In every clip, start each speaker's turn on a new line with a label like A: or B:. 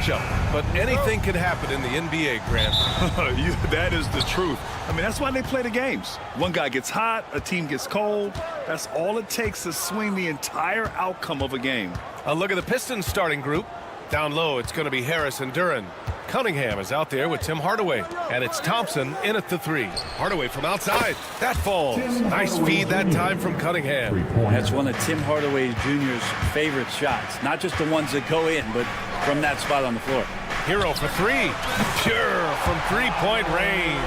A: matchup, but anything can happen in the NBA, Grant.
B: That is the truth. I mean, that's why they play the games. One guy gets hot, a team gets cold. That's all it takes to swing the entire outcome of a game.
A: A look at the Pistons starting group. Down low, it's going to be Harris and Duran. Cunningham is out there with Tim Hardaway, and it's Thompson in at the 3. Hardaway from outside. That falls. Nice feed that time from Cunningham.
C: That's one of Tim Hardaway Jr.'s favorite shots. Not just the ones that go in, but from that spot on the floor.
A: Hero for 3. Pure from three-point range.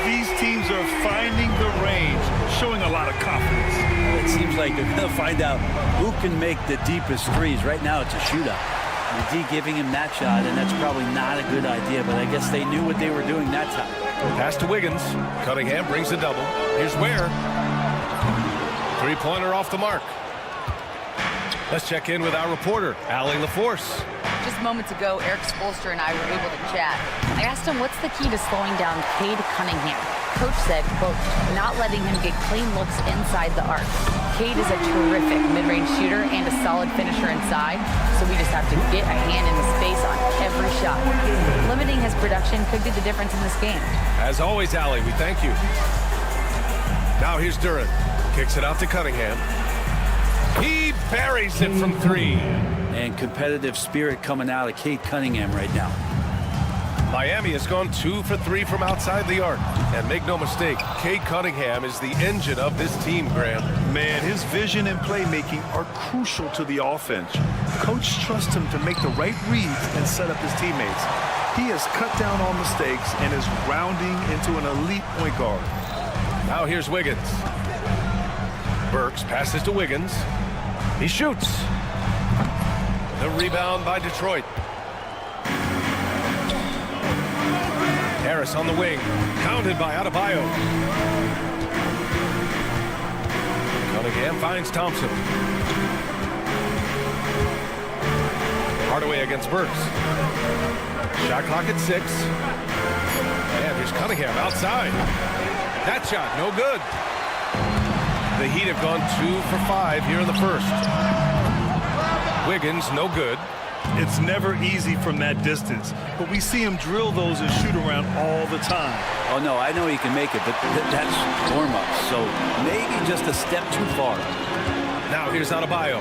B: These teams are finding the range, showing a lot of confidence.
C: It seems like they're going to find out who can make the deepest threes. Right now, it's a shootout. The D giving him that shot, and that's probably not a good idea, but I guess they knew what they were doing that time.
A: Pass to Wiggins. Cunningham brings a double. Here's Ware. Three-pointer off the mark. Let's check in with our reporter, Allie LaForce.
D: Just moments ago, Eric Spoelstra and I were able to chat. I asked him what's the key to slowing down Cade Cunningham. Coach said, quote, not letting him get clean looks inside the arc. Cade is a terrific mid-range shooter and a solid finisher inside, so we just have to get a hand in his face on every shot. Limiting his production could be the difference in this game.
A: As always, Allie, we thank you. Now here's Duran. Kicks it out to Cunningham. He buries it from 3.
C: And competitive spirit coming out of Cade Cunningham right now.
A: Miami has gone 2 for 3 from outside the arc. And make no mistake, Cade Cunningham is the engine of this team, Grant.
B: Man, his vision and playmaking are crucial to the offense. Coach trusts him to make the right reads and set up his teammates. He has cut down on mistakes and is rounding into an elite point guard.
A: Now here's Wiggins. Burks passes to Wiggins. He shoots. The rebound by Detroit. Harris on the wing. Pounded by Adebayo. Cunningham finds Thompson. Hardaway against Burks. Shot clock at 6. And here's Cunningham outside. That shot, no good. The Heat have gone 2 for 5 here in the first. Wiggins, no good.
B: It's never easy from that distance, but we see him drill those and shoot around all the time.
C: Oh, no, I know he can make it, but that's warm-up, so maybe just a step too far.
A: Now here's Adebayo.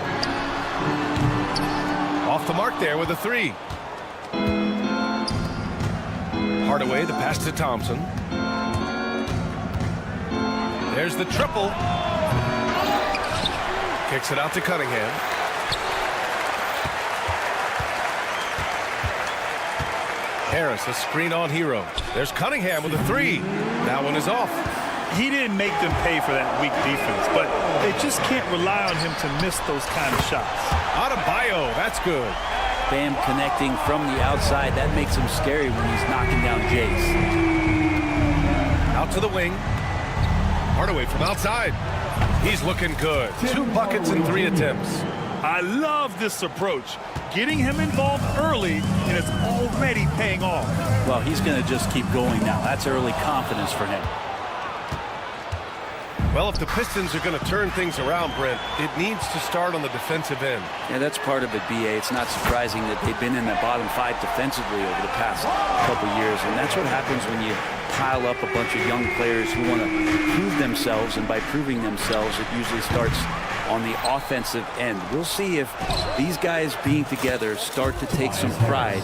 A: Off the mark there with a 3. Hardaway, the pass to Thompson. There's the triple. Kicks it out to Cunningham. Harris, a screen on Hero. There's Cunningham with a 3. That one is off.
B: He didn't make them pay for that weak defense, but they just can't rely on him to miss those kind of shots.
A: Adebayo, that's good.
C: Bam connecting from the outside. That makes him scary when he's knocking down Jays.
A: Out to the wing. Hardaway from outside. He's looking good. 2 buckets in 3 attempts.
B: I love this approach. Getting him involved early, and it's already paying off.
C: Well, he's going to just keep going now. That's early confidence for him.
A: Well, if the Pistons are going to turn things around, Brent, it needs to start on the defensive end.
C: Yeah, that's part of it, B.A. It's not surprising that they've been in the bottom 5 defensively over the past couple years, and that's what happens when you pile up a bunch of young players who want to prove themselves, and by proving themselves, it usually starts on the offensive end. We'll see if these guys being together start to take some pride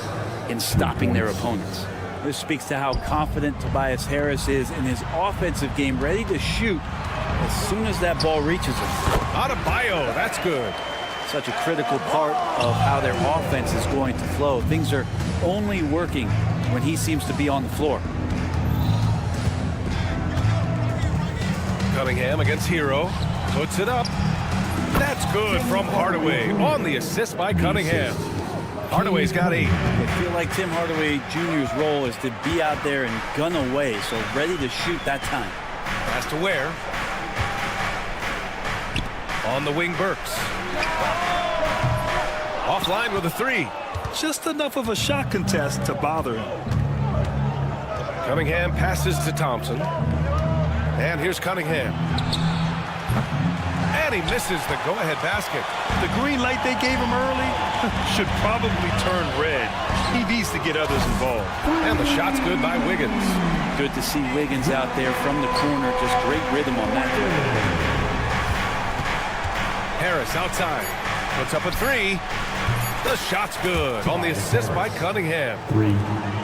C: in stopping their opponents. This speaks to how confident Tobias Harris is in his offensive game, ready to shoot as soon as that ball reaches him.
A: Adebayo, that's good.
C: Such a critical part of how their offense is going to flow. Things are only working when he seems to be on the floor.
A: Cunningham against Hero. Puts it up. That's good from Hardaway on the assist by Cunningham. Hardaway's got 8.
C: I feel like Tim Hardaway Jr.'s role is to be out there and gun away, so ready to shoot that time.
A: Pass to Ware. On the wing, Burks. Offline with a 3.
B: Just enough of a shot contest to bother him.
A: Cunningham passes to Thompson. And here's Cunningham. And he misses the go-ahead basket.
B: The green light they gave him early should probably turn red. He to get others involved.
A: And the shot's good by Wiggins.
C: Good to see Wiggins out there from the corner. Just great rhythm on that.
A: Harris outside. Puts up a three. The shot's good on the assist by Cunningham.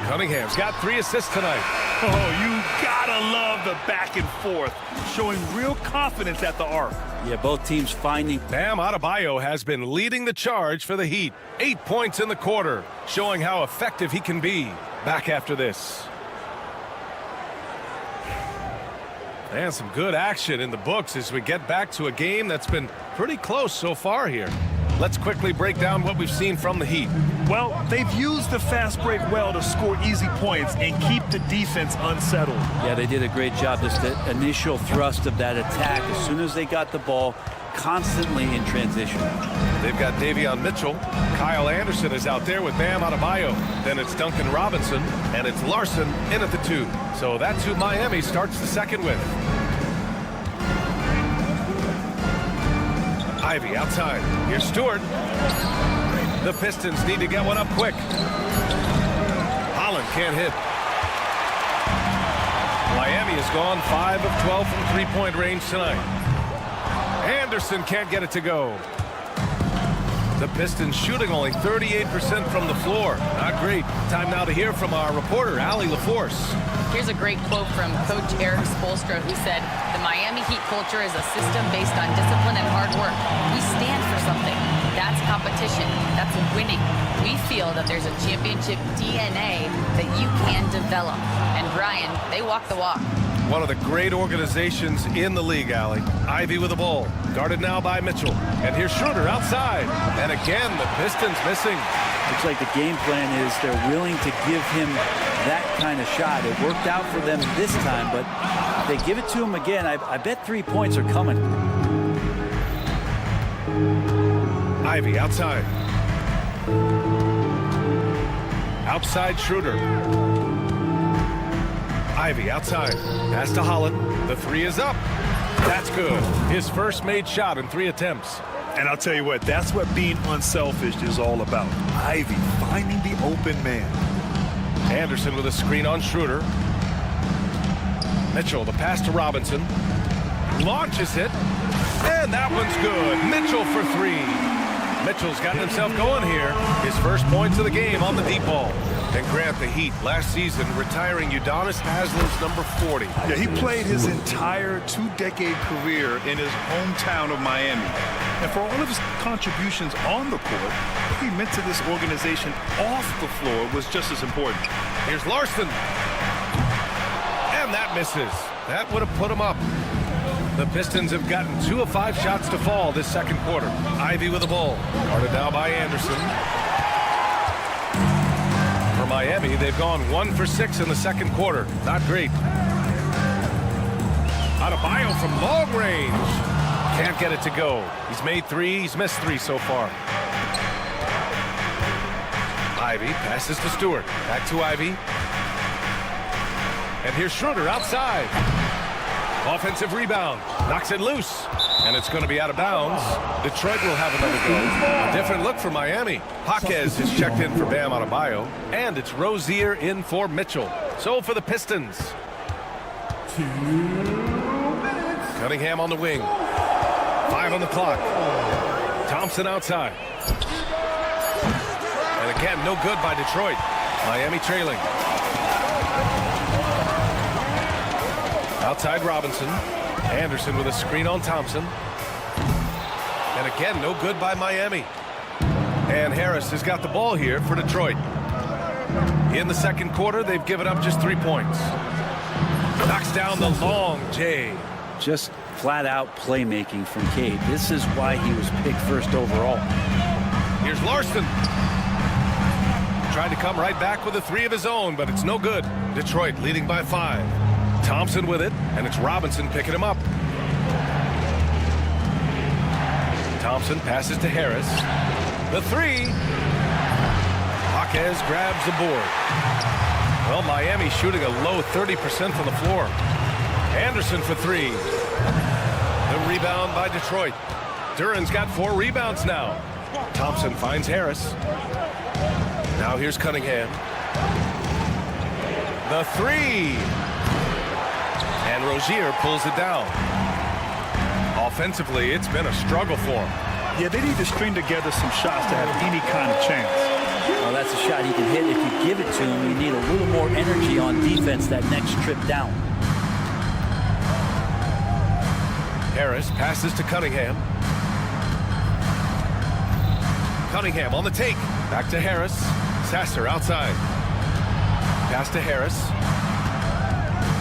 A: Cunningham's got 3 assists tonight.
B: Oh, you gotta love the back and forth, showing real confidence at the arc.
C: Yeah, both teams finding.
A: Bam Adebayo has been leading the charge for the Heat. 8 points in the quarter, showing how effective he can be. Back after this. And some good action in the books as we get back to a game that's been pretty close so far here. Let's quickly break down what we've seen from the Heat.
B: Well, they've used the fast break well to score easy points and keep the defense unsettled.
C: Yeah, they did a great job. Just the initial thrust of that attack, as soon as they got the ball, constantly in transition.
A: They've got Davion Mitchell. Kyle Anderson is out there with Bam Adebayo. Then it's Duncan Robinson, and it's Larson in at the 2. So that's who Miami starts the second with. Ivy outside. Here's Stewart. The Pistons need to get one up quick. Holland can't hit. Miami has gone 5 of 12 from three-point range tonight. Anderson can't get it to go. The Pistons shooting only 38% from the floor. Not great. Time now to hear from our reporter, Allie LaForce.
D: Here's a great quote from Coach Eric Spoelstra, who said, "The Miami Heat culture is a system based on discipline and hard work. We stand for something. That's competition. That's winning. We feel that there's a championship DNA that you can develop." And Brian, they walk the walk.
A: One of the great organizations in the league, Allie. Ivy with the ball. Guarded now by Mitchell. And here's Schroeder outside. And again, the Pistons missing.
C: Looks like the game plan is they're willing to give him that kind of shot. It worked out for them this time, but if they give it to him again, I bet 3 points are coming.
A: Ivy outside. Outside Schroeder. Ivy outside. Pass to Holland. The 3 is up. That's good. His first made shot in 3 attempts.
B: And I'll tell you what, that's what being unselfish is all about. Ivy finding the open man.
A: Anderson with a screen on Schroeder. Mitchell, the pass to Robinson. Launches it. And that one's good. Mitchell for 3. Mitchell's gotten himself going here. His first points of the game on the deep ball. And Grant, the Heat, last season retiring Udonis Haslem's number 40.
B: Yeah, he played his entire 2-decade career in his hometown of Miami. And for all of his contributions on the court, what he meant to this organization off the floor was just as important.
A: Here's Larson. And that misses. That would have put him up. The Pistons have gotten 2 of 5 shots to fall this second quarter. Ivy with the ball. Guarded now by Anderson. For Miami, they've gone 1 for 6 in the second quarter. Not great. Adebayo from long range. Can't get it to go. He's made 3. He's missed 3 so far. Ivy passes to Stewart. Back to Ivy. And here's Schroeder outside. Offensive rebound. Knocks it loose. And it's going to be out of bounds. Detroit will have another go. A different look for Miami. Jaquez has checked in for Bam Adebayo. And it's Rozier in for Mitchell. So for the Pistons.
E: 2 minutes.
A: Cunningham on the wing. 5 on the clock. Thompson outside. And again, no good by Detroit. Miami trailing. Outside Robinson. Anderson with a screen on Thompson. And again, no good by Miami. And Harris has got the ball here for Detroit. In the second quarter, they've given up just 3 points. Knocks down the long J.
C: Just flat-out playmaking from Cade. This is why he was picked first overall.
A: Here's Larson. Tried to come right back with a 3 of his own, but it's no good. Detroit leading by 5. Thompson with it, and it's Robinson picking him up. Thompson passes to Harris. The 3. Jaquez grabs the board. Well, Miami shooting a low 30% from the floor. Anderson for 3. The rebound by Detroit. Duran's got 4 rebounds now. Thompson finds Harris. Now here's Cunningham. The three. And Rozier pulls it down. Offensively, it's been a struggle for him.
B: Yeah, they need to string together some shots to have any kind of chance.
C: Well, that's a shot he can hit. If you give it to him, you need a little more energy on defense that next trip down.
A: Harris passes to Cunningham. Cunningham on the take. Back to Harris. Sasser outside. Pass to Harris.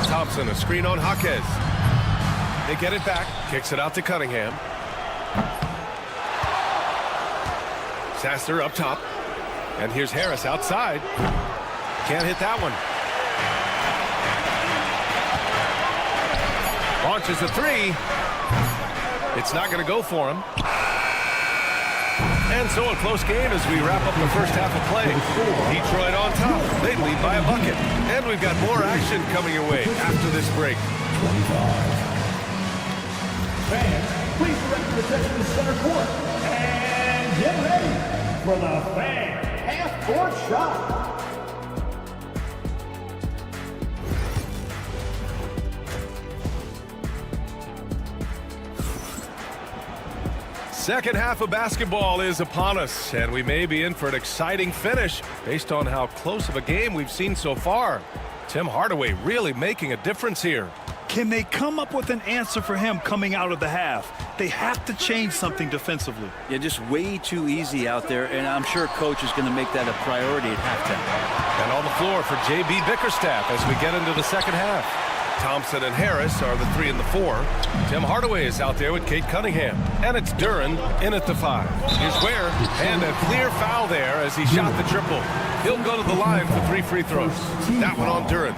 A: Thompson, a screen on Jaquez. They get it back. Kicks it out to Cunningham. Sasser up top. And here's Harris outside. Can't hit that one. Launches a three. It's not going to go for him. And so a close game as we wrap up the first half of play. Detroit on top. They lead by a bucket. And we've got more action coming your way after this break.
E: 25. Fans, please direct your attention to center court. And get ready for the fan half-court shot.
A: Second half of basketball is upon us, and we may be in for an exciting finish based on how close of a game we've seen so far. Tim Hardaway really making a difference here.
B: Can they come up with an answer for him coming out of the half? They have to change something defensively.
C: Yeah, just way too easy out there, and I'm sure coach is going to make that a priority at halftime.
A: And on the floor for J.B. Bickerstaff as we get into the second half. Thompson and Harris are the 3 and the 4. Tim Hardaway is out there with Kate Cunningham. And it's Duren in at the 5. Here's Ware, and a clear foul there as he shot the triple. He'll go to the line for 3 free throws. That one on Duren.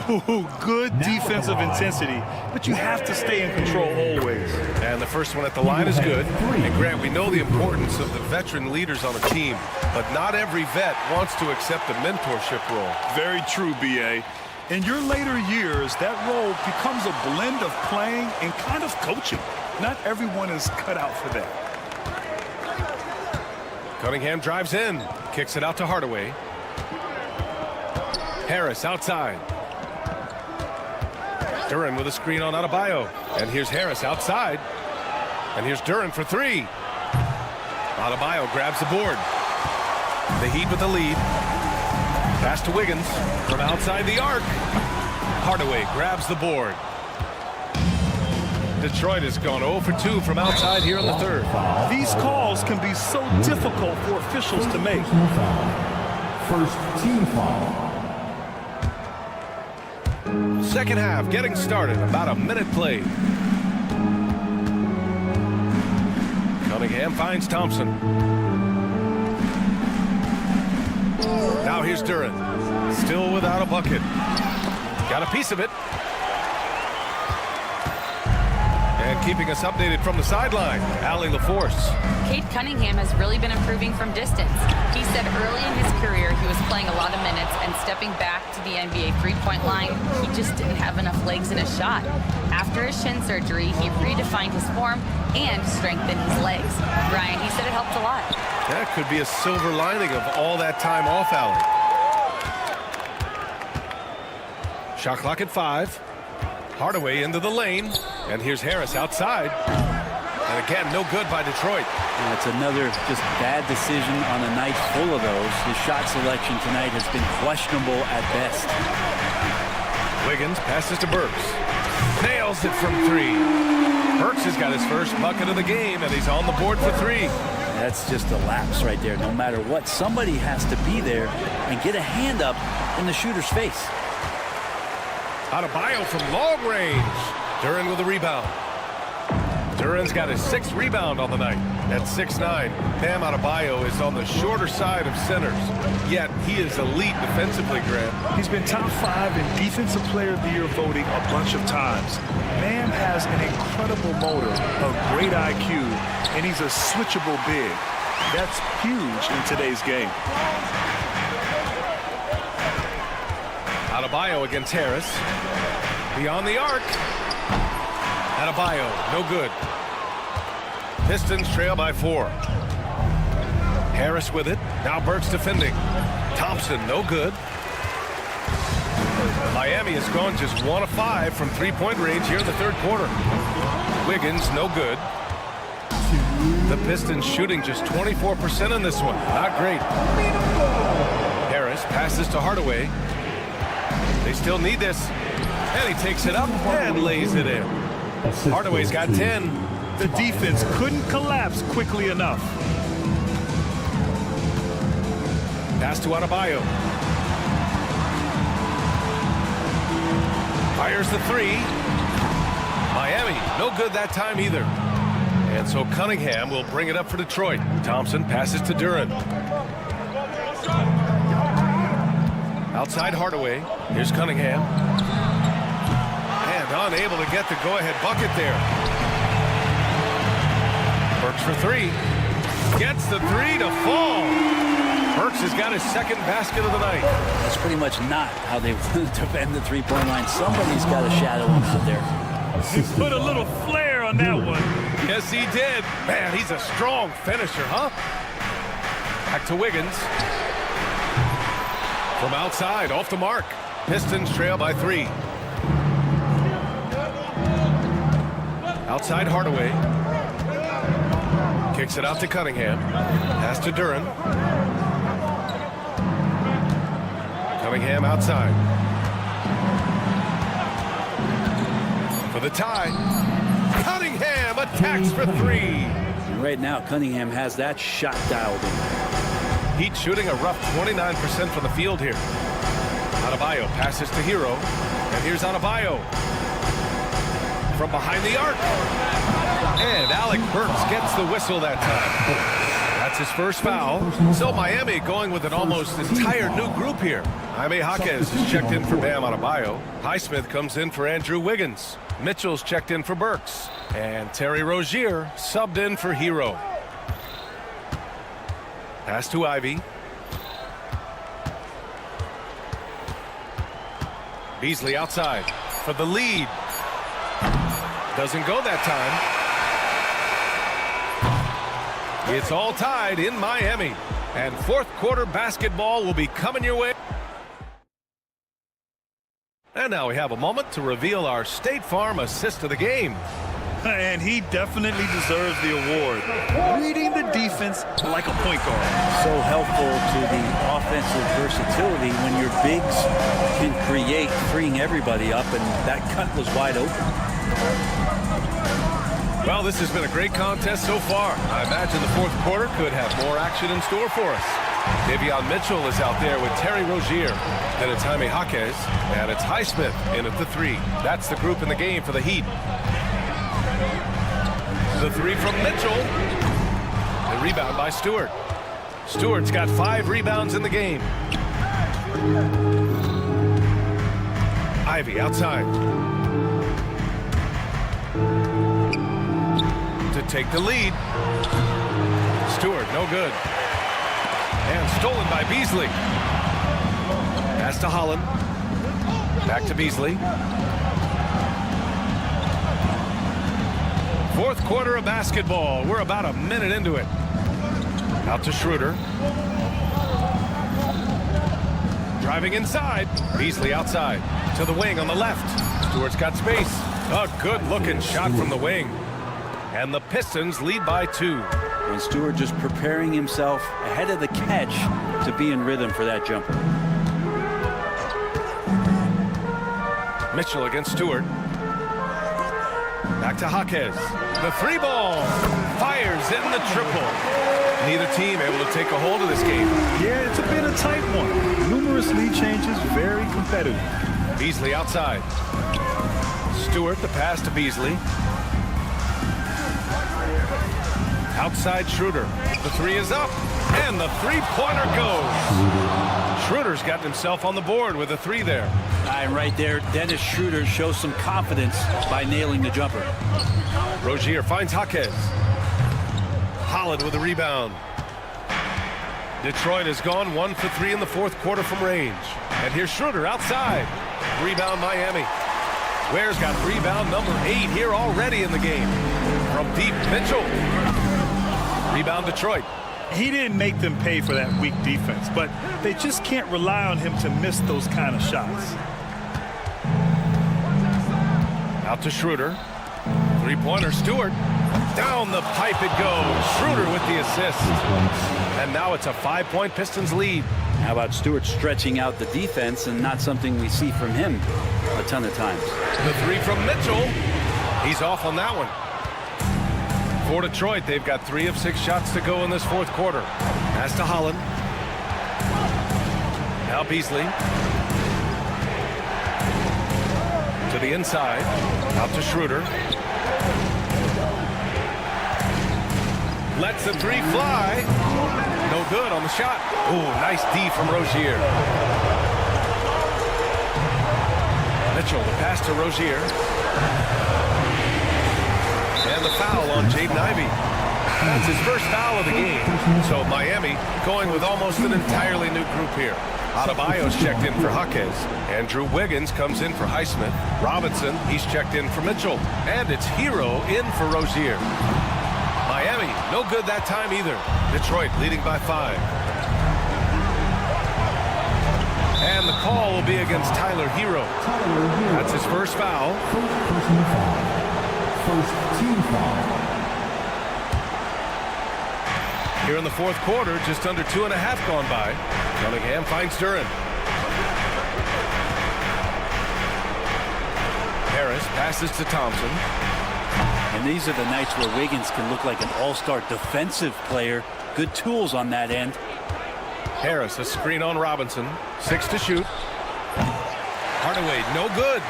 B: Ooh, good defensive intensity, but you have to stay in control always.
A: And the first one at the line is good. And Grant, we know the importance of the veteran leaders on a team, but not every vet wants to accept a mentorship role.
B: Very true, B.A. In your later years, that role becomes a blend of playing and kind of coaching. Not everyone is cut out for that.
A: Cunningham drives in, kicks it out to Hardaway. Harris outside. Duren with a screen on Adebayo. And here's Harris outside. And here's Duren for 3. Adebayo grabs the board. The Heat with the lead. Pass to Wiggins from outside the arc. Hardaway grabs the board. Detroit has gone 0 for 2 from outside here in the third.
B: These calls can be so difficult for officials to make.
E: First team foul.
A: Second half getting started. About a minute played. Cunningham finds Thompson. Now here's Duren. Still without a bucket. Got a piece of it. And keeping us updated from the sideline, Allie LaForce.
D: Cade Cunningham has really been improving from distance. He said early in his career he was playing a lot of minutes and stepping back to the NBA three-point line, he just didn't have enough legs in his shot. After his shin surgery, he redefined his form and strengthened his legs. Ryan, he said it helped a lot.
A: That could be a silver lining of all that time off, Allie. Shot clock at 5. Hardaway into the lane. And here's Harris outside. And again, no good by Detroit.
C: And it's another just bad decision on a night full of those. His shot selection tonight has been questionable at best.
A: Wiggins passes to Burks. Nails it from 3. Burks has got his first bucket of the game, and he's on the board for 3.
C: That's just a lapse right there. No matter what, somebody has to be there and get a hand up in the shooter's face.
A: Adebayo from long range. Duren with a rebound. Duren's got his 6th rebound on the night. At 6'9", Bam Adebayo is on the shorter side of centers. Yet he is elite defensively, Grant.
B: He's been top 5 in Defensive Player of the Year voting a bunch of times. Bam has an incredible motor, a great IQ, and he's a switchable big. That's huge in today's game.
A: Adebayo against Harris. Beyond the arc. Adebayo, no good. Pistons trail by 4. Harris with it. Now Burks defending. Thompson, no good. Miami has gone just 1 of 5 from three-point range here in the third quarter. Wiggins, no good. The Pistons shooting just 24% in this one. Not great. Harris passes to Hardaway. They still need this. And he takes it up and lays it in. Hardaway's got 10.
B: The defense couldn't collapse quickly enough.
A: Pass to Adebayo. Fires the three. Miami, no good that time either. And so Cunningham will bring it up for Detroit. Thompson passes to Duren. Outside Hardaway. Here's Cunningham. And unable to get the go-ahead bucket there. Burks for three. Gets the three to fall. Burks has got his second basket of the night.
C: That's pretty much not how they want to defend the three-point line. Somebody's got to shadow him out there.
B: He put a little flair on that one.
A: Yes, he did. Man, he's a strong finisher, huh? Back to Wiggins. From outside, off the mark. Pistons trail by 3. Outside Hardaway. Kicks it out to Cunningham. Pass to Duren. Cunningham outside. For the tie. Cunningham attacks for 3.
C: And right now, Cunningham has that shot dialed in.
A: Heat shooting a rough 29% from the field here. Adebayo passes to Hero. And here's Adebayo. From behind the arc. And Alec Burks gets the whistle that time. That's his first foul. So Miami going with an almost entire new group here. Jaime Jaquez is checked in for Bam Adebayo. Highsmith comes in for Andrew Wiggins. Mitchell's checked in for Burks. And Terry Rozier subbed in for Hero. Pass to Ivy. Beasley outside for the lead. Doesn't go that time. It's all tied in Miami. And fourth quarter basketball will be coming your way. And now we have a moment to reveal our State Farm assist of the game.
B: And he definitely deserves the award. Reading the defense like a point guard.
C: So helpful to the offensive versatility when your bigs can create, freeing everybody up, and that cut was wide open.
A: Well, this has been a great contest so far. I imagine the fourth quarter could have more action in store for us. Davion Mitchell is out there with Terry Rozier. Then it's Jaime Jaquez, and it's Highsmith in at the 3. That's the group in the game for the Heat. The 3 from Mitchell. The rebound by Stewart. Stewart's got 5 rebounds in the game. Ivy outside. To take the lead. Stewart, no good. And stolen by Beasley. Pass to Holland. Back to Beasley. Fourth quarter of basketball. We're about a minute into it. Out to Schroeder. Driving inside. Beasley outside. To the wing on the left. Stewart's got space. A good-looking shot from the wing. And the Pistons lead by 2.
C: And Stewart just preparing himself ahead of the catch to be in rhythm for that jumper.
A: Mitchell against Stewart. Back to Jaquez. The 3 ball. Fires in the triple. Neither team able to take a hold of this game.
B: Yeah, it's a bit of a tight one. Numerous lead changes, very competitive.
A: Beasley outside. Stewart, the pass to Beasley. Outside Schroeder. The 3 is up. And the 3-pointer goes. Schroeder's got himself on the board with a 3 there.
C: And right there, Dennis Schroeder shows some confidence by nailing the jumper.
A: Rozier finds Jaquez. Holland with a rebound. Detroit has gone 1 for 3 in the fourth quarter from range. And here's Schroeder outside. Rebound Miami. Ware's got rebound number 8 here already in the game. From deep, Mitchell. Rebound Detroit.
B: He didn't make them pay for that weak defense, but they just can't rely on him to miss those kind of shots.
A: Out to Schroeder. Three-pointer, Stewart. Down the pipe it goes. Schroeder with the assist. And now it's a 5-point Pistons lead.
C: How about Stewart stretching out the defense, and not something we see from him a ton of times.
A: The three from Mitchell. He's off on that one. For Detroit, they've got 3 of 6 shots to go in this fourth quarter. Pass to Holland. Now Beasley. To the inside. Out to Schroeder. Lets the three fly. No good on the shot. Ooh, nice D from Rozier. Mitchell, the pass to Rozier. And the foul on Jaden Ivey. That's his first foul of the game. So Miami going with almost an entirely new group here. Adebayo's checked in for Jaquez. Andrew Wiggins comes in for Highsmith. Robinson, he's checked in for Mitchell. And it's Hero in for Rozier. Miami, no good that time either. Detroit leading by 5. And the call will be against Tyler Hero. That's his first foul.
E: First team foul.
A: Here in the fourth quarter, just under 2.5 gone by. Cunningham finds Duren. Harris passes to Thompson.
C: And these are the nights where Wiggins can look like an all-star defensive player. Good tools on that end.
A: Harris, a screen on Robinson. 6 to shoot. Hardaway, no good.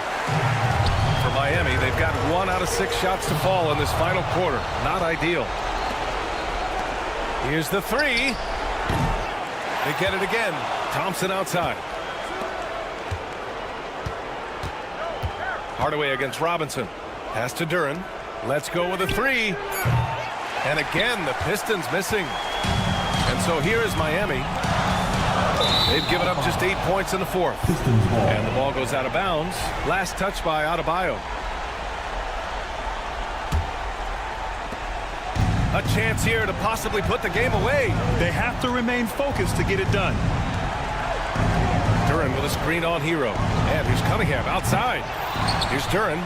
A: For Miami, they've got 1 out of 6 shots to fall in this final quarter. Not ideal. Here's the three. They get it again. Thompson outside. Hardaway against Robinson. Pass to Duren. Let's go with a three. And again, the Pistons missing. And so here is Miami. They've given up just 8 points in the fourth. And the ball goes out of bounds. Last touch by Adebayo. A chance here to possibly put the game away.
B: They have to remain focused to get it done.
A: Duren with a screen on Hero. And here's Cunningham outside. Here's Duren.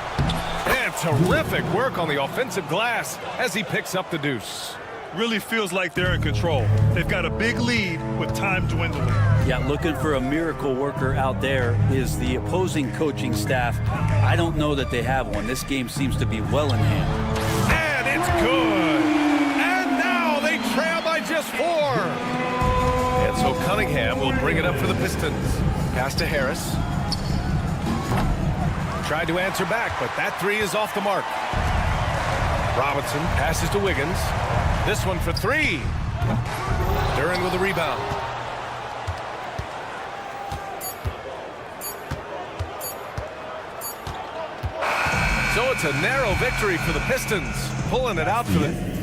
A: And terrific work on the offensive glass as he picks up the deuce.
B: Really feels like they're in control. They've got a big lead with time dwindling.
C: Yeah, looking for a miracle worker out there is the opposing coaching staff. I don't know that they have one. This game seems to be well in hand.
A: And it's good. And now they trail by just 4. And so Cunningham will bring it up for the Pistons. Pass to Harris. Tried to answer back, but that three is off the mark. Robinson passes to Wiggins. This one for 3. Duren with a rebound. So it's a narrow victory for the Pistons, pulling it out for the...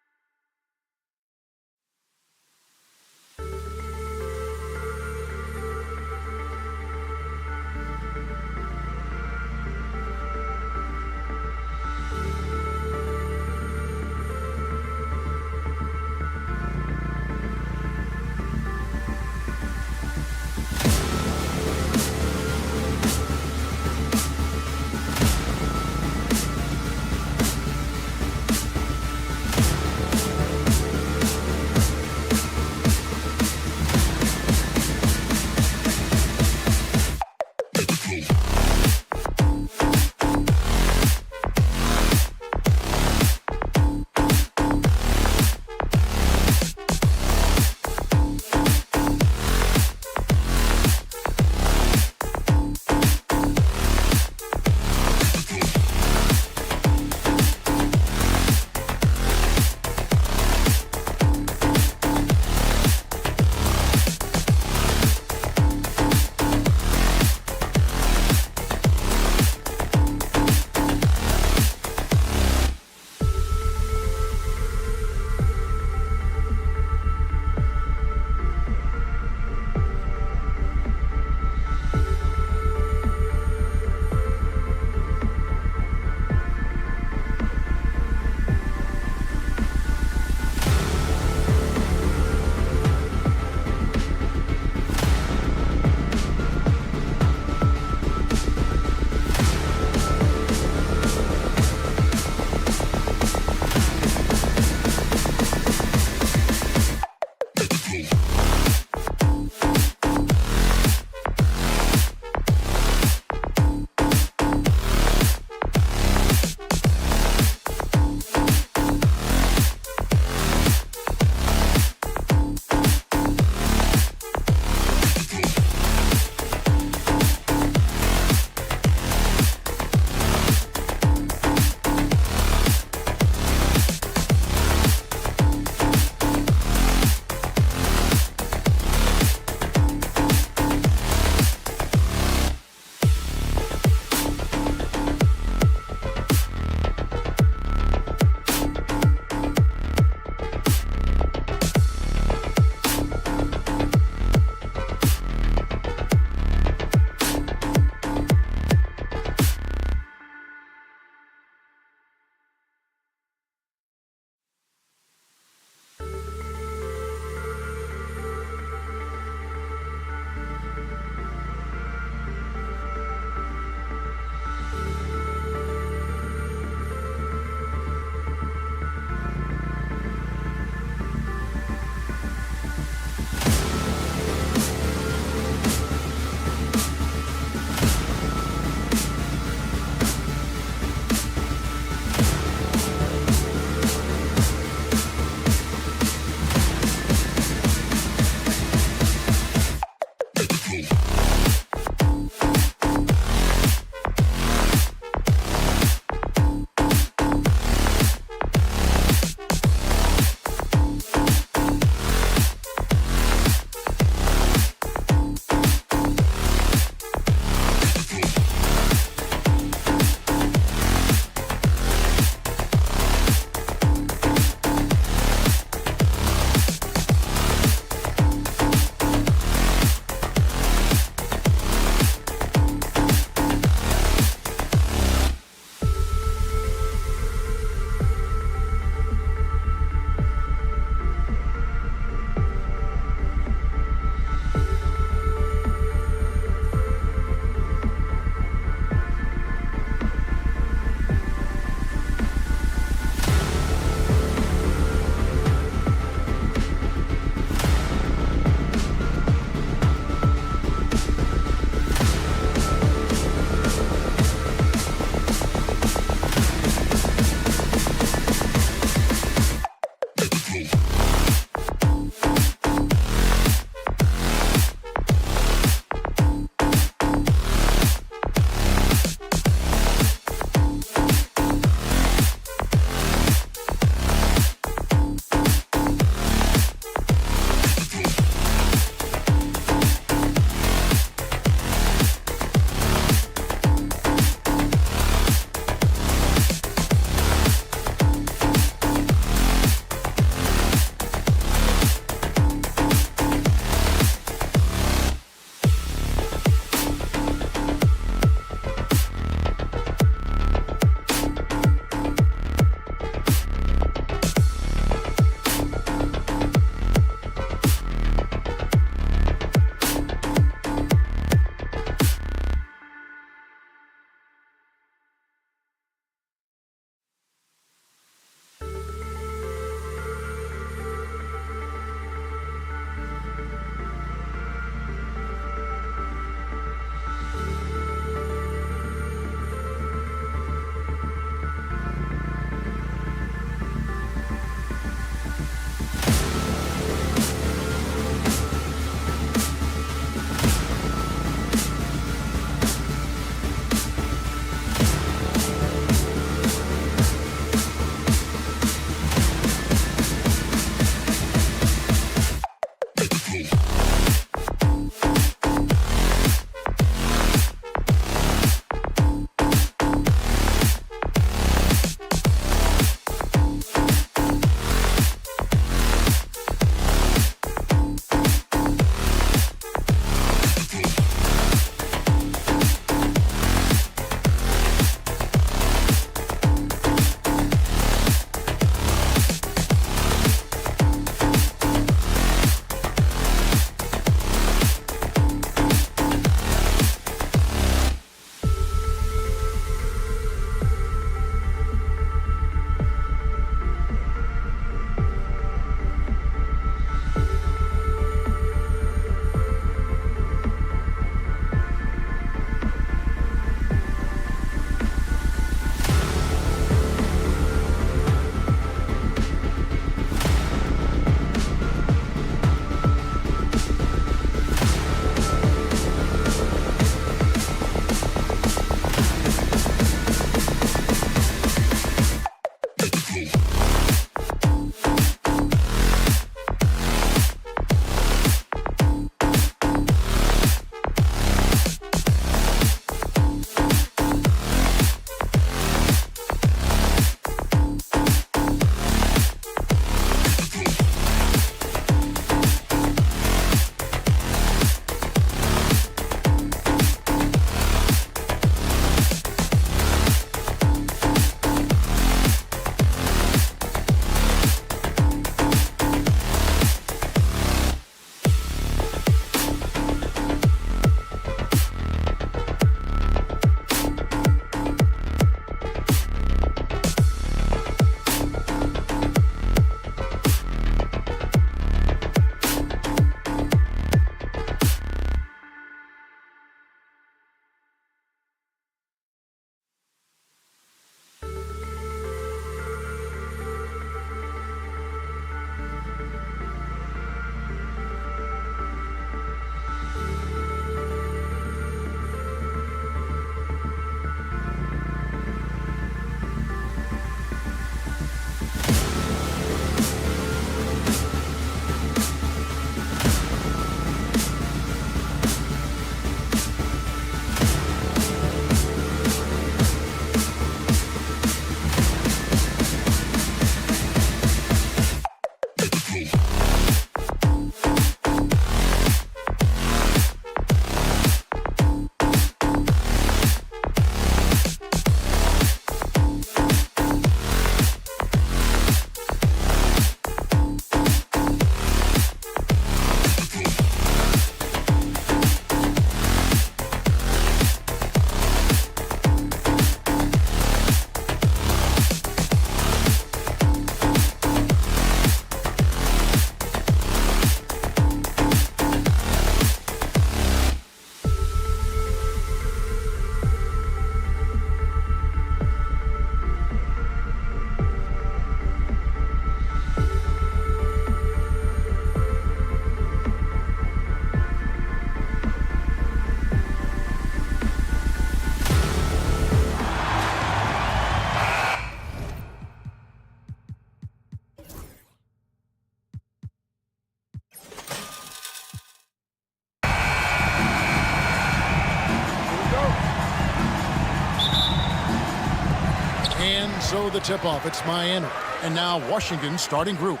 F: So the tip-off, it's Miami. And now Washington's starting group.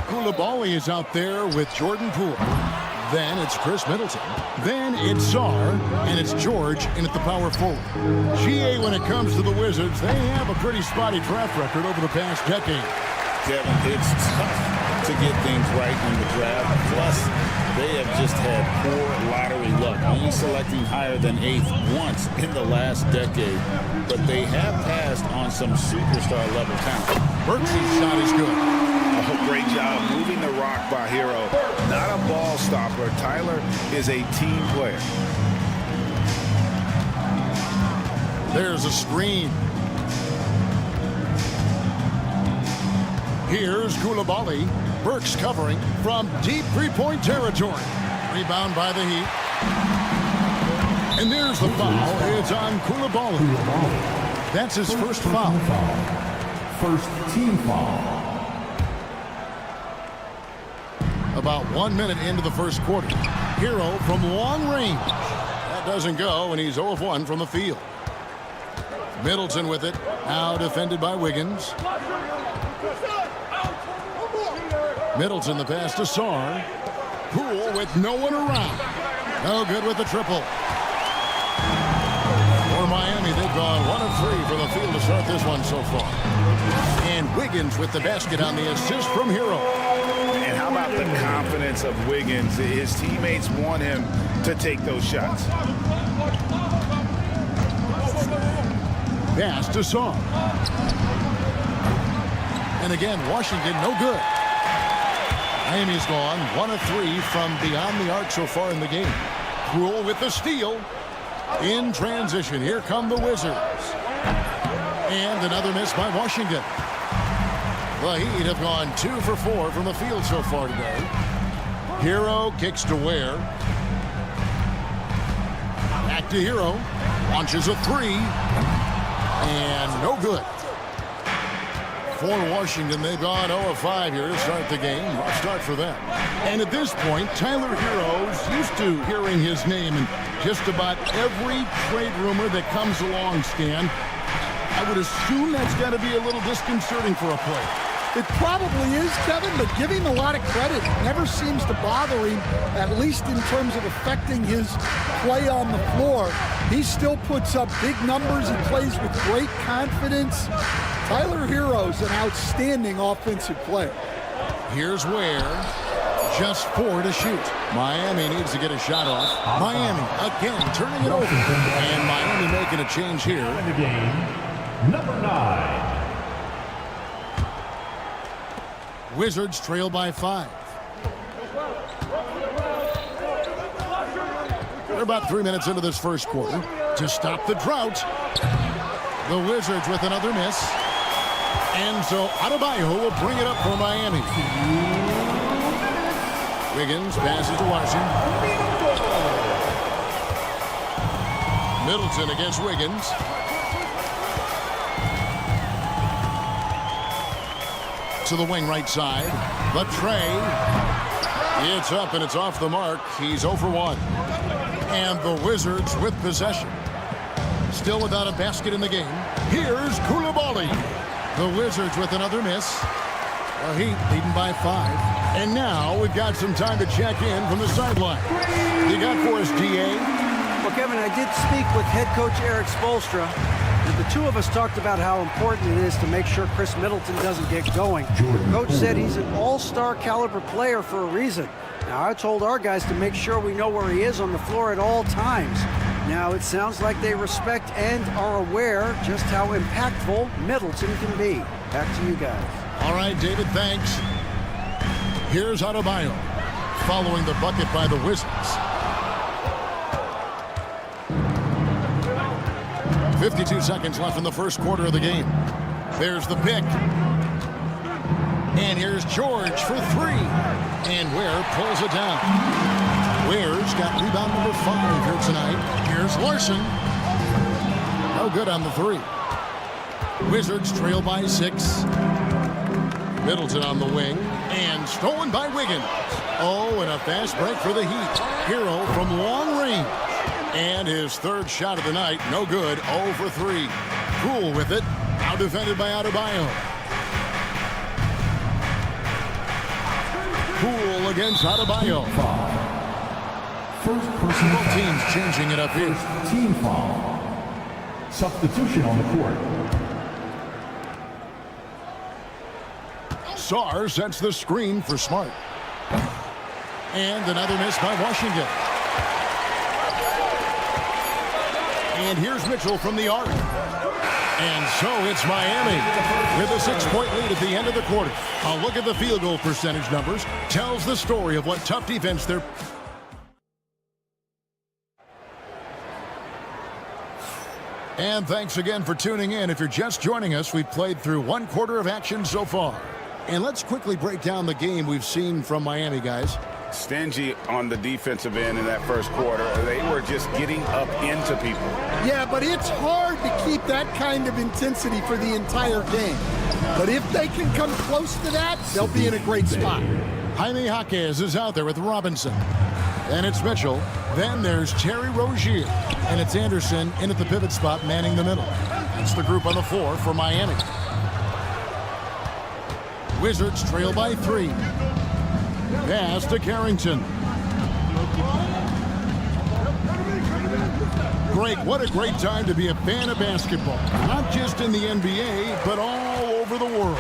F: Coulibaly is out there with Jordan Poole. Then it's Chris Middleton. Then it's Czar. And it's George in at the power forward. GA, when it comes to the Wizards, they have a pretty spotty draft record over the past decade.
G: Kevin, it's tough to get things right in the draft. Plus, they have just had poor lottery luck, only selecting higher than 8th once in the last decade. But they have passed on some superstar-level talent.
F: Burks' shot is good.
B: Oh, great job moving the rock by Hero. Not a ball stopper. Tyler is a team player.
F: There's a screen. Here's Coulibaly. Burks covering from deep three-point territory. Rebound by the Heat. And there's the foul. It's on Coulibaly. That's his first foul.
E: First team foul.
F: About 1 minute into the first quarter. Hero from long range. That doesn't go, and he's 0 of 1 from the field. Middleton with it. Now defended by Wiggins. Middleton the pass to Sarr. Poole with no one around. No good with the triple. For Miami, they've gone 1 of 3 from the field to start this one so far. And Wiggins with the basket on the assist from Hero.
B: And how about the confidence of Wiggins? His teammates want him to take those shots.
F: Pass to Sarr. And again, Washington no good. Miami's gone 1 of 3 from beyond the arc so far in the game. Poole with the steal. In transition, here come the Wizards. And another miss by Washington. The Heat have gone 2 for 4 from the field so far today. Hero kicks to Ware. Back to Hero. Launches a 3. And no good. For Washington, they've gone 0 of 5 here to start the game. Rough start for them. And at this point, Tyler Hero's used to hearing his name in just about every trade rumor that comes along, Stan. I would assume that's got to be a little disconcerting for a player.
H: It probably is, Kevin, but give him a lot of credit. It never seems to bother him, at least in terms of affecting his play on the floor. He still puts up big numbers. He plays with great confidence. Tyler Hero's an outstanding offensive player.
F: Here's Ware. Just 4 to shoot. Miami needs to get a shot off. Miami again turning it over. And Miami making a change here.
E: In the game, number 9.
F: Wizards trail by 5. They're about 3 minutes into this first quarter. To stop the drought, the Wizards with another miss. And so Adebayo will bring it up for Miami. Wiggins passes to Larson. Middleton against Wiggins. To the wing right side. The tray. It's up and it's off the mark. He's 0 for 1. And the Wizards with possession. Still without a basket in the game. Here's Coulibaly. The Wizards with another miss. The Heat leading by 5. And now we've got some time to check in from the sideline. You got for us, DA?
I: Well, Kevin, I did speak with head coach Eric Spoelstra. And the two of us talked about how important it is to make sure Chris Middleton doesn't get going. Coach said he's an all-star caliber player for a reason. Now, I told our guys to make sure we know where he is on the floor at all times. Now, it sounds like they respect and are aware just how impactful Middleton can be. Back to you guys.
F: All right, David, thanks. Here's Adebayo following the bucket by the Wizards. 52 seconds left in the first quarter of the game. There's the pick. And here's George for 3. And Ware pulls it down. Ware's got rebound number 5 here tonight. Here's Larson. No good on the 3. Wizards trail by 6. Middleton on the wing. And stolen by Wiggins. Oh, and a fast break for the Heat. Hero from long range. And his third shot of the night, no good, 0 for 3. Poole with it, out defended by Adebayo. Poole against Adebayo.
E: First personal
F: Both teams changing it up here.
E: team foul. Substitution on the court.
F: Sarr sets the screen for Smart. And another miss by Washington. And here's Mitchell from the arc. And so it's Miami with a 6-point lead at the end of the quarter. A look at the field goal percentage numbers tells the story of what tough defense they're... And thanks again for tuning in. If you're just joining us, we've played through 1 quarter of action so far. And let's quickly break down the game we've seen from Miami, guys.
G: Stingy on the defensive end in that first quarter. They were just getting up into people.
H: Yeah, but it's hard to keep that kind of intensity for the entire game. But if they can come close to that, they'll be in a great spot.
F: Jaime Jaquez is out there with Robinson. And it's Mitchell. Then there's Terry Rozier. And it's Anderson in at the pivot spot, manning the middle. That's the group on the floor for Miami. Wizards trail by 3. Pass to Carrington. Greg, what a great time to be a fan of basketball. Not just in the NBA, but all over the world.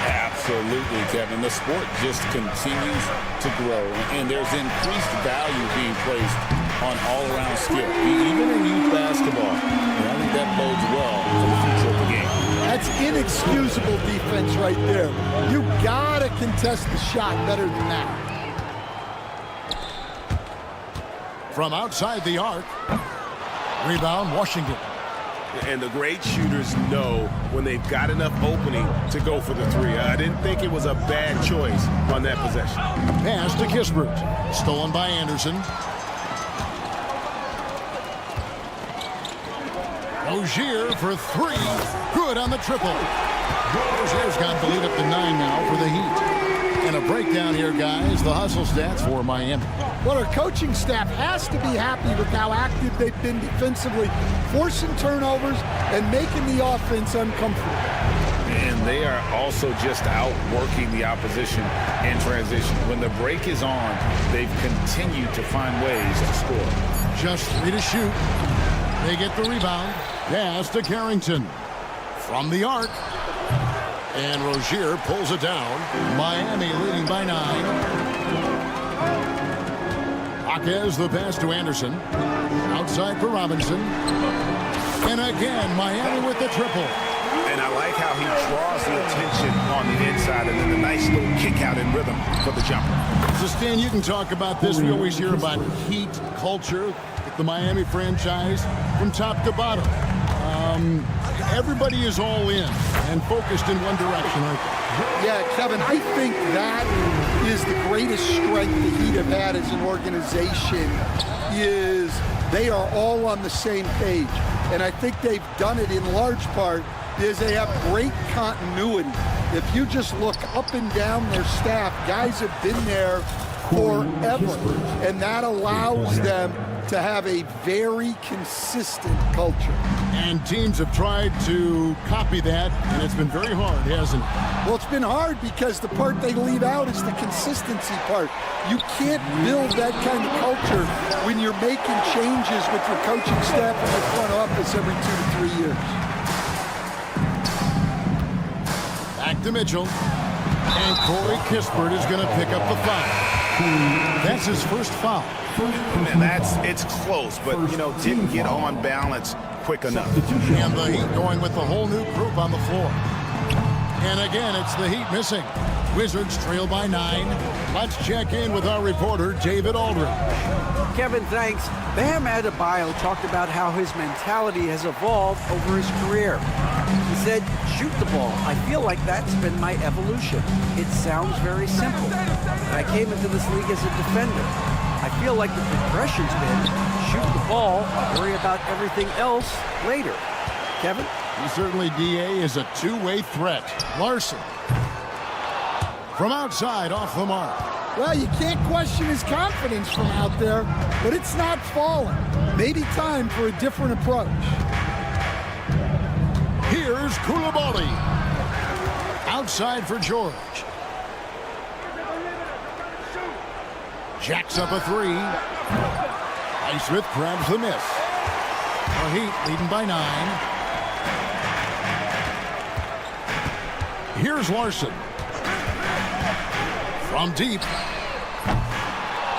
G: Absolutely, Kevin. The sport just continues to grow, and there's increased value being placed on all-around skill, even in youth basketball. And I think that bodes well for the future of the game.
H: That's inexcusable defense right there. You gotta contest the shot better than that.
F: From outside the arc, rebound Washington.
A: And the great shooters know when they've got enough opening to go for the 3. I didn't think it was a bad choice on that possession.
F: Pass to Kispert. Stolen by Anderson. Rozier for 3. Good on the triple. Rozier's got the lead up to 9 now for the Heat. And a breakdown here, guys. The hustle stats for Miami.
H: Well, our coaching staff has to be happy with how active they've been defensively, forcing turnovers and making the offense uncomfortable.
G: And they are also just outworking the opposition in transition. When the break is on, they've continued to find ways to score.
F: Just 3 to shoot. They get the rebound. Pass to Carrington. From the arc. And Rozier pulls it down. Miami leading by 9. Jaquez the pass to Anderson. Outside for Robinson. And again, Miami with the triple.
A: And I like how he draws the attention on the inside and then a nice little kick out in rhythm for the jumper.
F: So, Stan, you can talk about this. We always hear about Heat culture with the Miami franchise from top to bottom. Everybody is all in and focused in one direction, right?
H: Yeah, Kevin, I think that is the greatest strength the Heat have had as an organization is they are all on the same page. And I think they've done it in large part because they have great continuity. If you just look up and down their staff, guys have been there forever. And that allows them to have a very consistent culture.
F: And teams have tried to copy that, and it's been very hard, hasn't it?
H: Well, it's been hard because the part they leave out is the consistency part. You can't build that kind of culture when you're making changes with your coaching staff and your front office every 2 to 3 years.
F: Back to Mitchell. And Corey Kispert is going to pick up the foul. That's his first foul.
A: And it's close, but, didn't get on balance quick enough.
F: And the Heat going with the whole new group on the floor. And again, it's the Heat missing. Wizards trail by 9. Let's check in with our reporter, David Aldridge.
I: Kevin, thanks. Bam Adebayo talked about how his mentality has evolved over his career. He said, shoot the ball. I feel like that's been my evolution. It sounds very simple. I came into this league as a defender. I feel like the progression's been shoot the ball, worry about everything else later. Kevin?
F: He certainly, D.A., is a two-way threat. Larson. From outside, off the mark.
H: Well, you can't question his confidence from out there, but it's not falling. Maybe time for a different approach.
F: Here's Here's Koulibaly. Outside for George. Jacks up a three. Highsmith grabs the miss. The Heat leading by 9. Here's Larson. From deep.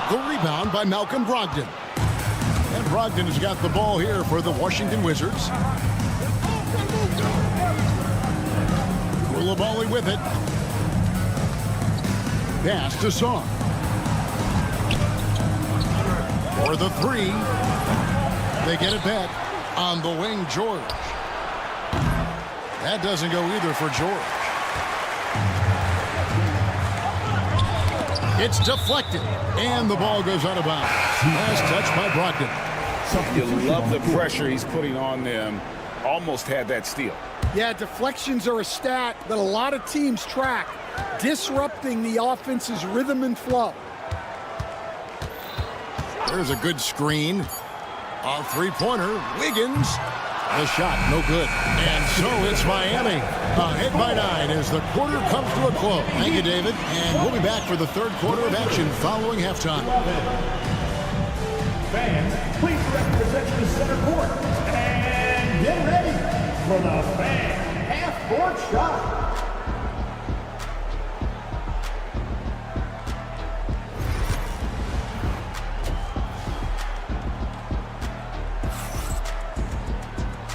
F: The rebound by Malcolm Brogdon. And Brogdon has got the ball here for the Washington Wizards. Koulibaly with it. Pass to Song. For the three. They get it back on the wing, George. That doesn't go either for George. It's deflected, and the ball goes out of bounds. Last touch by Brogdon.
G: You love the pressure he's putting on them. Almost had that steal.
H: Yeah, deflections are a stat that a lot of teams track, disrupting the offense's rhythm and flow.
F: There's a good screen. A three-pointer, Wiggins. The shot, no good. And so it's Miami. Ahead by 9 as the quarter comes to a close. Thank you, David. And we'll be back for the third quarter of action following halftime.
E: Fans, please direct your attention to center court. And get ready for the fan half-court shot.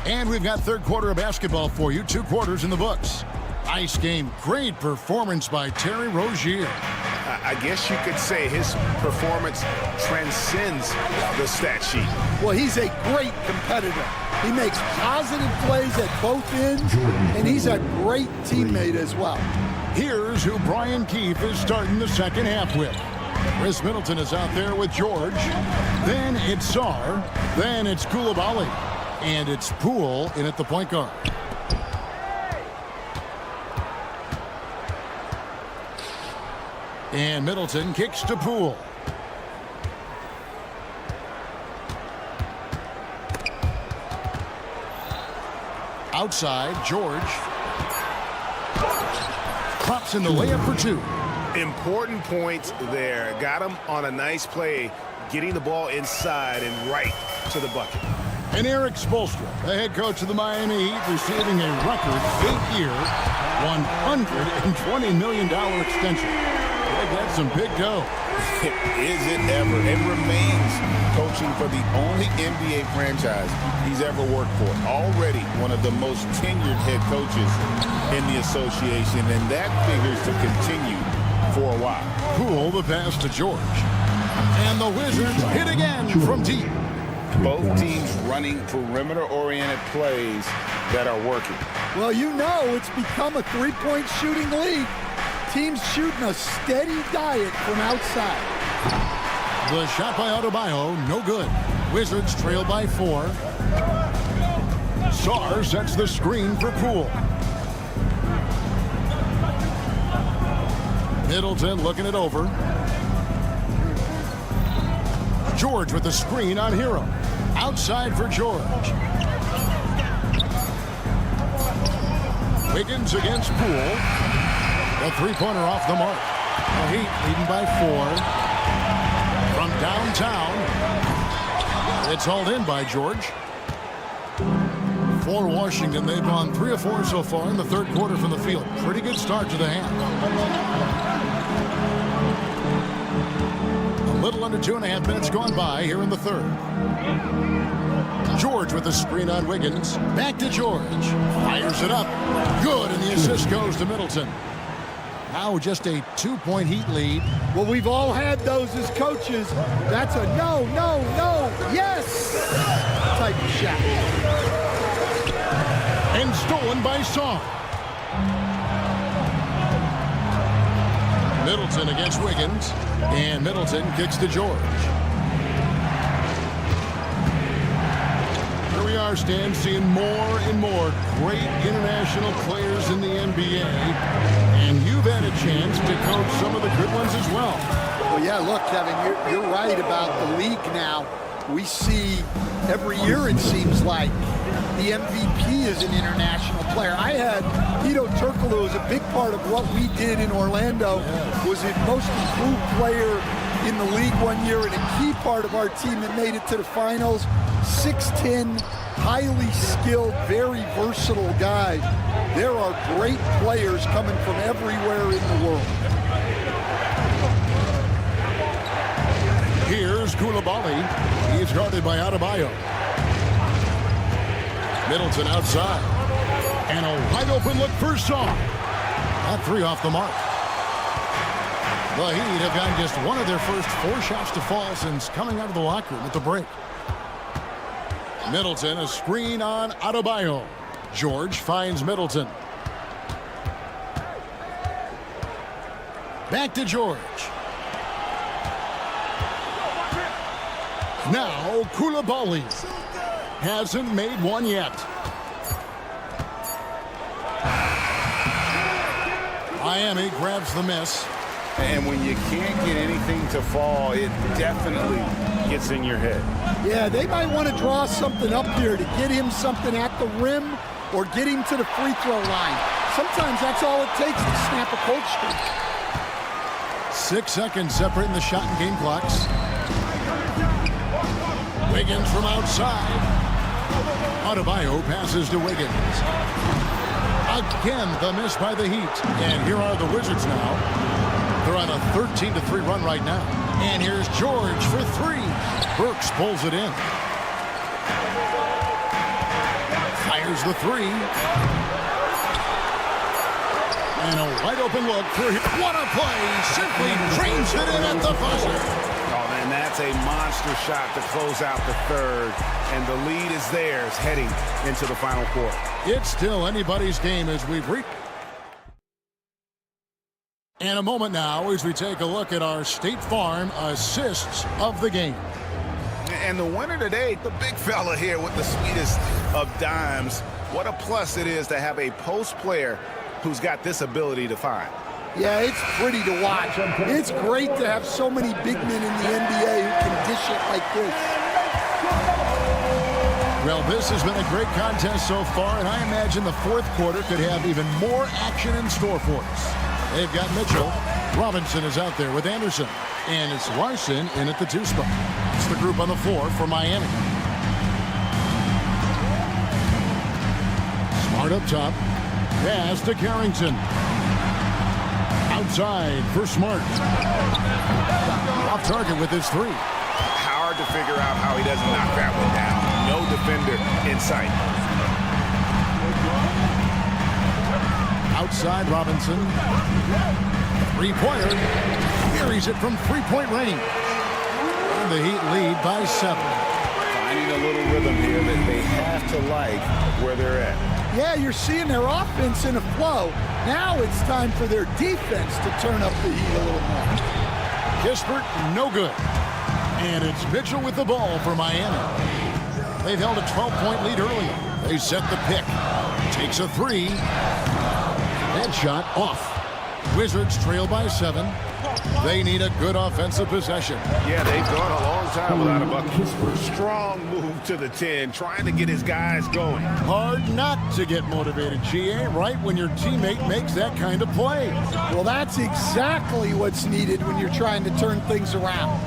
F: And we've got third quarter of basketball for you. 2 quarters in the books. Nice game. Great performance by Terry Rozier.
B: I guess you could say his performance transcends the stat sheet.
H: Well, he's a great competitor. He makes positive plays at both ends, and he's a great teammate as well.
F: Here's who Brian Keefe is starting the second half with. Chris Middleton is out there with George. Then it's Sarr. Then it's Koulibaly. And it's Poole in at the point guard. And Middleton kicks to Poole. Outside, George. Drops in the layup for 2.
B: Important points there. Got him on a nice play, getting the ball inside and right to the bucket.
F: And Eric Spoelstra, the head coach of the Miami Heat, receiving a record 8-year, $120 million extension. Boy, that's some big dough.
G: Is it ever? It remains coaching for the only NBA franchise he's ever worked for. Already one of the most tenured head coaches in the association, and that figures to continue for a while.
F: Poole, the pass to George. And the Wizards hit again from deep.
G: Both teams running perimeter-oriented plays that are working.
H: Well, you know it's become a three-point shooting league. Teams shooting a steady diet from outside.
F: The shot by Adebayo, no good. Wizards trail by 4. Sarr sets the screen for Poole. Middleton looking it over. George with the screen on Hero. Outside for George. Wiggins against Poole. The three-pointer off the mark. The Heat leading by 4. From downtown. It's hauled in by George. For Washington, they've gone 3 of 4 so far in the third quarter from the field. Pretty good start to the half. A little under 2.5 minutes gone by here in the third. George with the screen on Wiggins. Back to George. Fires it up. Good, and the assist goes to Middleton. Now just a 2-point Heat lead.
H: Well, we've all had those as coaches. That's a no, no, no, yes type of shot.
F: And stolen by Song. Middleton against Wiggins. And Middleton kicks to George. Here we are, Stan, seeing more and more great international players in the NBA. And you've had a chance to coach some of the good ones as well.
H: Well, yeah, look, Kevin, you're right about the league now. We see every year, it seems like, the MVP is an international player. I had Hedo Turkoglu as a big part of what we did in Orlando, was a most improved player in the league one year and a key part of our team that made it to the finals. 6'10", highly skilled, very versatile guy. There are great players coming from everywhere in the world.
F: Here's Koulibaly. He's guarded by Adebayo. Middleton outside. And a wide open look for Shaw. That three off the mark. The Heat have gotten just one of their first 4 shots to fall since coming out of the locker room at the break. Middleton, a screen on Adebayo. George finds Middleton. Back to George. Now Koulibaly hasn't made one yet. Miami grabs the miss.
G: And when you can't get anything to fall, it definitely gets in your head.
H: Yeah, they might want to draw something up here to get him something at the rim or get him to the free throw line. Sometimes that's all it takes to snap a cold streak.
F: 6 seconds separating the shot and game clocks. Wiggins from outside. Adebayo passes to Wiggins. Again, the miss by the Heat. And here are the Wizards now. They're on a 13-3 run right now. And here's George for 3. Burks pulls it in. Fires the 3. And a wide open look for him. What a play! Simply drains it in at the buzzer.
G: Oh, man, that's a monster shot to close out the third. And the lead is theirs heading into the final quarter.
F: It's still anybody's game as we've reached. And a moment now as we take a look at our State Farm assists of the game.
G: And the winner today, the big fella here with the sweetest of dimes. What a plus it is to have a post player who's got this ability to find.
H: Yeah, it's pretty to watch. It's great to have so many big men in the NBA who can dish it like this.
F: Well, this has been a great contest so far, and I imagine the fourth quarter could have even more action in store for us. They've got Mitchell. Robinson is out there with Anderson. And it's Larson in at the 2 spot. It's the group on the floor for Miami. Smart up top. Pass to Carrington. Outside for Smart. Off target with his 3.
G: Hard to figure out how he doesn't knock that one down. No defender in sight.
F: Outside Robinson. 3-pointer. Carries it from 3-point range. And the Heat lead by 7.
G: Finding a little rhythm here that they have to like where they're at.
H: Yeah, you're seeing their offense in a flow. Now it's time for their defense to turn up the heat a little more.
F: Kispert, no good. And it's Mitchell with the ball for Miami. They've held a 12-point lead earlier. They set the pick. Takes a 3. Headshot off. Wizards trail by 7. They need a good offensive possession.
G: Yeah, they've gone a long time without a bucket. Strong move to the 10, trying to get his guys going.
F: Hard not to get motivated, GA, right when your teammate makes that kind of play.
H: Well, that's exactly what's needed when you're trying to turn things around.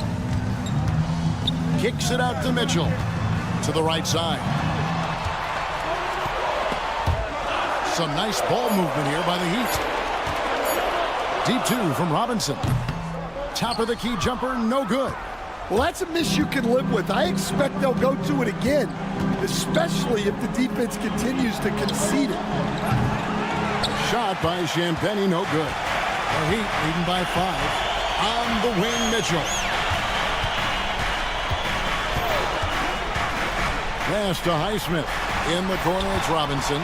F: Kicks it out to Mitchell. To the right side. Some nice ball movement here by the Heat. Deep 2 from Robinson. Top of the key jumper, no good.
H: Well, that's a miss you can live with. I expect they'll go to it again, especially if the defense continues to concede it.
F: Shot by Champagny, no good. The Heat leading by 5. On the wing, Mitchell. Pass to Highsmith. In the corner, it's Robinson.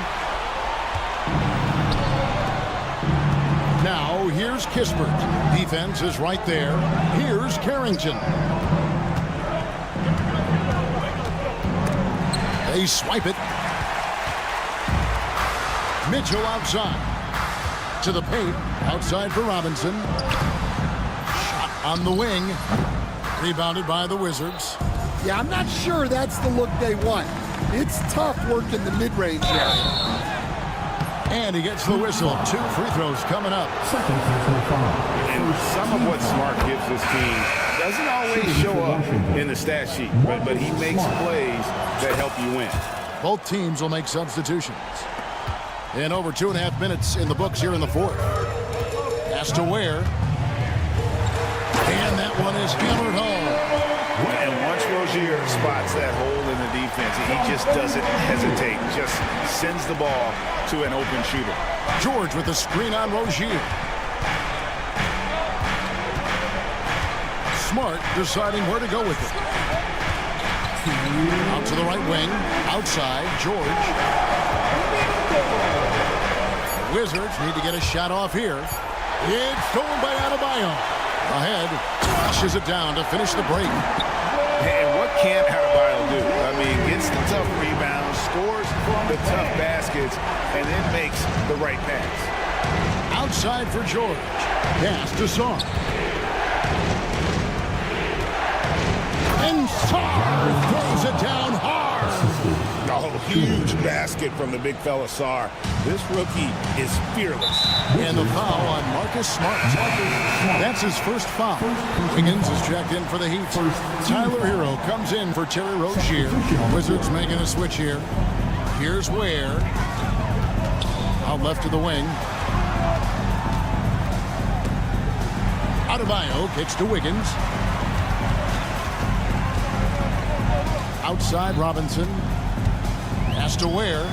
F: Now, here's Kispert. Defense is right there. Here's Carrington. They swipe it. Mitchell outside. To the paint. Outside for Robinson. Shot on the wing. Rebounded by the Wizards.
H: Yeah, I'm not sure that's the look they want. It's tough working the mid-range area.
F: And he gets the whistle. 2 free throws coming up.
G: And some of what Smart gives this team doesn't always show up in the stat sheet, but he makes plays that help you win.
F: Both teams will make substitutions. And over 2.5 minutes in the books here in the fourth. Pass to Ware. And that one is hammered home.
G: And once Rozier spots that hole in the defense, he just doesn't hesitate. Just sends the ball to an open shooter.
F: George with the screen on Rozier. Smart deciding where to go with it. Out to the right wing. Outside, George. The Wizards need to get a shot off here. It's stolen by Adebayo. Ahead, flushes it down to finish the break.
G: And what can't Adebayo do? I mean, gets the tough rebounds, scores the tough baskets, and then makes the right pass.
F: Outside for George. Pass to Sarr. And Sarr throws it down hard.
G: Oh, huge basket from the big fella Sarr. This rookie is fearless.
F: And the foul on Marcus Smart. That's his first foul. Wiggins is checked in for the Heat. Tyler Hero comes in for Terry Rozier. Wizards making a switch here. Here's Ware. Out left to the wing. Adebayo kicks to Wiggins. Outside Robinson. Pass to Ware.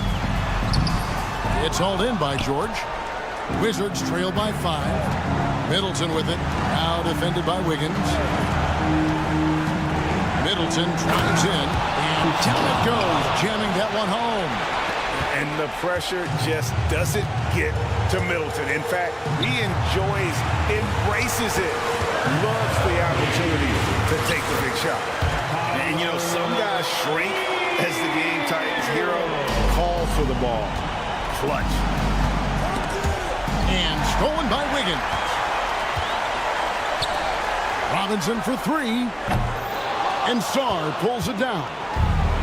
F: It's hauled in by George. Wizards trail by 5. Middleton with it. Now defended by Wiggins. Middleton drives in. And down it goes. Jamming that one home.
G: And the pressure just doesn't get to Middleton. In fact, he embraces it. Loves the opportunity to take the big shot. And, you know, some guys shrink as the game tightens. Hero calls for the ball. Clutch.
F: And stolen by Wiggins. Robinson for 3. And Sarr pulls it down.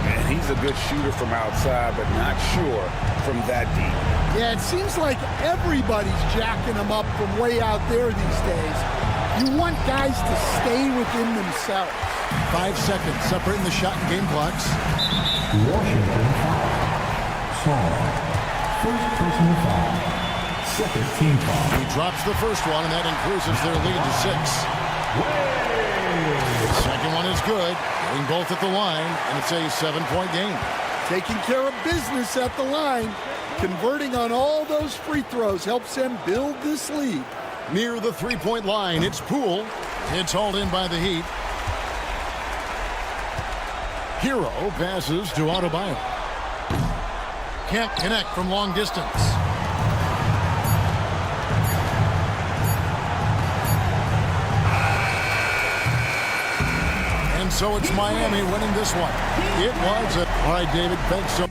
G: And he's a good shooter from outside, but not sure from that deep.
H: Yeah, it seems like everybody's jacking them up from way out there these days. You want guys to stay within themselves.
F: 5 seconds separating the shot and game clocks.
E: Washington foul. Sarr. First personal foul. Second team foul.
F: He drops the first one, and that increases their lead to 6. The second one is good. Getting both at the line, and it's a 7-point game.
H: Taking care of business at the line. Converting on all those free throws helps them build this lead.
F: Near the 3-point line, it's Poole. It's hauled in by the Heat. Hero passes to Adebayo. Can't connect from long distance. And so it's Miami winning this one. It was a... All right, David, thanks so much.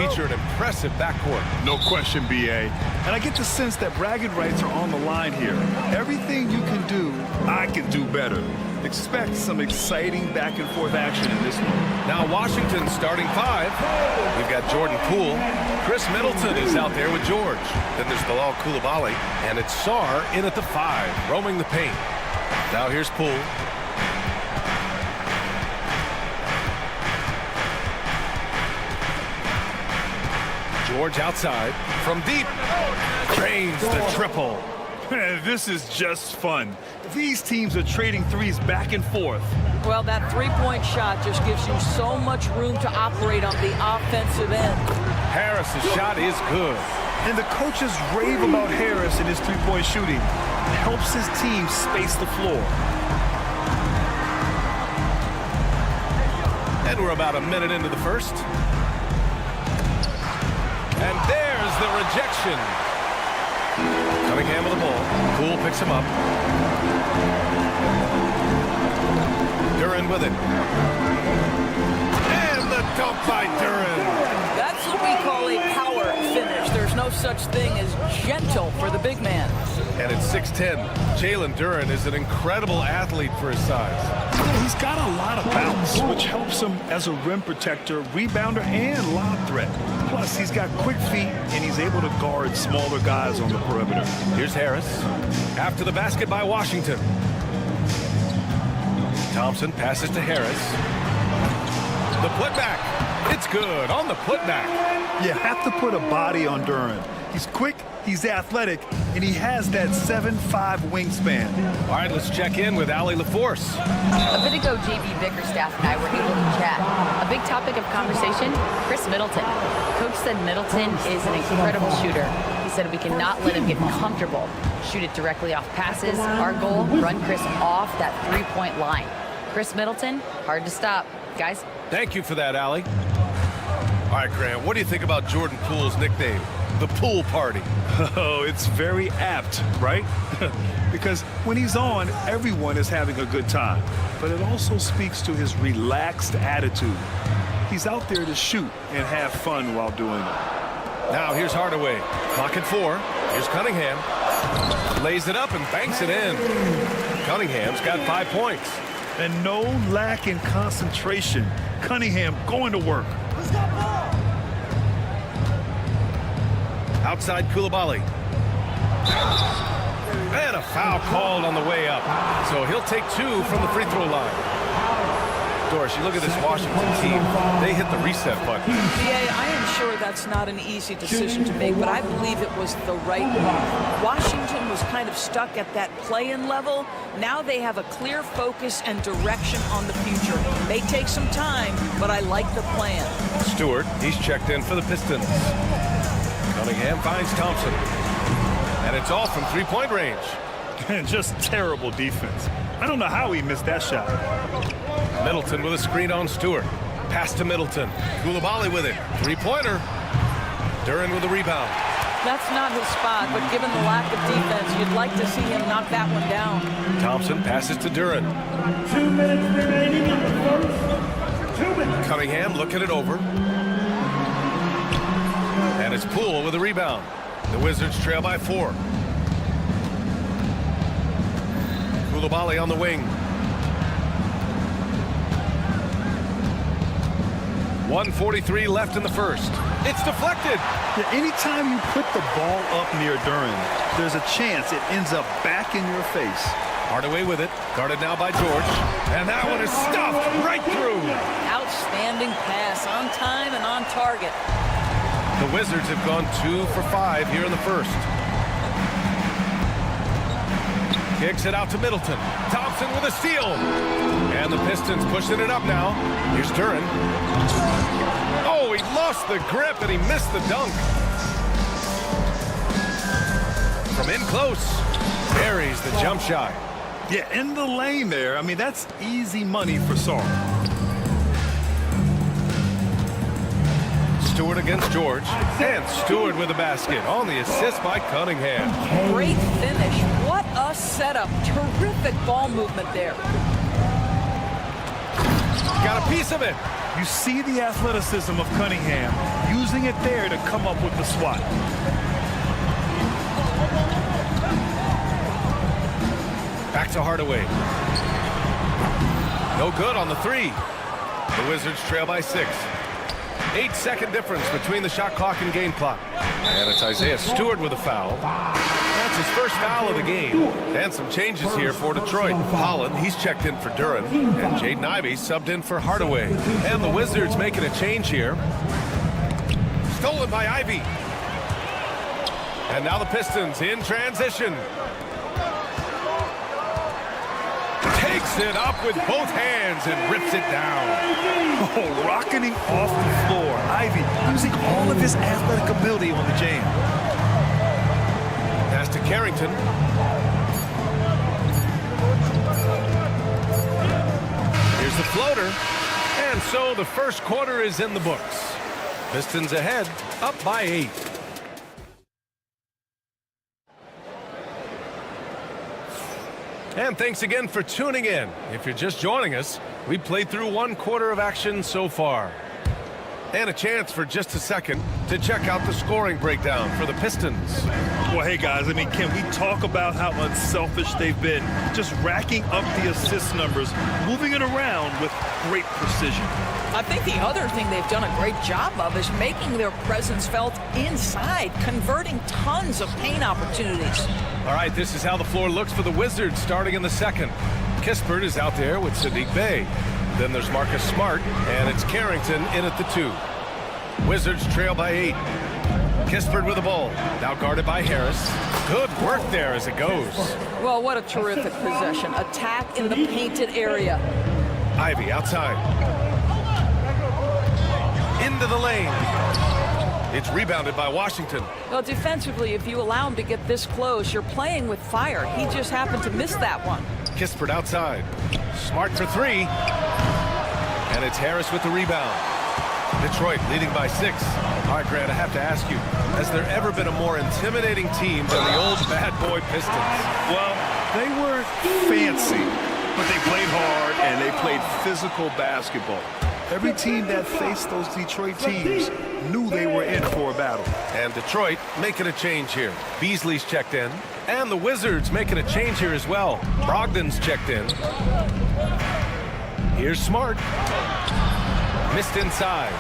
A: feature an impressive backcourt.
B: No question, B.A. And I get the sense that bragging rights are on the line here. Everything you can do, I can do better. Expect some exciting back-and-forth action in this one.
A: Now Washington's starting five. We've got Jordan Poole. Chris Middleton is out there with George. Then there's Bilal Coulibaly, and it's Sarr in at the 5, roaming the paint. Now here's Poole. George outside. From deep. Drains the triple.
B: This is just fun. These teams are trading threes back and forth.
J: Well, that three-point shot just gives you so much room to operate on the offensive end.
A: Harris's shot is good.
B: And the coaches rave about Harris and his three-point shooting. Helps his team space the floor.
A: And we're about a minute into the first. And there's the rejection. Cunningham with the ball. Poole picks him up. Duren with it. And the dunk by Duren.
J: That's what we call a power finish. There's no such thing as gentle for the big man.
A: And at 6'10", Jalen Duren is an incredible athlete for his size.
B: Yeah, he's got a lot of bounce, which helps him as a rim protector, rebounder, and lob threat. Plus, he's got quick feet, and he's able to guard smaller guys on the perimeter.
A: Here's Harris. After the basket by Washington. Thompson passes to Harris. The putback. It's good on the putback.
B: You have to put a body on Duren. He's quick, he's athletic, and he has that 7'5" wingspan.
A: All right, let's check in with Allie LaForce.
D: A bit ago, JB Bickerstaff and I were able to chat. A big topic of conversation, Chris Middleton. Coach said Middleton is an incredible shooter. He said we cannot let him get comfortable. Shoot it directly off passes. Our goal, run Chris off that three-point line. Chris Middleton, hard to stop. Guys.
A: Thank you for that, Allie. All right, Grant, what do you think about Jordan Poole's nickname, the Pool Party?
B: Oh, it's very apt, right? Because when he's on, everyone is having a good time. But it also speaks to his relaxed attitude. He's out there to shoot and have fun while doing it.
A: Now here's Hardaway. Clock at 4. Here's Cunningham. Lays it up and banks it in. Cunningham's got 5 points.
B: And no lack in concentration. Cunningham going to work.
A: Outside Coulibaly. And a foul called on the way up. So he'll take 2 from the free throw line. Doris, you look at this Washington team. They hit the reset button.
J: BA, I am sure that's not an easy decision to make, but I believe it was the right move. Washington was kind of stuck at that play-in level. Now they have a clear focus and direction on the future. May take some time, but I like the plan.
A: Stewart, he's checked in for the Pistons. Cunningham finds Thompson. And it's all from three-point range.
B: Just terrible defense. I don't know how he missed that shot.
A: Middleton with a screen on Stewart. Pass to Middleton. Coulibaly with it. Three-pointer. Duren with the rebound.
J: That's not his spot, but given the lack of defense, you'd like to see him knock that one down.
A: Thompson passes to Duren.
E: 2 minutes remaining in the first. 2 minutes.
A: Cunningham looking it over. And it's Poole with a rebound. The Wizards trail by 4. Coulibaly on the wing. 1:43 left in the first. It's deflected.
B: Yeah, anytime you put the ball up near Duren, there's a chance it ends up back in your face.
A: Hardaway with it. Guarded now by George. And that one is stuffed right through.
J: Outstanding pass, on time and on target.
A: The Wizards have gone 2 for 5 here in the first. Kicks it out to Middleton. Thompson with a steal. And the Pistons pushing it up now. Here's Duren. Oh, he lost the grip and he missed the dunk. From in close. Buries the jump shot.
B: Yeah, in the lane there. I mean, that's easy money for Sarr.
A: Stewart against George. And Stewart with the basket on the assist by Cunningham.
J: Great finish. What a setup. Terrific ball movement there.
A: got a piece of it.
B: You see the athleticism of Cunningham, using it there to come up with the swat.
A: Back to Hardaway. No good on the three. The Wizards trail by 6. 8-second difference between the shot clock and game clock. And it's Isaiah Stewart with a foul. That's his first foul of the game. And some changes here for Detroit. Holland, he's checked in for Duren. And Jaden Ivey subbed in for Hardaway. And the Wizards making a change here. Stolen by Ivey. And now the Pistons in transition. Takes it up with both hands and rips it down.
B: Oh, rocketing off the floor. Ivey using all of his athletic ability on the jam.
A: Pass to Carrington. Here's the floater. And so the first quarter is in the books. Pistons ahead, up by 8. And thanks again for tuning in. If you're just joining us, we played through 1 quarter of action so far. And a chance for just a second to check out the scoring breakdown for the Pistons.
B: Well, hey, guys, I mean, can we talk about how unselfish they've been? Just racking up the assist numbers, moving it around with great precision.
J: I think the other thing they've done a great job of is making their presence felt inside, converting tons of paint opportunities.
A: All right, this is how the floor looks for the Wizards starting in the second. Kispert is out there with Sadiq Bey. Then there's Marcus Smart, and it's Carrington in at the 2. Wizards trail by 8. Kispert with the ball, now guarded by Harris. Good work there as it goes.
J: Well, what a terrific possession. Attack in the painted area.
A: Ivey outside. Into the lane. It's rebounded by Washington.
J: Well, defensively, if you allow him to get this close, you're playing with fire. He just happened to miss that one.
A: Kispert outside. Smart for 3. And it's Harris with the rebound. Detroit leading by 6. All right, Grant, I have to ask you, has there ever been a more intimidating team than the old bad boy Pistons?
B: Well, they weren't fancy, but they played hard and they played physical basketball. Every team that faced those Detroit teams knew they were in for a battle.
A: And Detroit making a change here. Beasley's checked in. And the Wizards making a change here as well. Brogdon's checked in. Here's Smart. Missed inside.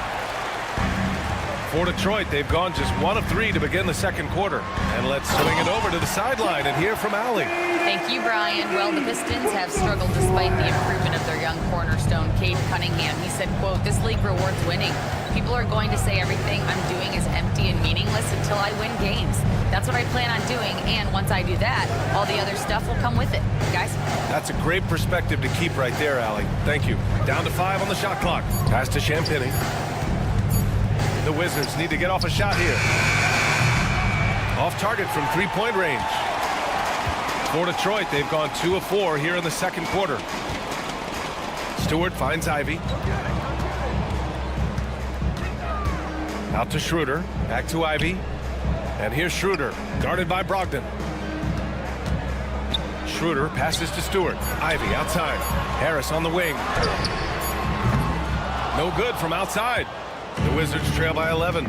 A: For Detroit, they've gone just 1 of 3 to begin the second quarter. And let's swing it over to the sideline and hear from Allie.
D: Thank you, Brian. Well, the Pistons have struggled despite the improvement of their young cornerstone, Cade Cunningham. He said, quote, "This league rewards winning. People are going to say everything I'm doing is empty and meaningless until I win games. That's what I plan on doing, and once I do that, all the other stuff will come with it." Guys?
A: That's a great perspective to keep right there, Allie. Thank you. Down to 5 on the shot clock. Pass to Champagny. The Wizards need to get off a shot here. Off target from 3-point range. For Detroit, they've gone 2 of 4 here in the second quarter. Stewart finds Ivey. Out to Schroeder. Back to Ivey. And here's Schroeder, guarded by Brogdon. Schroeder passes to Stewart. Ivey outside. Harris on the wing. No good from outside. The Wizards trail by 11.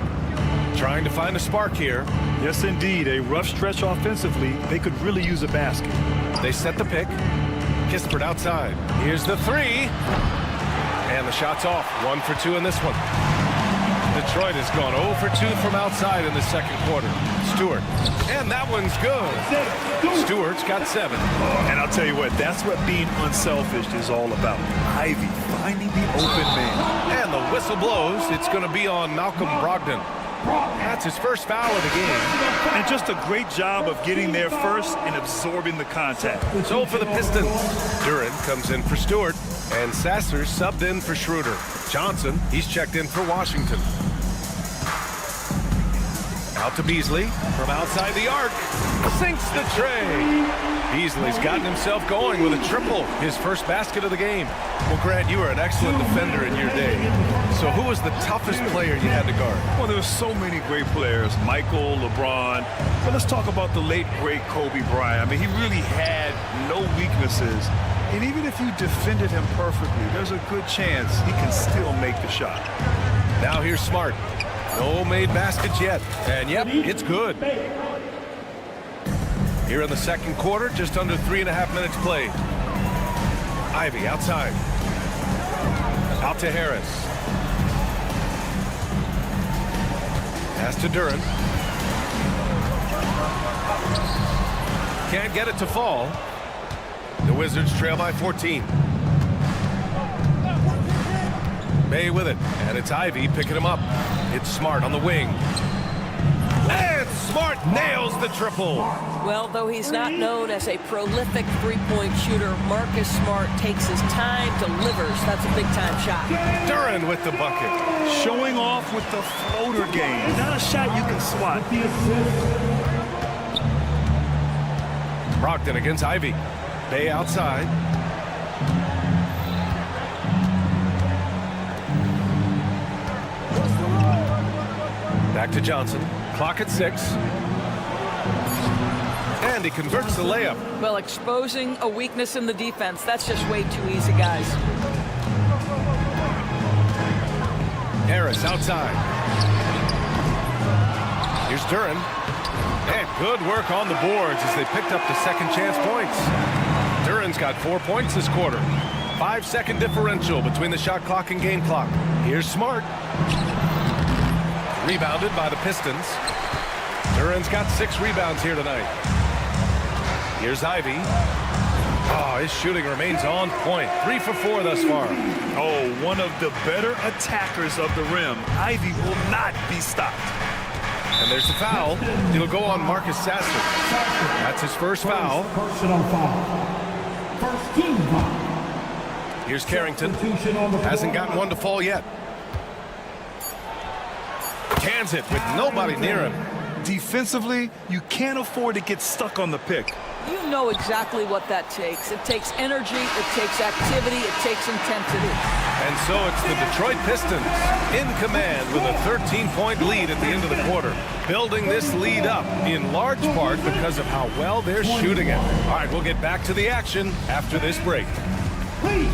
A: Trying to find a spark here.
B: Yes, indeed. A rough stretch offensively. They could really use a basket.
A: They set the pick. Kispert outside. Here's the 3. And the shot's off. 1 for 2 in this one. Detroit has gone 0 for 2 from outside in the second quarter. Stewart. And that one's good. Stewart's got 7.
B: And I'll tell you what, that's what being unselfish is all about. Ivey finding the open man.
A: And the whistle blows. It's going to be on Malcolm Brogdon. That's his first foul of the game.
B: And just a great job of getting there first and absorbing the contact.
A: So for the Pistons, Duren comes in for Stewart, and Sasser subbed in for Schroeder. Johnson, he's checked in for Washington. Out to Beasley from outside the arc. Sinks the tray. Beasley's gotten himself going with a triple, his first basket of the game. Well, Grant, you were an excellent defender in your day. So who was the toughest player you had to guard?
B: Well, there were so many great players, Michael, LeBron. But let's talk about the late, great Kobe Bryant. I mean, he really had no weaknesses. And even if you defended him perfectly, there's a good chance he can still make the shot.
A: Now here's Smart. No made baskets yet. And yep, it's good. Here in the second quarter, just under 3.5 minutes played. Ivy outside. Out to Harris. Pass to Duren. Can't get it to fall. The Wizards trail by 14. Bay with it, and it's Ivy picking him up. It's Smart on the wing. And Smart nails the triple.
J: Well, though he's not known as a prolific three-point shooter, Marcus Smart takes his time, delivers. That's a big-time shot.
A: Duren with the bucket.
B: Showing off with the floater game. Not a shot you can swat.
A: Brogdon against Ivy. Bay outside. Back to Johnson. Clock at 6. And he converts the layup.
J: Well, exposing a weakness in the defense, that's just way too easy, guys.
A: Harris outside. Here's Duren. And good work on the boards as they picked up the second chance points. Duren's got 4 points this quarter. 5-second differential between the shot clock and game clock. Here's Smart. Rebounded by the Pistons. Duren's got 6 rebounds here tonight. Here's Ivy. Oh, his shooting remains on point. 3 for 4 thus far.
B: Oh, one of the better attackers of the rim. Ivy will not be stopped.
A: And there's the foul. It'll go on Marcus Sasser. That's his first foul.
E: Personal foul. First team foul.
A: Here's Carrington. Hasn't gotten one to fall yet. Cans it with nobody near him.
B: Defensively, you can't afford to get stuck on the pick.
J: You know exactly what that takes. It takes energy, it takes activity, it takes intensity.
A: And so it's the Detroit Pistons in command with a 13-point lead at the end of the quarter. Building this lead up in large part because of how well they're shooting it. All right, we'll get back to the action after this break.
E: Please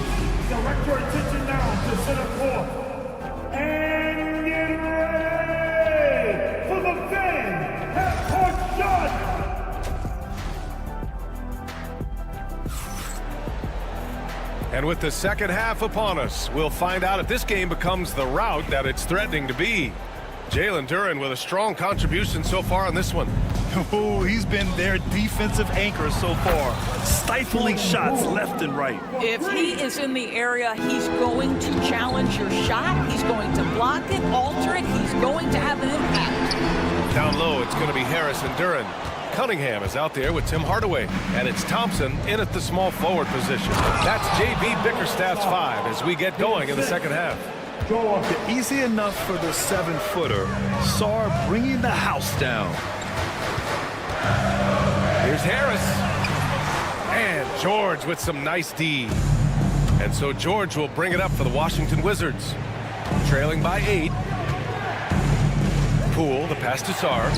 E: direct your attention now to center court. And get ready for the fan half-court shot.
A: And with the second half upon us, we'll find out if this game becomes the rout that it's threatening to be. Jalen Duren with a strong contribution so far on this one.
B: Oh, he's been their defensive anchor so far. Stifling shots left and right.
J: If he is in the area, he's going to challenge your shot. He's going to block it, alter it. He's going to have an impact.
A: Down low, it's going to be Harris and Duren. Cunningham is out there with Tim Hardaway, and it's Thompson in at the small forward position. That's J.B. Bickerstaff's 5 as we get going in the second half.
B: Easy enough for the 7-footer. Sarr bringing the house down.
A: Here's Harris. And George with some nice D. And so George will bring it up for the Washington Wizards. Trailing by 8. Poole, the pass to Sarr.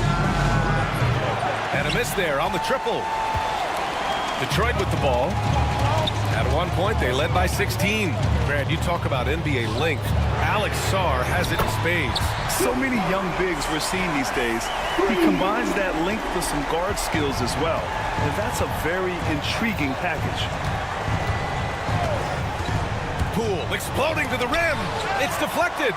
A: And a miss there on the triple. Detroit with the ball. At one point, they led by 16. Grant, you talk about NBA length. Alex Sarr has it in spades.
B: So many young bigs we're seeing these days. He combines that length with some guard skills as well. And that's a very intriguing package.
A: Poole exploding to the rim. It's deflected.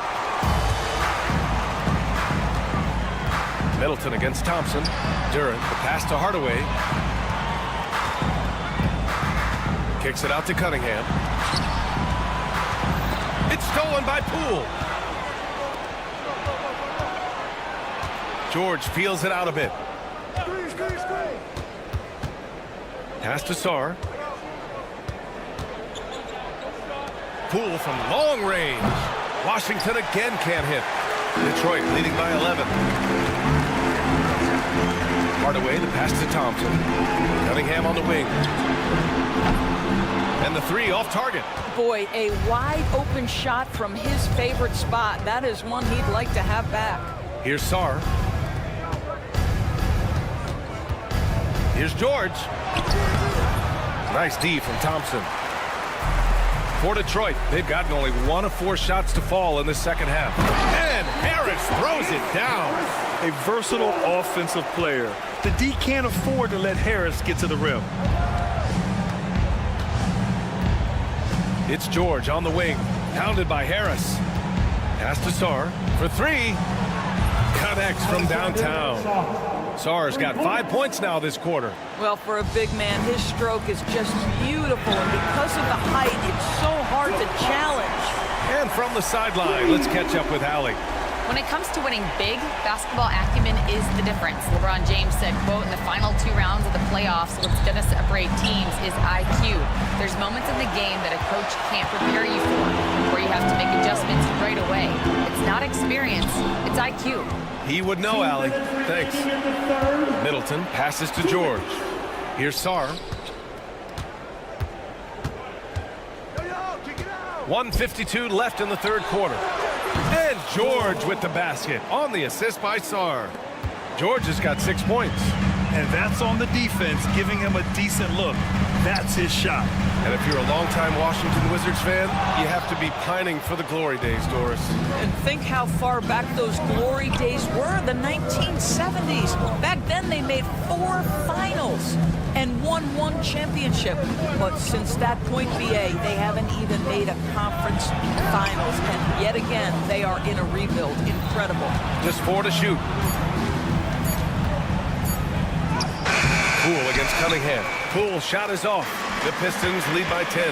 A: Middleton against Thompson. Duren, the pass to Hardaway. Kicks it out to Cunningham. It's stolen by Poole. George feels it out a bit. Pass to Sarr. Poole from long range. Washington again can't hit. Detroit leading by 11. Hardaway, the pass to Thompson. Cunningham on the wing. And the three off target.
J: Boy, a wide open shot from his favorite spot. That is one he'd like to have back.
A: Here's Sarr. Here's George. Nice D from Thompson. For Detroit, they've gotten only 1 of 4 shots to fall in the second half. And Harris throws it down.
B: A versatile offensive player. The D can't afford to let Harris get to the rim.
A: It's George on the wing, pounded by Harris. Pass to Sarr for 3. Connects from downtown. Sarr's got 5 points now this quarter.
J: Well, for a big man, his stroke is just beautiful, and because of the height, it's so hard to challenge.
A: And from the sideline, let's catch up with Allie.
D: When it comes to winning big, basketball acumen is the difference. LeBron James said, quote, in the final 2 rounds of the playoffs, what's going to separate teams is IQ. There's moments in the game that a coach can't prepare you for, where you have to make adjustments right away. It's not experience, it's IQ.
A: He would know, Allie. Thanks. Middleton passes to George. Here's Sarr. 1:52 left in the third quarter. And George with the basket on the assist by Sarr. George has got 6 points.
B: And that's on the defense, giving him a decent look. That's his shot.
A: And if you're a longtime Washington Wizards fan, you have to be pining for the glory days, Doris.
J: And think how far back those glory days were, the 1970s. Back then they made 4 finals and won 1 championship. But since that point, BA, they haven't even made a conference finals. And yet again, they are in a rebuild. Incredible.
A: Just 4 to shoot. Poole against Cunningham. Poole shot is off. The Pistons lead by 10.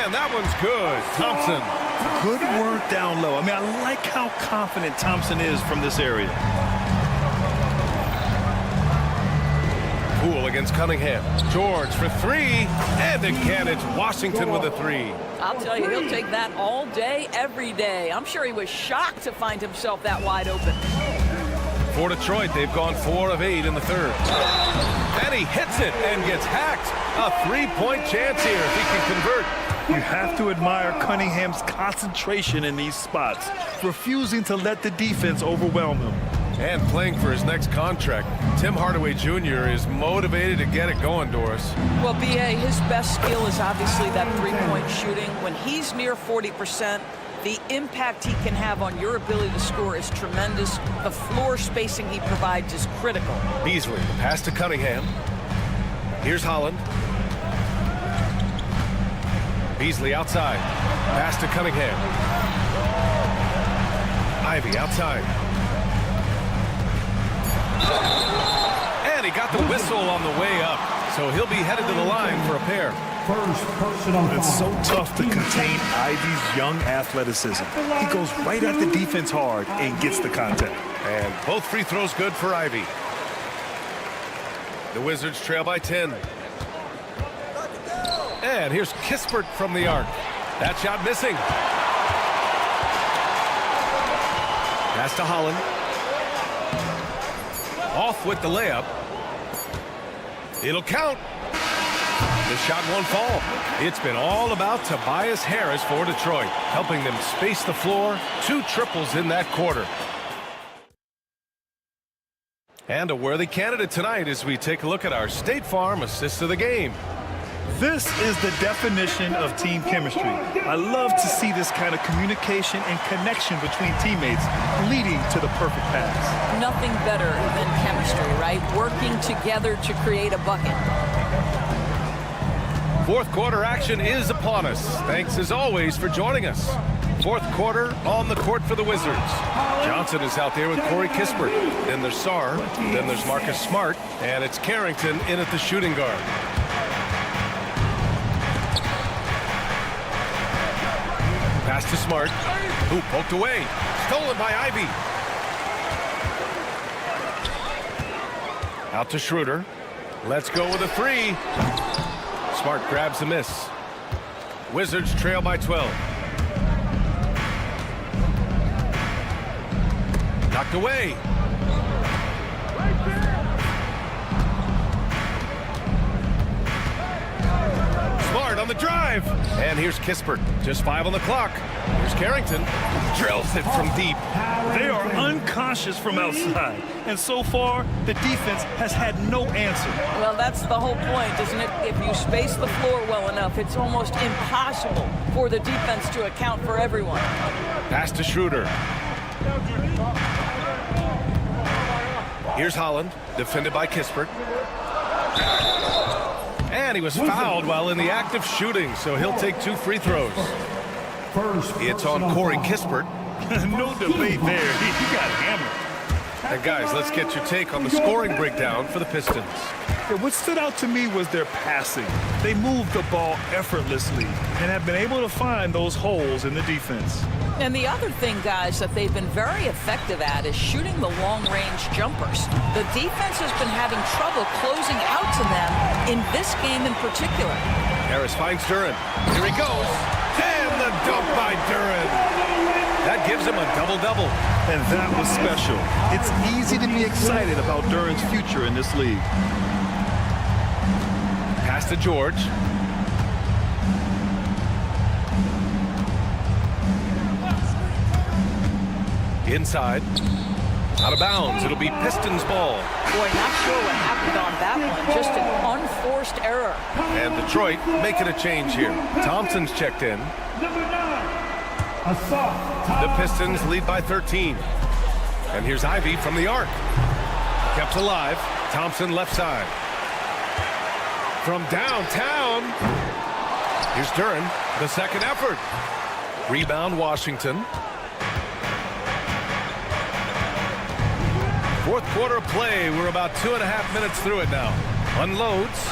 A: And that one's good. Thompson.
B: Good work down low. I mean, I like how confident Thompson is from this area.
A: Poole against Cunningham. George for 3. And again, it's Washington with a 3.
J: I'll tell you, he'll take that all day, every day. I'm sure he was shocked to find himself that wide open.
A: For Detroit, they've gone 4 of 8 in the third. And he hits it and gets hacked. A 3-point chance here if he can convert.
B: You have to admire Cunningham's concentration in these spots, refusing to let the defense overwhelm him.
A: And playing for his next contract, Tim Hardaway Jr. is motivated to get it going, Doris.
J: Well, BA, his best skill is obviously that 3-point shooting. When he's near 40%, the impact he can have on your ability to score is tremendous. The floor spacing he provides is critical.
A: Beasley, the pass to Cunningham. Here's Holland. Beasley outside. Pass to Cunningham. Ivy outside. And he got the whistle on the way up. So he'll be headed to the line for a pair.
B: It's so tough to contain Ivy's young athleticism. He goes right at the defense hard and gets the contact.
A: And both free throws good for Ivy. The Wizards trail by 10. And here's Kispert from the arc. That shot missing. Pass to Holland. Off with the layup. It'll count. The shot won't fall. It's been all about Tobias Harris for Detroit, helping them space the floor. 2 triples in that quarter. And a worthy candidate tonight as we take a look at our State Farm assist of the game.
B: This is the definition of team chemistry. I love to see this kind of communication and connection between teammates leading to the perfect pass.
J: Nothing better than chemistry, right? Working together to create a bucket.
A: Fourth quarter action is upon us. Thanks as always for joining us. Fourth quarter on the court for the Wizards. Johnson is out there with Corey Kispert. Then there's Sarr. Then there's Marcus Smart. And it's Carrington in at the shooting guard. Pass to Smart, who poked away. Stolen by Ivy. Out to Schroeder. Let's go with a 3. Smart grabs the miss. Wizards trail by 12. Knocked away. on the drive. And here's Kispert. Just 5 on the clock. Here's Carrington. Drills it from deep.
B: They are unconscious from outside. And so far, the defense has had no answer.
J: Well, that's the whole point, isn't it? If you space the floor well enough, it's almost impossible for the defense to account for everyone.
A: Pass to Schroeder. Here's Holland, defended by Kispert. And he was fouled while in the act of shooting, so he'll take 2 free throws. It's on Corey Kispert.
B: No debate there. He got hammered.
A: And guys, let's get your take on the scoring breakdown for the Pistons.
B: Yeah, what stood out to me was their passing. They moved the ball effortlessly and have been able to find those holes in the defense.
J: And the other thing, guys, that they've been very effective at is shooting the long-range jumpers. The defense has been having trouble closing out to them in this game in particular.
A: Harris finds Duren. Here he goes. And the dunk by Duren. That gives him a double-double.
B: And that was special. It's easy to be excited about Duren's future in this league.
A: Pass to George. Inside. Out of bounds. It'll be Pistons ball.
J: Boy, not sure what happened on that one. Just an unforced error.
A: And Detroit making a change here. Thompson's checked in. The Pistons lead by 13. And here's Ivy from the arc. Kept alive. Thompson left side. From downtown. Here's Duren. The second effort. Rebound Washington. Fourth quarter of play. We're about 2.5 minutes through it now. Unloads.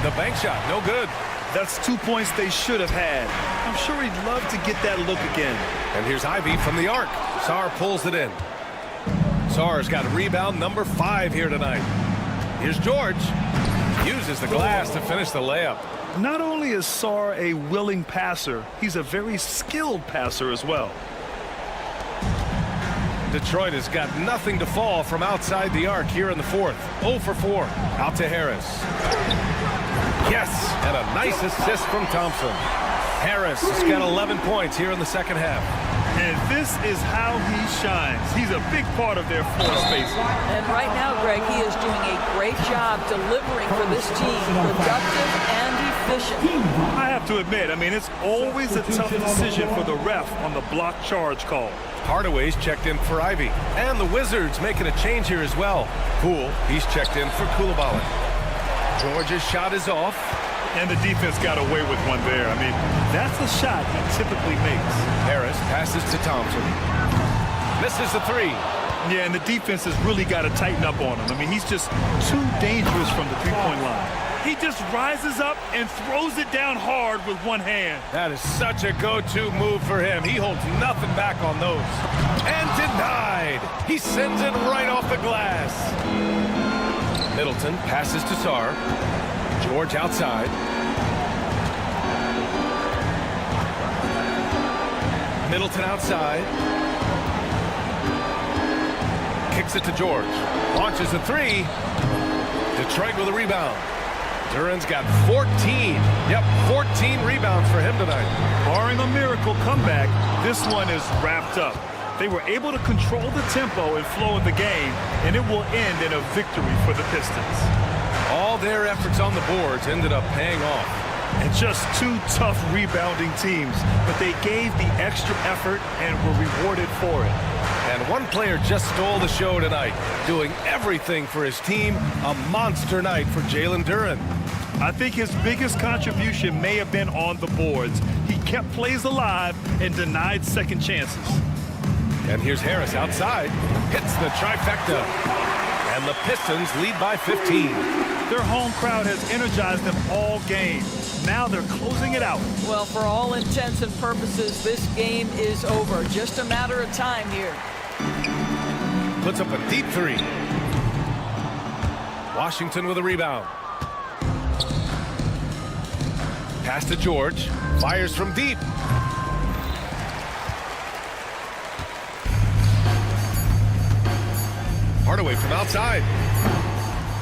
A: The bank shot. No good.
B: That's 2 points they should have had. I'm sure he'd love to get that look again.
A: And here's Ivy from the arc. Sarr pulls it in. Sarr's got rebound number 5 here tonight. Here's George. Uses the glass to finish the layup.
B: Not only is Sarr a willing passer, he's a very skilled passer as well.
A: Detroit has got nothing to fall from outside the arc here in the fourth. 0 for 4. Out to Harris. Yes, and a nice assist from Thompson. Harris has got 11 points here in the second half.
B: And this is how he shines. He's a big part of their floor spacing.
J: And right now, Greg, he is doing a great job delivering for this team. Productive and efficient.
B: I have to admit, it's always a tough decision for the ref on the block charge call.
A: Hardaway's checked in for Ivy. And the Wizards making a change here as well. Poole, he's checked in for Coulibaly. George's shot is off.
B: And the defense got away with one there. That's a shot he typically makes.
A: Harris passes to Thompson. Misses the 3.
B: Yeah, and the defense has really got to tighten up on him. He's just too dangerous from the three-point line. He just rises up and throws it down hard with one hand.
A: That is such a go-to move for him. He holds nothing back on those. And denied. He sends it right off the glass. Middleton passes to Sarr. George outside. Middleton outside. Kicks it to George. Launches a 3. Detroit with a rebound. Duren's got 14. Yep, 14 rebounds for him tonight.
B: Barring a miracle comeback, this one is wrapped up. They were able to control the tempo and flow of the game, and it will end in a victory for the Pistons.
A: All their efforts on the boards ended up paying off.
B: And just 2 tough rebounding teams, but they gave the extra effort and were rewarded for it.
A: And one player just stole the show tonight, doing everything for his team. A monster night for Jalen Duren.
B: I think his biggest contribution may have been on the boards. He kept plays alive and denied second chances.
A: And here's Harris outside. Hits the trifecta. And the Pistons lead by 15.
B: Their home crowd has energized them all game. Now they're closing it out.
J: Well, for all intents and purposes, this game is over. Just a matter of time here.
A: Puts up a deep 3. Washington with a rebound. Pass to George. Fires from deep. Hardaway from outside.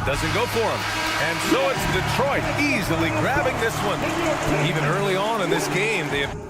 A: Doesn't go for him. And so it's Detroit easily grabbing this one. Even early on in this game, they have...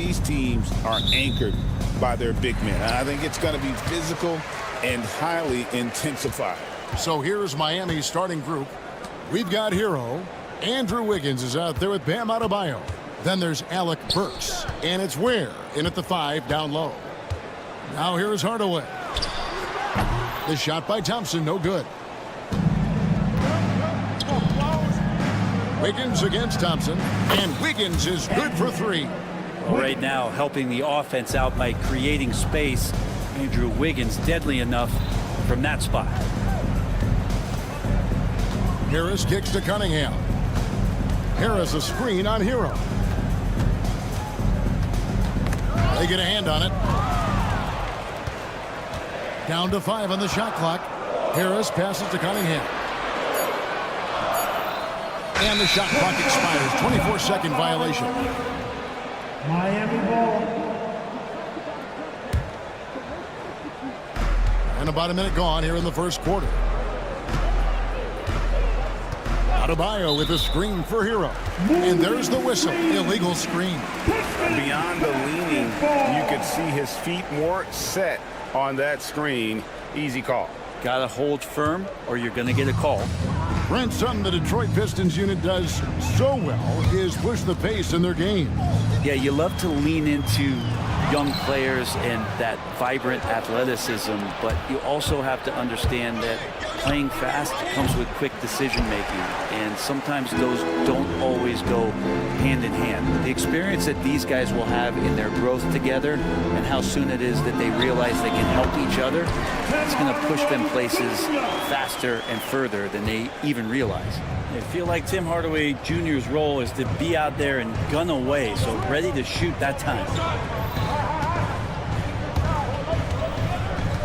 G: these teams are anchored by their big men. I think it's going to be physical and highly intensified.
F: So here's Miami's starting group. We've got Hero. Andrew Wiggins is out there with Bam Adebayo. Then there's Alec Burks. And it's Ware in at the 5 down low. Now here's Hardaway. The shot by Thompson, no good. Wiggins against Thompson. And Wiggins is good for 3.
C: Right now, helping the offense out by creating space. Andrew Wiggins deadly enough from that spot.
F: Harris kicks to Cunningham. Harris a screen on Hero. They get a hand on it. Down to 5 on the shot clock. Harris passes to Cunningham. And the shot clock expires. 24-second violation.
E: Miami ball.
F: And about a minute gone here in the first quarter. Adebayo with a screen for Hero. And there's the whistle. Illegal screen.
G: Beyond the leaning, you could see his feet more set on that screen. Easy call.
C: Got to hold firm or you're going to get a call.
F: Brent, something the Detroit Pistons unit does so well is push the pace in their game.
C: Yeah, you love to lean into young players and that vibrant athleticism, but you also have to understand that playing fast comes with quick decision making, and sometimes those don't always go hand in hand. The experience that these guys will have in their growth together and how soon it is that they realize they can help each other, it's going to push them places faster and further than they even realize. I feel like Tim Hardaway Jr.'s role is to be out there and gun away, so ready to shoot that time.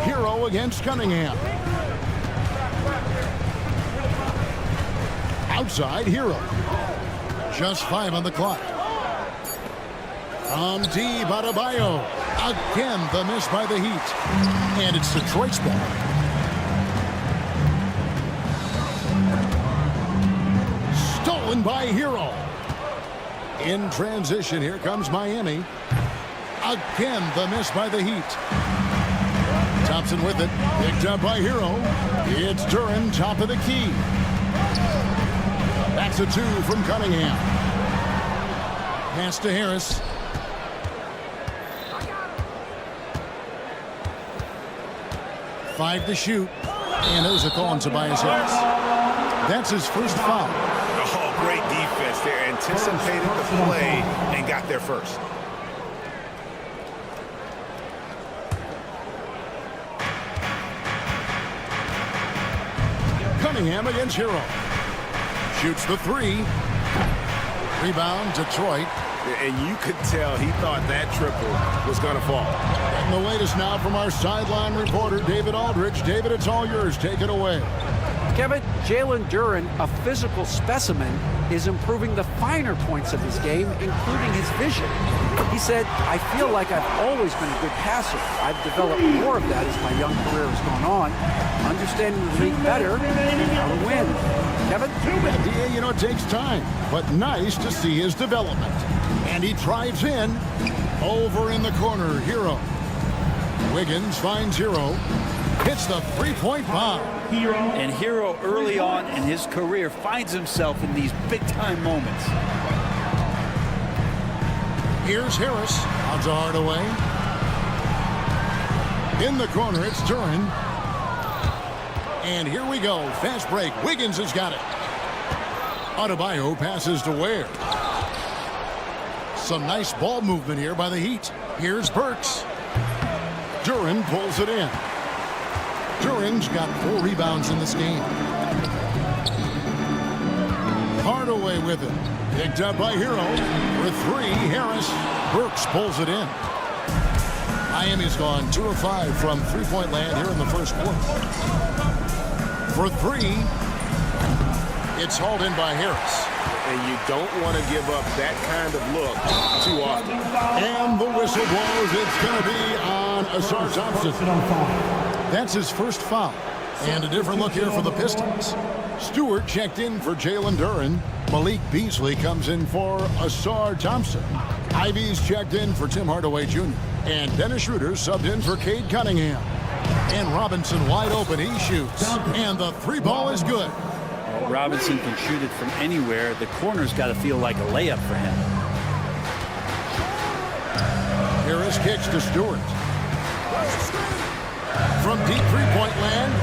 F: Hero against Cunningham. Outside, Hero. Just 5 on the clock. From deep, Adebayo. Again, the miss by the Heat. And it's Detroit's ball. Stolen by Hero. In transition, here comes Miami. Again, the miss by the Heat. Thompson with it. Picked up by Hero. It's Duren, top of the key. That's a 2 from Cunningham. Pass to Harris. Five to shoot. And there's a call on Tobias Harris. That's his first foul.
G: Oh, great defense there. Anticipated the play and got there first.
F: Cunningham against Hero. Shoots the 3. Rebound, Detroit.
G: And you could tell he thought that triple was going to fall.
F: And the latest now from our sideline reporter, David Aldridge. David, it's all yours. Take it away.
I: Kevin, Jalen Duren, a physical specimen, is improving the finer points of his game, including his vision. He said, I feel like I've always been a good passer. I've developed more of that as my young career has gone on. Understanding the league better, how to win. Kevin?
F: Yeah, you know, it takes time, but nice to see his development. And he drives in. Over in the corner, Hero. Wiggins finds Hero. Hits the three-point bomb.
C: And Hero early on in his career finds himself in these big-time moments.
F: Here's Harris. Out to Hardaway. In the corner, it's Duren. And here we go. Fast break. Wiggins has got it. Adebayo passes to Ware. Some nice ball movement here by the Heat. Here's Burks. Duren pulls it in. Duren's got 4 rebounds in this game. Hardaway with it. Picked up by Hero. For 3, Harris. Burks pulls it in. Miami's gone 2 of 5 from three-point land here in the first quarter. For 3, it's hauled in by Harris.
G: And you don't want to give up that kind of look too often.
F: And the whistle blows. It's going to be on Asar Thompson. That's his first foul. And a different look here for the Pistons. Stewart checked in for Jalen Duren. Malik Beasley comes in for Asar Thompson. Ivy's checked in for Tim Hardaway Jr. And Dennis Schroeder subbed in for Cade Cunningham. And Robinson wide open. He shoots. And the three ball is good.
C: Well, Robinson can shoot it from anywhere. The corner's got to feel like a layup for him.
F: Harris kicks to Stewart. From deep three-point land.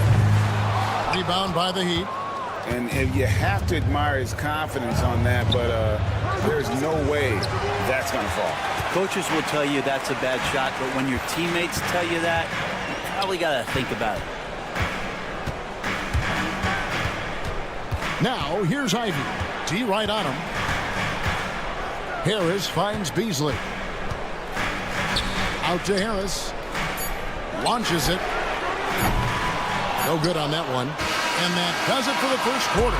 F: Rebound by the Heat.
G: And you have to admire his confidence on that, but there's no way that's going to fall.
C: Coaches will tell you that's a bad shot, but when your teammates tell you that, you probably got to think about it.
F: Now, here's Ivy. T right on him. Harris finds Beasley. Out to Harris. Launches it. No good on that one. And that does it for the first quarter.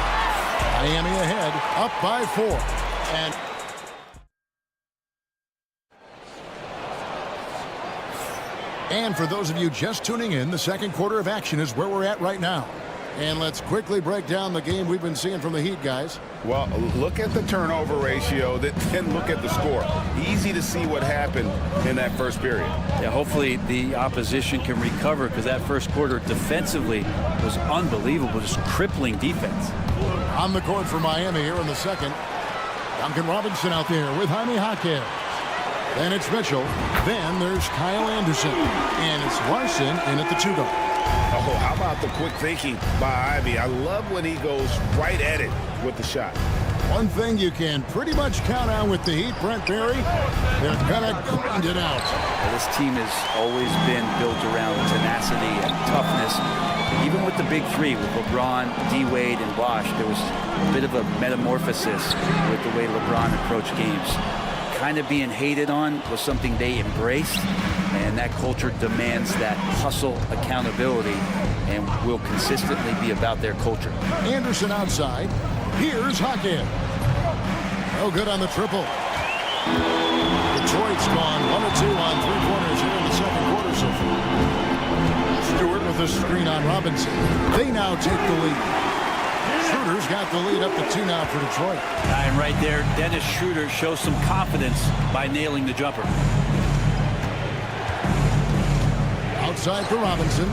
F: Miami ahead, up by 4. And for those of you just tuning in, the second quarter of action is where we're at right now. And let's quickly break down the game we've been seeing from the Heat, guys.
G: Well, look at the turnover ratio, then look at the score. Easy to see what happened in that first period.
C: Yeah, hopefully the opposition can recover, because that first quarter defensively was unbelievable, just crippling defense.
F: On the court for Miami here in the second. Duncan Robinson out there with Jaime Jaquez. Then it's Mitchell. Then there's Kyle Anderson. And it's Larson in at the 2-guard.
G: Oh, how about the quick thinking by Ivy? I love when he goes right at it with the shot.
F: One thing you can pretty much count on with the Heat, Brent Barry, they're going to grind it out.
C: Well, this team has always been built around tenacity and toughness. Even with the big three, with LeBron, D-Wade, and Bosh, there was a bit of a metamorphosis with the way LeBron approached games. Kind of being hated on was something they embraced, and that culture demands that hustle accountability and will consistently be about their culture.
F: Anderson outside. Here's Jaquez. No good on the triple. Detroit's gone 1-2 on three-pointers here in the second quarter so far. Stewart with a screen on Robinson. They now take the lead. Schroeder's got the lead up to 2 now for Detroit.
C: And right there, Dennis Schroeder shows some confidence by nailing the jumper.
F: Outside for Robinson.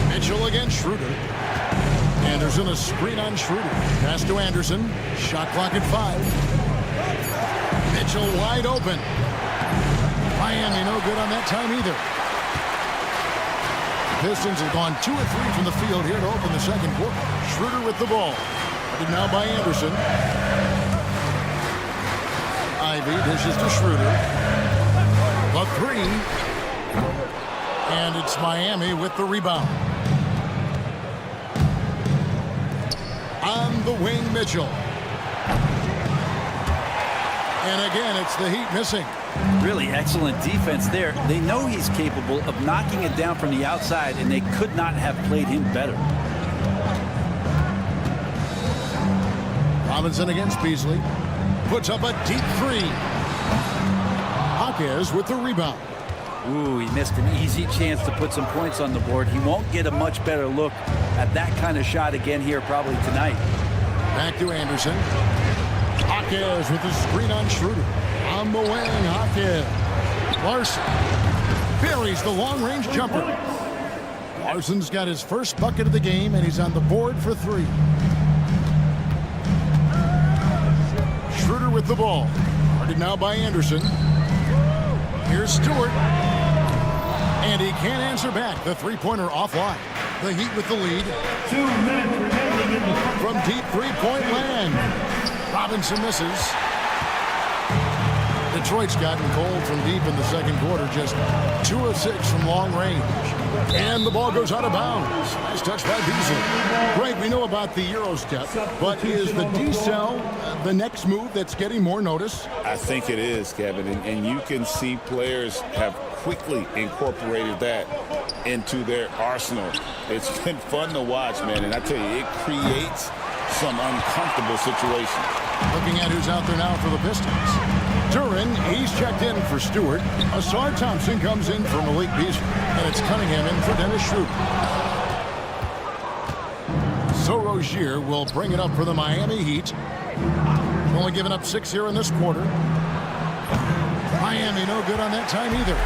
F: Mitchell against Schroeder. Anderson a screen on Schroeder. Pass to Anderson. Shot clock at 5. Mitchell wide open. Miami no good on that time either. Pistons have gone 2 of 3 from the field here to open the second quarter. Schroeder with the ball. Guarded now by Anderson. Ivy dishes to Schroeder. The 3. And it's Miami with the rebound. On the wing, Mitchell. And again, it's the Heat missing.
C: Really excellent defense there. They know he's capable of knocking it down from the outside, and they could not have played him better.
F: Robinson against Beasley. Puts up a deep 3. Jaquez with the rebound.
C: Ooh, he missed an easy chance to put some points on the board. He won't get a much better look at that kind of shot again here probably tonight.
F: Back to Anderson. Jaquez with the screen on Schroeder. On the wing, Jaquez. Larson buries the long-range jumper. Larson's got his first bucket of the game, and he's on the board for 3. Schroeder with the ball. Guarded now by Anderson. Here's Stewart. And he can't answer back. The three-pointer offline. The Heat with the lead.
E: 2 minutes remaining in the first.
F: From deep three-point land. Robinson misses. Detroit's gotten cold from deep in the second quarter. Just 2 of 6 from long range. And the ball goes out of bounds. Nice touch by Beasley. Greg, we know about the Euro step, but is the D-cell the next move that's getting more notice?
G: I think it is, Kevin, and you can see players have quickly incorporated that into their arsenal. It's been fun to watch, man, and I tell you, it creates some uncomfortable situations.
F: Looking at who's out there now for the Pistons. Duran, he's checked in for Stewart. Asar Thompson comes in for Malik Beasley. And it's Cunningham in for Dennis Schroeder. So Rozier will bring it up for the Miami Heat. Only giving up 6 here in this quarter. Miami no good on that time either.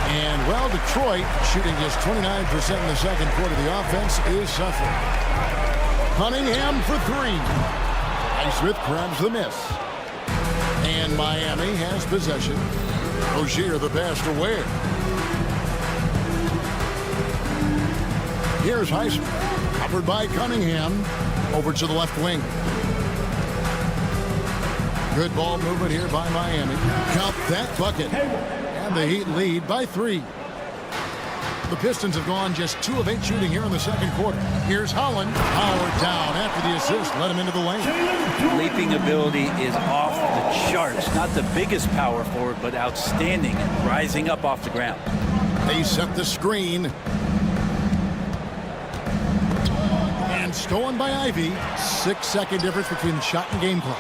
F: And, well, Detroit shooting just 29% in the second quarter. The offense is suffering. Cunningham for 3. Highsmith grabs the miss. And Miami has possession. Rozier the pass to Ware. Here's Highsmith. Covered by Cunningham. Over to the left wing. Good ball movement here by Miami. Count that bucket. And the Heat lead by 3. The Pistons have gone just 2 of 8 shooting here in the second quarter. Here's Holland. Howard down after the assist. Let him into the lane.
C: Leaping ability is off the charts. Not the biggest power forward, but outstanding and rising up off the ground.
F: They set the screen. And stolen by Ivy. 6-second difference between shot and game clock.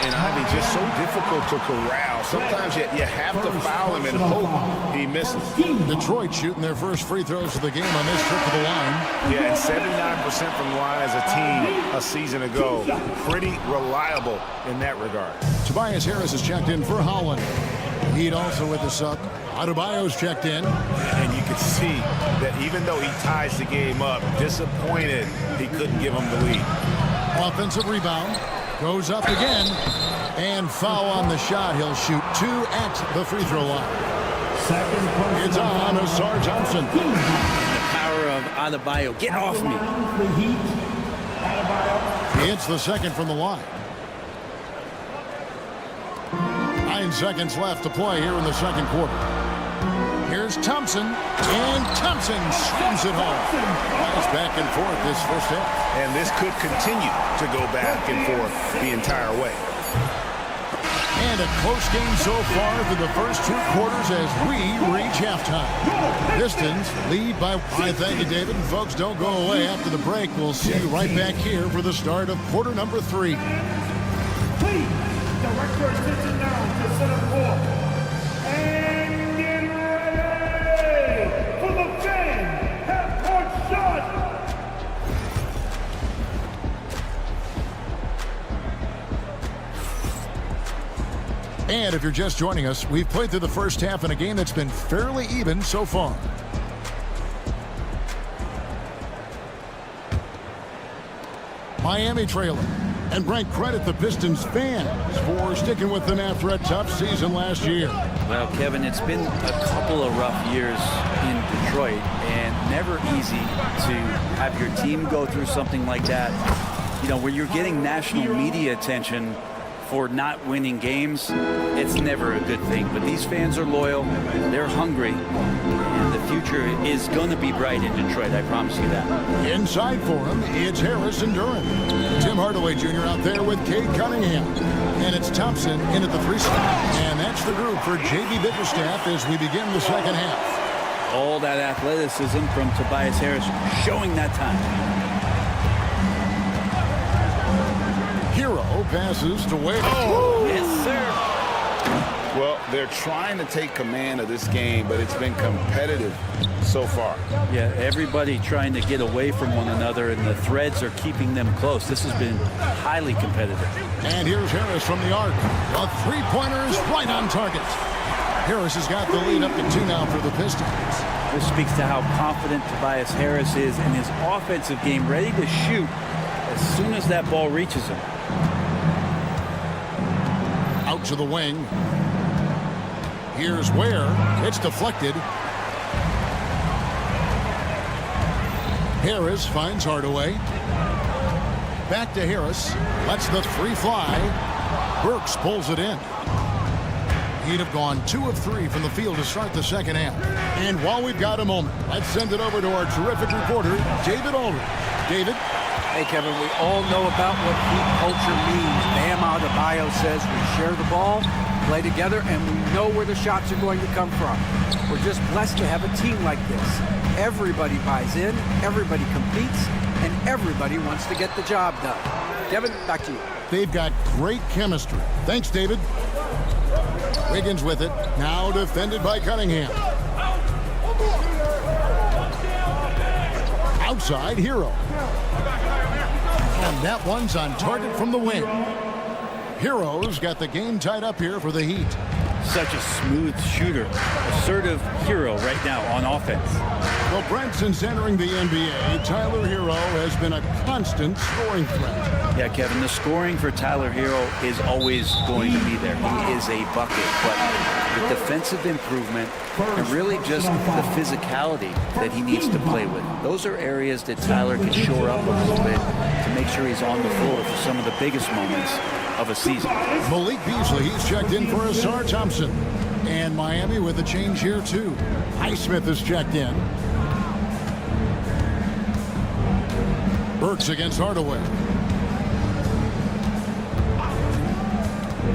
G: And Ivy just so difficult to corral. Sometimes you have to foul him and hope he misses.
F: Detroit shooting their first free throws of the game on this trip to the line.
G: Yeah, and 79% from the line as a team a season ago. Pretty reliable in that regard.
F: Tobias Harris is checked in for Holland. Heat also with the sub. Adebayo's checked in.
G: And you can see that even though he ties the game up, disappointed he couldn't give him the lead.
F: Offensive rebound. Goes up again. And foul on the shot. He'll shoot 2 at the free throw line. It's on Asar Thompson.
C: The power of Adebayo. Get off me.
F: It's the second from the line. 9 seconds left to play here in the second quarter. Here's Thompson, and Thompson swings it home. It's back and forth this first half.
G: And this could continue to go back and forth the entire way.
F: And a close game so far for the first 2 quarters as we reach halftime. Pistons lead by 1. Thank you, David. And folks, don't go away after the break. We'll see you right back here for the start of quarter number 3.
E: Please, direct your attention now to center court. And get ready for the fan half-court shot.
F: And if you're just joining us, we've played through the first half in a game that's been fairly even so far. Miami trailing. And rank credit the Pistons fans for sticking with them after a tough season last year.
C: Well, Kevin, it's been a couple of rough years in Detroit and never easy to have your team go through something like that. You know, where you're getting national media attention for not winning games, it's never a good thing. But these fans are loyal, they're hungry, and the future is going to be bright in Detroit, I promise you that.
F: Inside for him, it's Harris and Duran. Tim Hardaway Jr. out there with Cade Cunningham. And it's Thompson in at the 3 spot. And that's the group for J.B. Bickerstaff as we begin the second half.
C: All that athleticism from Tobias Harris showing that time.
F: Hero passes to Wade.
C: Oh, yes, sir.
G: Well, they're trying to take command of this game, but it's been competitive so far.
C: Yeah, everybody trying to get away from one another, and the threads are keeping them close. This has been highly competitive.
F: And here's Harris from the arc. A 3-pointer is right on target. Harris has got the lead up to 2 now for the Pistons.
C: This speaks to how confident Tobias Harris is in his offensive game, ready to shoot as soon as that ball reaches him.
F: Out to the wing. Here's Ware. It's deflected. Harris finds Hardaway. Back to Harris. Lets the 3 fly. Burks pulls it in. He'd have gone 2 of 3 from the field to start the second half. And while we've got a moment, let's send it over to our terrific reporter, David Aldridge. David?
I: Hey, Kevin, we all know about what Heat culture means. Bam Adebayo says we share the ball, play together, and we know where the shots are going to come from. We're just blessed to have a team like this. Everybody buys in, everybody competes, and everybody wants to get the job done. Kevin, back to you.
F: They've got great chemistry. Thanks, David. Wiggins with it. Now defended by Cunningham. Outside, Hero. And that one's on target from the wing. Hero's got the game tied up here for the Heat.
C: Such a smooth shooter. Assertive Hero right now on offense.
F: Well, Brent, since entering the NBA, Tyler Hero has been a constant scoring threat.
C: Yeah, Kevin, the scoring for Tyler Hero is always going to be there. He is a bucket, but the defensive improvement and really just the physicality that he needs to play with. Those are areas that Tyler can shore up a little bit to make sure he's on the floor for some of the biggest moments of a season.
F: Malik Beasley, he's checked in for Asar Thompson. And Miami with a change here, too. Highsmith is checked in. Burks against Hardaway.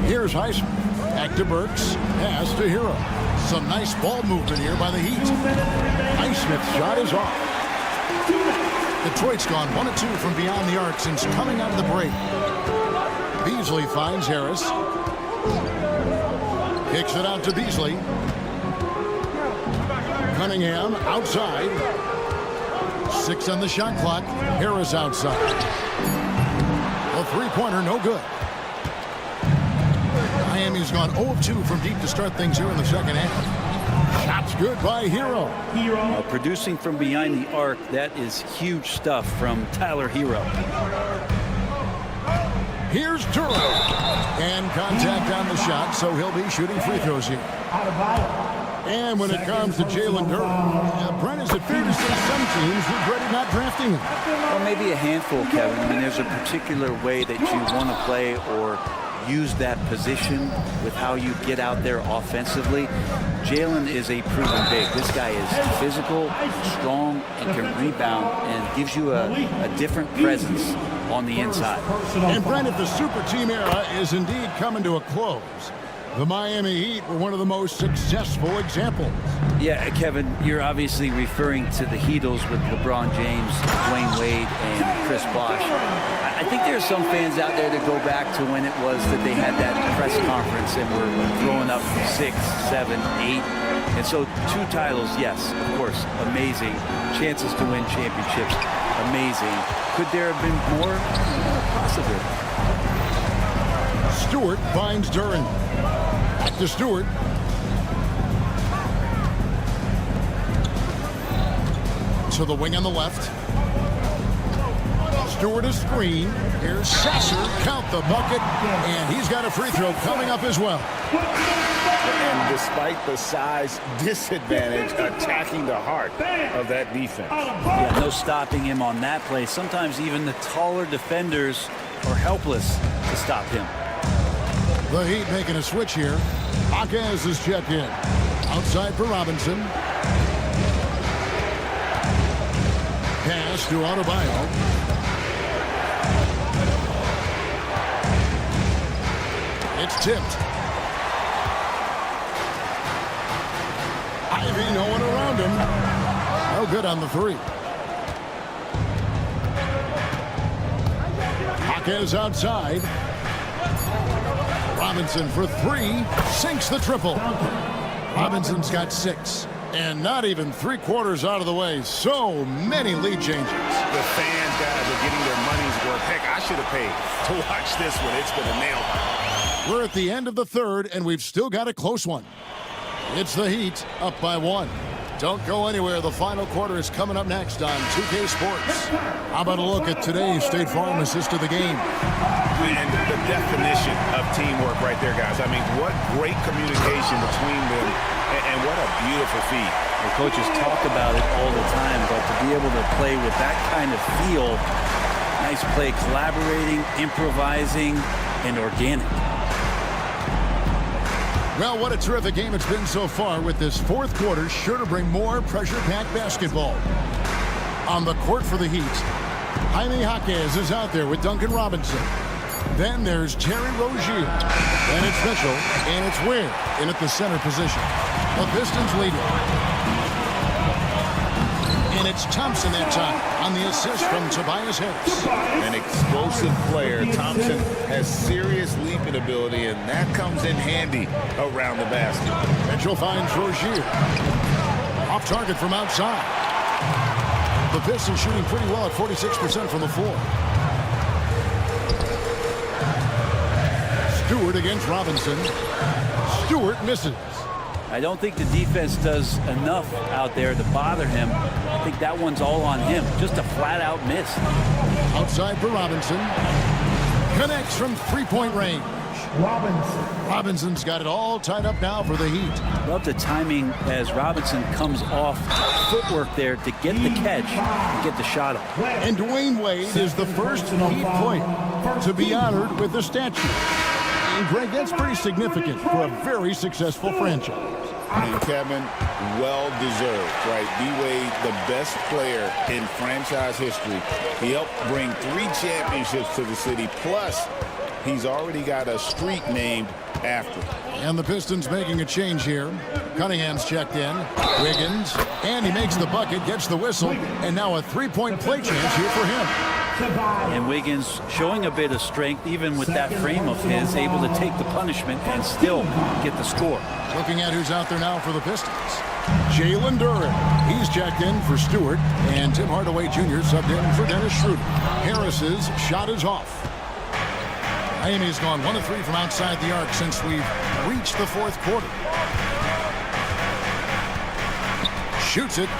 F: Here's Highsmith. Back to Burks. Pass to Hero. Some nice ball movement here by the Heat. Highsmith's shot is off. Detroit's gone 1 of 2 from beyond the arc since coming out of the break. Beasley finds Harris. Kicks it out to Beasley. Cunningham outside. 6 on the shot clock. Harris outside. A three-pointer, no good. Miami's gone 0 of 2 from deep to start things here in the second half. Shots good by Hero.
C: Producing from behind the arc, that is huge stuff from Tyler Hero.
F: Here's Durham. And contact on the shot, so he'll be shooting free throws here. And when it comes to Jalen Durham, Brent, is it fair to say some teams regretted not drafting him?
C: Well, maybe a handful, Kevin. I mean, there's a particular way that you want to play or use that position with how you get out there offensively. Jalen is a proven big. This guy is physical, strong, and can rebound and gives you a different presence on the inside.
F: And Brent, if the super team era is indeed coming to a close, the Miami Heat were one of the most successful examples.
C: Yeah, Kevin, you're obviously referring to the Heatles with LeBron James, Dwayne Wade, and Chris Bosh. I think there are some fans out there that go back to when it was that they had that press conference and were throwing up 6, 7, 8. And so 2 titles, yes, of course, amazing. Chances to win championships, amazing. Could there have been more? Possibly.
F: Stewart finds Duran. Back to Stewart. To the wing on the left. Stewart a screen. Here's Sasser. Count the bucket. And he's got a free throw coming up as well.
G: And despite the size disadvantage, attacking the heart of that defense.
C: Yeah, no stopping him on that play. Sometimes even the taller defenders are helpless to stop him.
F: The Heat making a switch here. Hawkins is checked in. Outside for Robinson. Pass to Adebayo. It's tipped. Ivy, no one around him. No good on the 3. Hawkins outside. Robinson for 3. Sinks the triple. Robinson's got 6. And not even 3/4 out of the way. So many lead changes.
G: The fan guys are getting their money's worth. Heck, I should have paid to watch this one. It's been a nail biter.
F: We're at the end of the 3rd, and we've still got a close one. It's the Heat up by 1. Don't go anywhere. The final quarter is coming up next on 2K Sports. How about a look at today's State Farm assist of the game?
G: And the definition of teamwork right there, guys. I mean, what great communication between them, and what a beautiful feat.
C: The coaches talk about it all the time, but to be able to play with that kind of feel, nice play, collaborating, improvising, and organic.
F: Well, what a terrific game it's been so far, with this 4th quarter sure to bring more pressure-packed basketball. On the court for the Heat, Jaime Jaquez is out there with Duncan Robinson. Then there's Terry Rozier. Then it's Mitchell, and it's Ware in at the center position. The Pistons lead it. And it's Thompson that time on the assist from Tobias Harris.
G: An explosive player. Thompson has serious leaping ability, and that comes in handy around the basket.
F: Mitchell finds Rozier. Off target from outside. The Pistons shooting pretty well at 46% from the floor. Stewart against Robinson. Stewart misses.
C: I don't think the defense does enough out there to bother him. I think that one's all on him. Just a flat-out miss.
F: Outside for Robinson. Connects from three-point range. Robinson's got it all tied up now for the Heat.
C: Love the timing as Robinson comes off footwork there to get the catch and get the shot up.
F: And Dwayne Wade is the first Heat player to be honored with a statue. And Greg, that's pretty significant for a very successful franchise.
G: And Kevin, well-deserved, right? D-Wade, the best player in franchise history. He helped bring 3 championships to the city, plus he's already got a street named after him.
F: And the Pistons making a change here. Cunningham's checked in. Wiggins, and he makes the bucket, gets the whistle, and now a three-point play chance here for him.
C: And Wiggins showing a bit of strength, even with that frame of his, able to take the punishment and still get the score.
F: Looking at who's out there now for the Pistons. Jalen Duren. He's checked in for Stewart, and Tim Hardaway Jr. subbed in for Dennis Schroeder. Harris's shot is off. Miami's gone 1 of 3 from outside the arc since we've reached the fourth quarter. Shoots it,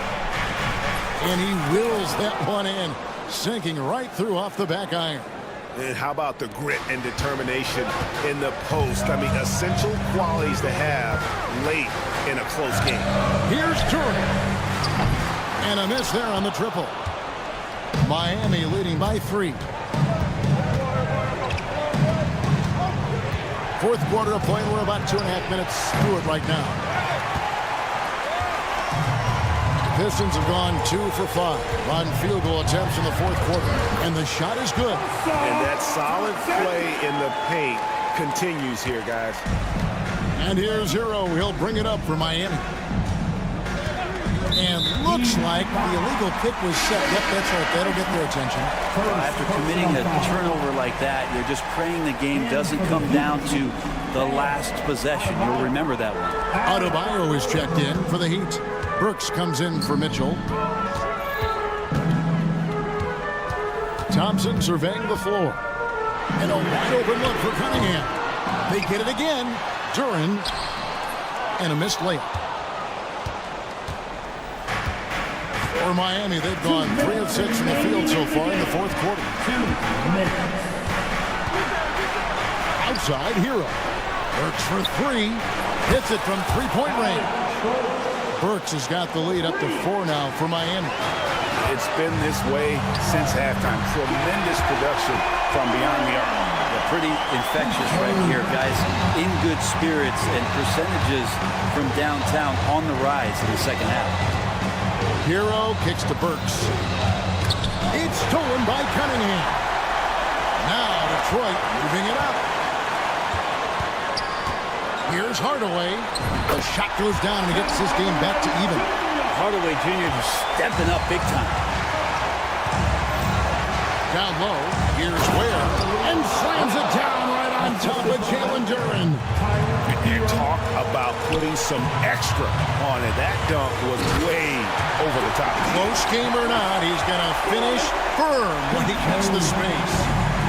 F: and he wills that one in, sinking right through off the back iron.
A: And how about the grit and determination in the post? I mean, essential qualities to have late in a close game.
F: Here's Turin. And a miss there on the triple. Miami leading by 3. Fourth quarter of play. We're about 2.5 minutes through it right now. Pistons have gone 2 for 5 on field goal attempts in the fourth quarter, and the shot is good.
A: And that solid play in the paint continues here, guys.
F: And here's Hero. He'll bring it up for Miami. And looks like the illegal kick was set. Yep, that's right. That'll get their attention.
C: After committing a turnover like that, you're just praying the game doesn't come down to the last possession. You'll remember that one.
F: Adebayo is checked in for the Heat. Brooks comes in for Mitchell. Thompson surveying the floor. And a wide open look for Cunningham. They get it again. Duren. And a missed layup. For Miami, they've gone 3 of 6 from the field so far in the fourth quarter. Outside, Hero. Works for 3. Hits it from three-point range. Burks has got the lead up to 4 now for Miami.
G: It's been this way since halftime. Tremendous production from beyond the arc.
C: They're pretty infectious right here, guys. In good spirits and percentages from downtown on the rise in the second half.
F: Hero kicks to Burks. It's stolen by Cunningham. Now Detroit moving it up. Here's Hardaway. The shot goes down and he gets this game back to even.
C: Hardaway Jr. just stepping up big time.
F: Down low. Here's Ware. And slams it down right on top of Jalen Duren.
A: And talk about putting some extra on it. That dunk was way over the top.
F: Close game or not, he's going to finish firm when he gets the space.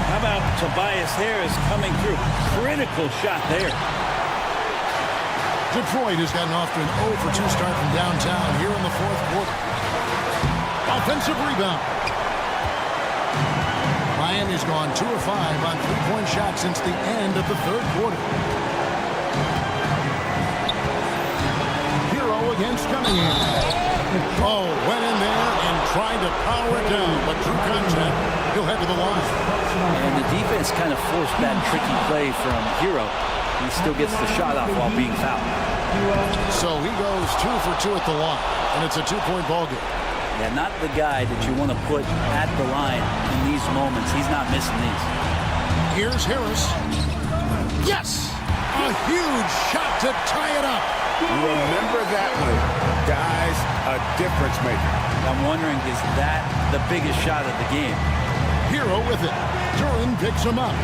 C: How about Tobias Harris coming through? Critical shot there.
F: Detroit has gotten off to an 0 for 2 start from downtown here in the fourth quarter. Offensive rebound. Miami's gone 2 of 5 on three-point shots since the end of the third quarter. Hero against Cunningham. Oh, went in there and tried to power it down, but through contact, he'll head to the line.
C: And the defense kind of forced that tricky play from Hero. He still gets the shot off while being fouled.
F: So he goes 2 for 2 at the line, and it's a 2-point ball game.
C: Yeah, not the guy that you want to put at the line in these moments. He's not missing these.
F: Here's Harris. Yes! A huge shot to tie it up.
A: Remember that one. Guys, a difference maker.
C: I'm wondering, is that the biggest shot of the game?
F: Hero with it. Duren picks him up.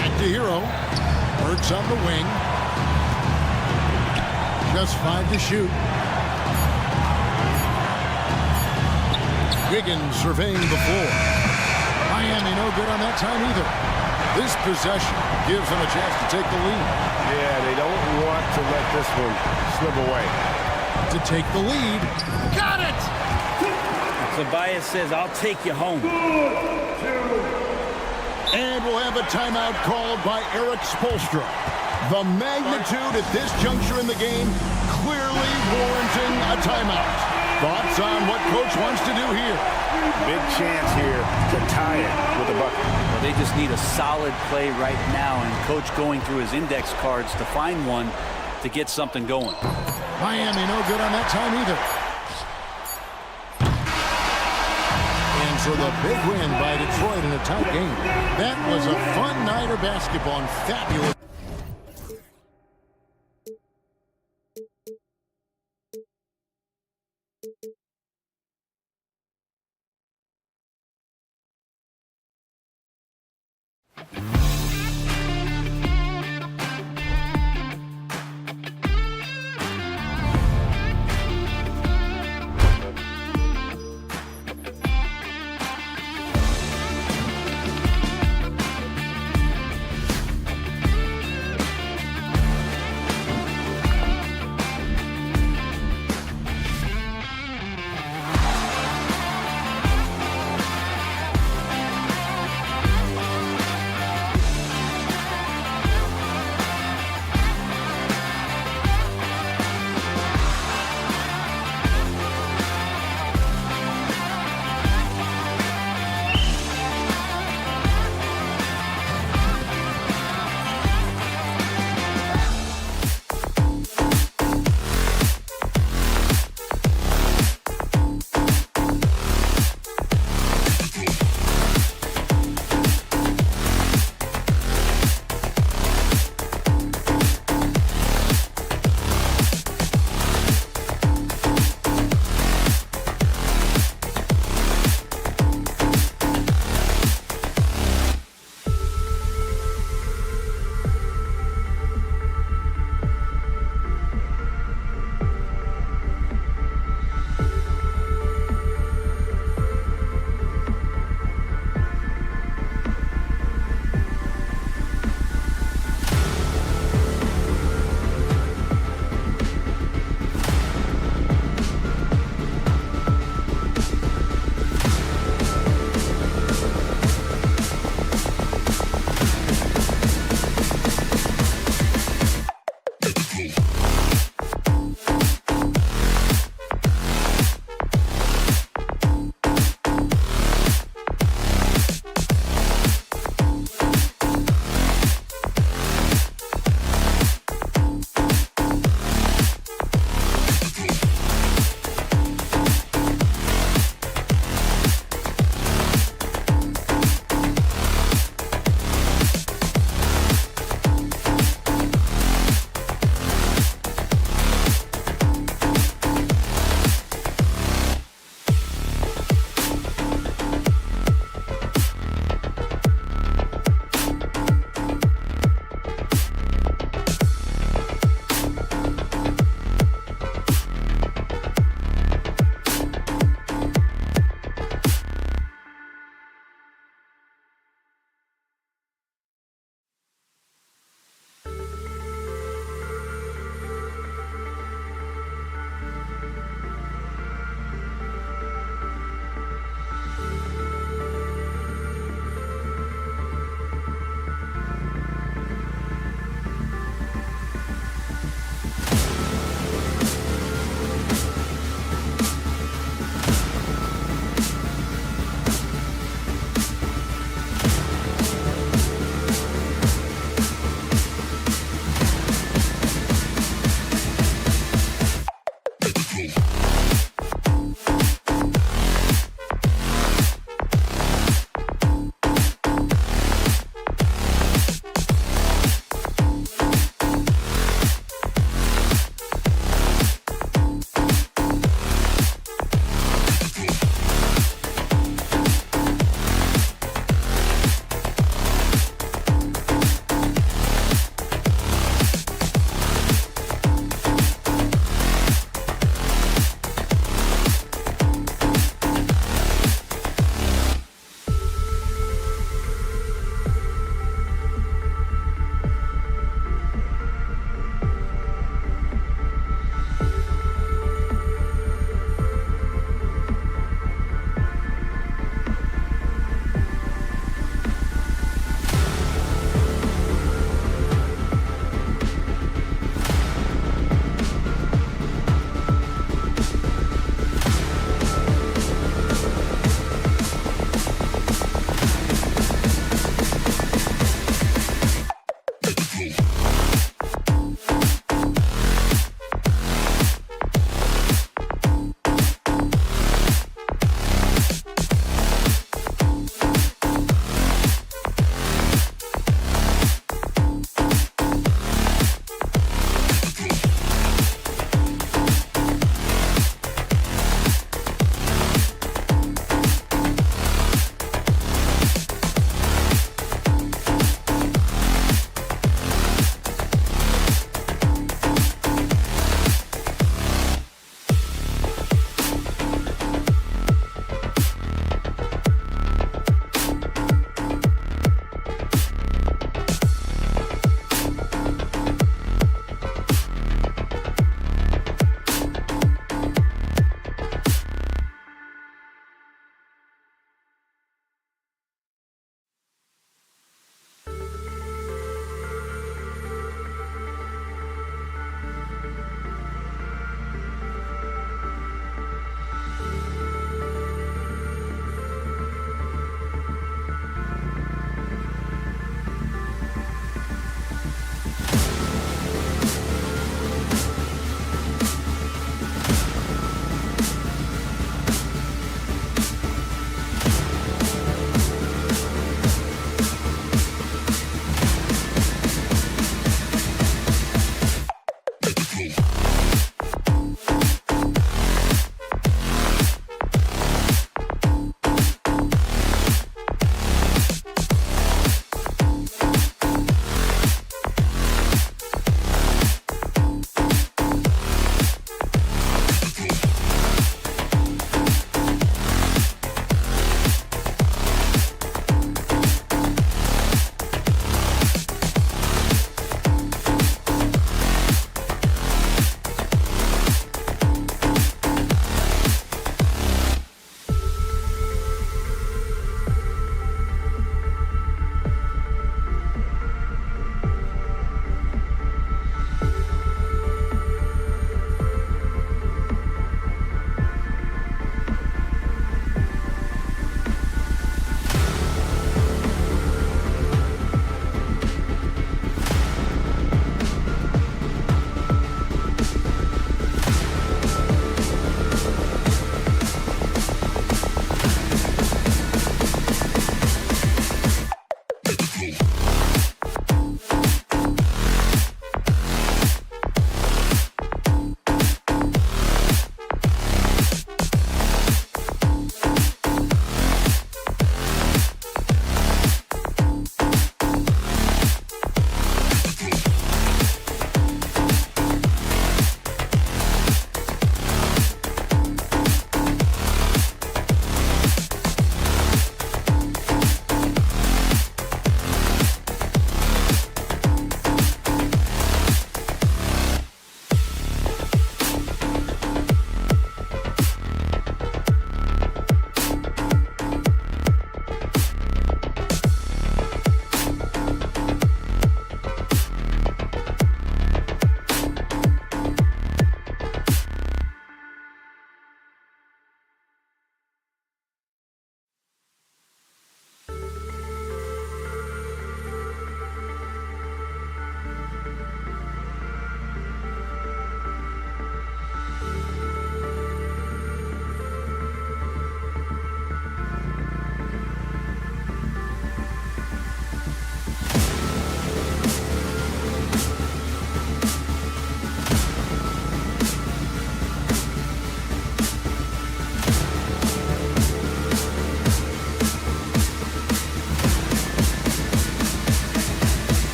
F: Back to Hero. Burks on the wing. Just 5 to shoot. Wiggins surveying the floor. Miami no good on that time either. This possession gives them a chance to take the lead.
A: Yeah, they don't want to let this one slip away.
F: To take the lead. Got it!
C: Tobias says, I'll take you home.
F: And we'll have a timeout called by Eric Spoelstra. The magnitude at this juncture in the game clearly warranting a timeout. Thoughts on what Coach wants to do here?
G: Big chance here to tie it with a bucket.
C: Well, they just need a solid play right now, and Coach going through his index cards to find one to get something going.
F: Miami no good on that time either. And so the big win by Detroit in a tight game. That was a fun night of basketball and fabulous.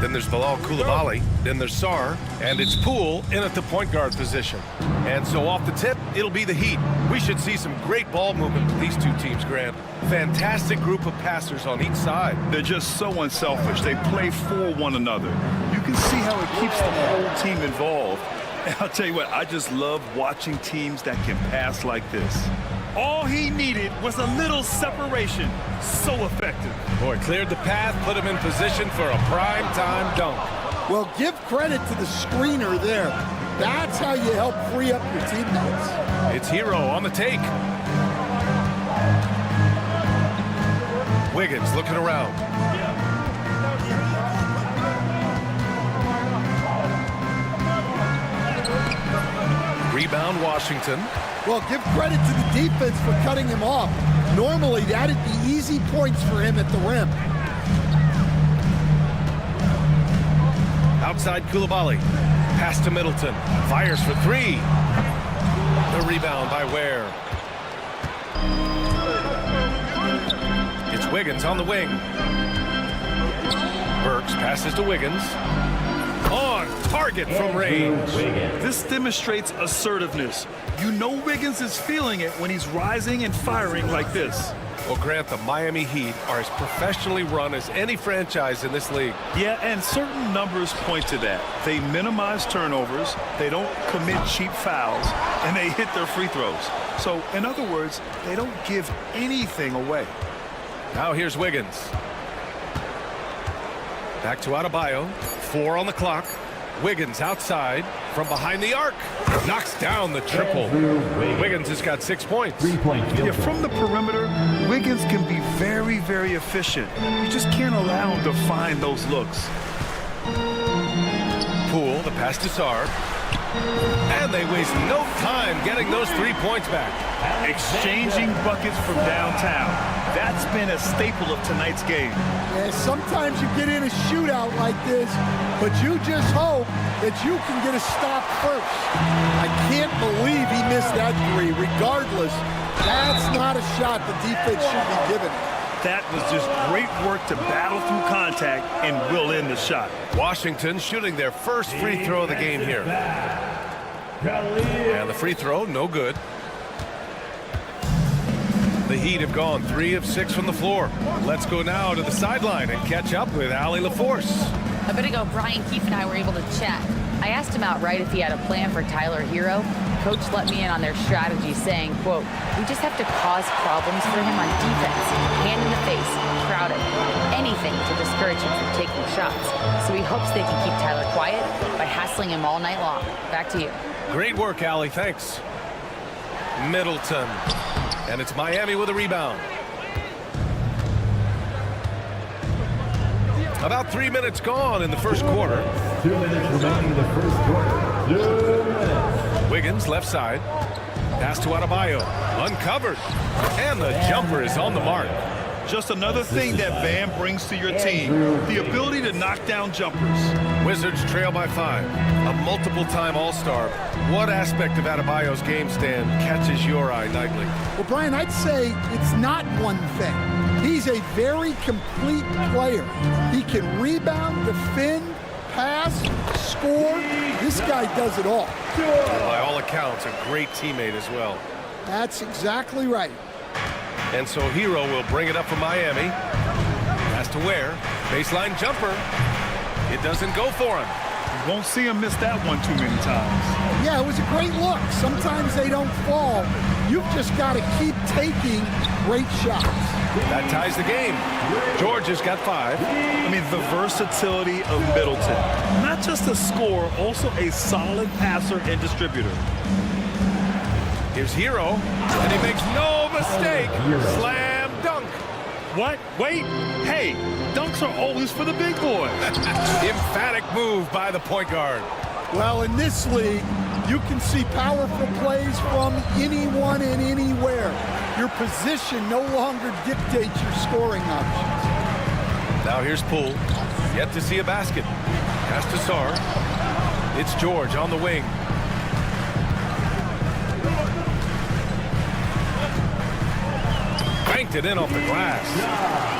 A: Then there's Bilal Coulibaly. Then there's Sarr. And it's Poole in at the point guard position. And so off the tip, it'll be the Heat. We should see some great ball movement with these two teams, Grant. Fantastic group of passers on each side.
B: They're just so unselfish. They play for one another. You can see how it keeps the whole team involved. And I'll tell you what, I just love watching teams that can pass like this. All he needed was a little separation. So effective.
A: Boy, cleared the path, put him in position for a prime-time dunk.
H: Well, give credit to the screener there. That's how you help free up your teammates.
A: It's Hero on the take. Wiggins looking around. Rebound, Washington.
H: Well, give credit to the defense for cutting him off. Normally, that'd be easy points for him at the rim.
A: Outside Coulibaly. Pass to Middleton. Fires for three. The rebound by Ware. It's Wiggins on the wing. Burks passes to Wiggins. On target from range.
B: This demonstrates assertiveness. You know Wiggins is feeling it when he's rising and firing like this.
A: Well, Grant, the Miami Heat are as professionally run as any franchise in this league.
B: Yeah, and certain numbers point to that. They minimize turnovers, they don't commit cheap fouls, and they hit their free throws. So, in other words, they don't give anything away.
A: Now here's Wiggins. Back to Adebayo. 4 on the clock. Wiggins outside from behind the arc. Knocks down the triple. Wiggins has got 6 points.
B: Yeah, from the perimeter, Wiggins can be very, very efficient. You just can't allow him to find those looks.
A: Poole, the pass to Sarr. And they waste no time getting those 3 points back.
B: Exchanging buckets from downtown. That's been a staple of tonight's game.
H: Yeah, sometimes you get in a shootout like this, but you just hope that you can get a stop first. I can't believe he missed that three. Regardless, that's not a shot the defense should be giving.
B: That was just great work to battle through contact and will end the shot.
A: Washington shooting their first free throw of the game here. And the free throw, no good. The Heat have gone 3 of 6 from the floor. Let's go now to the sideline and catch up with Allie LaForce.
D: A bit ago, Brian Keefe and I were able to chat. I asked him outright if he had a plan for Tyler Hero. Coach let me in on their strategy, saying, quote, "We just have to cause problems for him on defense, hand in the face, crowded, anything to discourage him from taking shots. So he hopes they can keep Tyler quiet by hassling him all night long." Back to you.
A: Great work, Allie. Thanks. Middleton. And it's Miami with a rebound. About 3 minutes gone in the first quarter.
E: 2 minutes remaining in the first quarter. 2 minutes.
A: Wiggins left side. Pass to Adebayo. Uncovered. And the jumper is on the mark.
B: Just another thing that Van brings to your team, the ability to knock down jumpers.
A: Wizards trail by 5. A multiple-time All-Star. What aspect of Adebayo's game, Stan, catches your eye nightly?
H: Well, Brian, I'd say it's not one thing. He's a very complete player. He can rebound, defend, pass, score. This guy does it all.
A: By all accounts, a great teammate as well.
H: That's exactly right.
A: And so Hero will bring it up for Miami. Has to Ware. Baseline jumper. It doesn't go for him.
B: You won't see him miss that one too many times.
H: Yeah, it was a great look. Sometimes they don't fall. You've just got to keep taking great shots.
A: That ties the game. George has got 5.
B: I mean, the versatility of Middleton. Not just a scorer, also a solid passer and distributor.
A: Here's Hero, and he makes no mistake. Slam dunk.
B: What? Wait. Hey, dunks are always for the big boys.
A: Emphatic move by the point guard.
H: Well, in this league, you can see powerful plays from anyone and anywhere. Your position no longer dictates your scoring options.
A: Now here's Poole. Yet to see a basket. Pass to Sarr. It's George on the wing. Banked it in off the glass.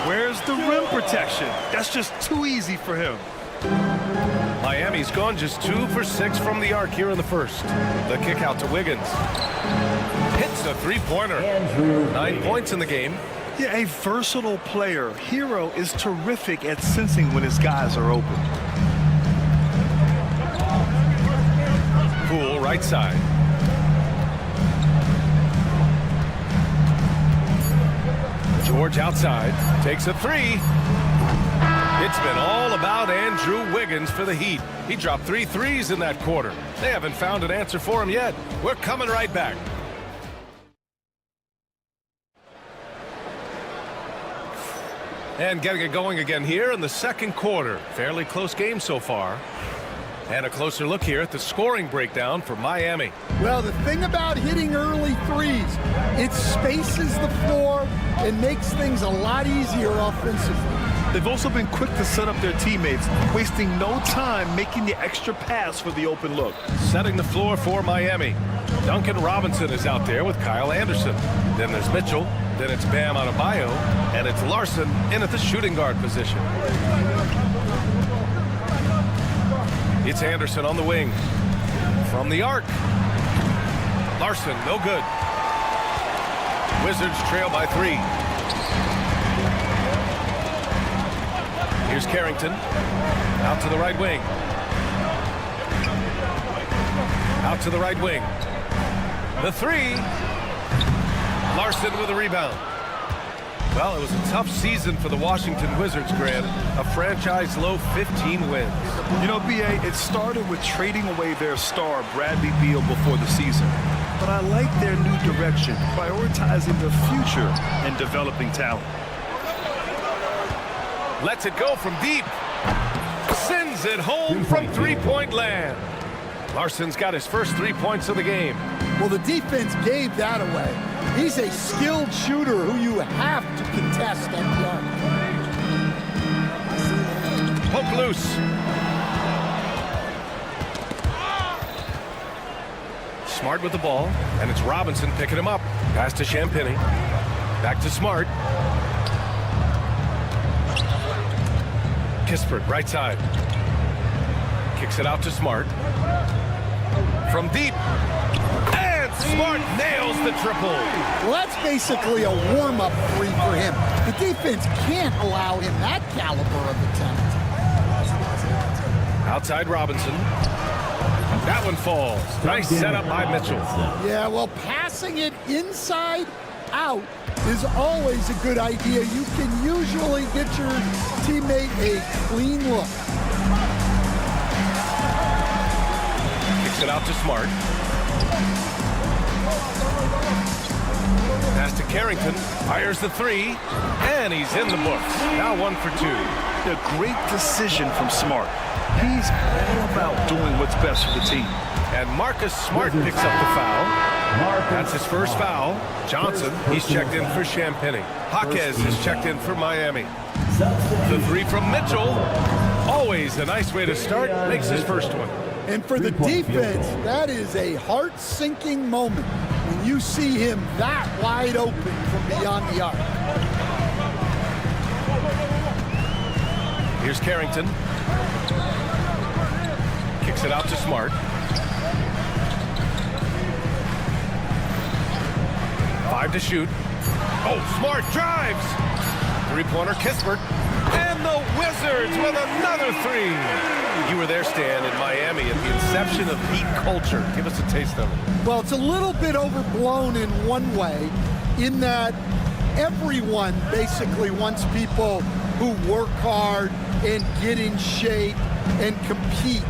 B: Where's the rim protection? That's just too easy for him.
A: Miami's gone just 2 for 6 from the arc here in the first. The kick out to Wiggins. Hits a three-pointer. 9 points in the game.
B: Yeah, a versatile player. Hero is terrific at sensing when his guys are open.
A: Poole, right side. George outside. Takes a three. It's been all about Andrew Wiggins for the Heat. He dropped 3 threes in that quarter. They haven't found an answer for him yet. We're coming right back. And getting it going again here in the second quarter. Fairly close game so far. And a closer look here at the scoring breakdown for Miami.
H: Well, the thing about hitting early threes, it spaces the floor and makes things a lot easier offensively.
B: They've also been quick to set up their teammates, wasting no time making the extra pass for the open look.
A: Setting the floor for Miami. Duncan Robinson is out there with Kyle Anderson. Then there's Mitchell. Then it's Bam Adebayo. And it's Larson in at the shooting guard position. It's Anderson on the wing. From the arc. Larson, no good. Wizards trail by 3. Here's Carrington. Out to the right wing. Out to the right wing. The 3. Larson with a rebound. Well, it was a tough season for the Washington Wizards, Grant. A franchise-low 15 wins.
B: You know, B.A., it started with trading away their star, Bradley Beal, before the season. But I like their new direction, prioritizing the future and developing talent.
A: Lets it go from deep. Sends it home from three-point land. Larson's got his first 3 points of the game.
H: Well, the defense gave that away. He's a skilled shooter who you have to contest at the arc.
A: Poke loose. Smart with the ball, and it's Robinson picking him up. Pass to Champagny. Back to Smart. Kispert, right side. Kicks it out to Smart. From deep. And Smart nails the triple.
H: Well, that's basically a warm-up three for him. The defense can't allow him that caliber of attempt.
A: Outside Robinson. That one falls. Nice setup by Mitchell.
H: Yeah, well, passing it inside out is always a good idea. You can usually get your teammate a clean look.
A: Kicks it out to Smart. Pass to Carrington. Fires the 3. And he's in the books. Now 1 for 2.
B: A great decision from Smart. He's all about doing what's best for the team.
A: And Marcus Smart picks up the foul. That's his first foul. Johnson, he's checked in for Champagny. Jaquez is checked in for Miami. The 3 from Mitchell. Always a nice way to start. Makes his first one.
H: And for the defense, that is a heart-sinking moment when you see him that wide open from beyond the arc.
A: Here's Carrington. Kicks it out to Smart. 5 to shoot. Oh, Smart drives. Three-pointer, Kispert. And the Wizards with another 3. You were there, Stan, in Miami at the inception of Heat culture. Give us a taste of it.
H: Well, it's a little bit overblown in one way, in that everyone basically wants people who work hard and get in shape and compete.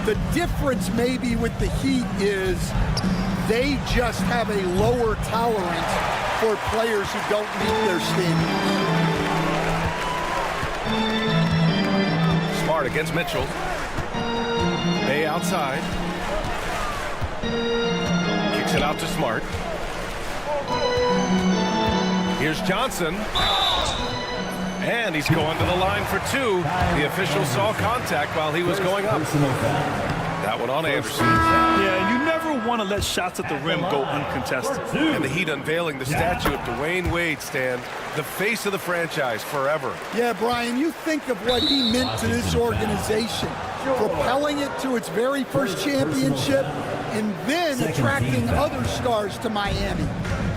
H: The difference maybe with the Heat is they just have a lower tolerance for players who don't meet their standards.
A: Smart against Mitchell. Bay outside. Kicks it out to Smart. Here's Johnson. And he's going to the line for 2. The official saw contact while he was going up. That one on Anderson.
B: Yeah, you never want to let shots at the rim go uncontested.
A: And the Heat unveiling the statue of Dwayne Wade, Stan, the face of the franchise forever.
H: Yeah, Brian, you think of what he meant to this organization, propelling it to its very first championship and then attracting other stars to Miami.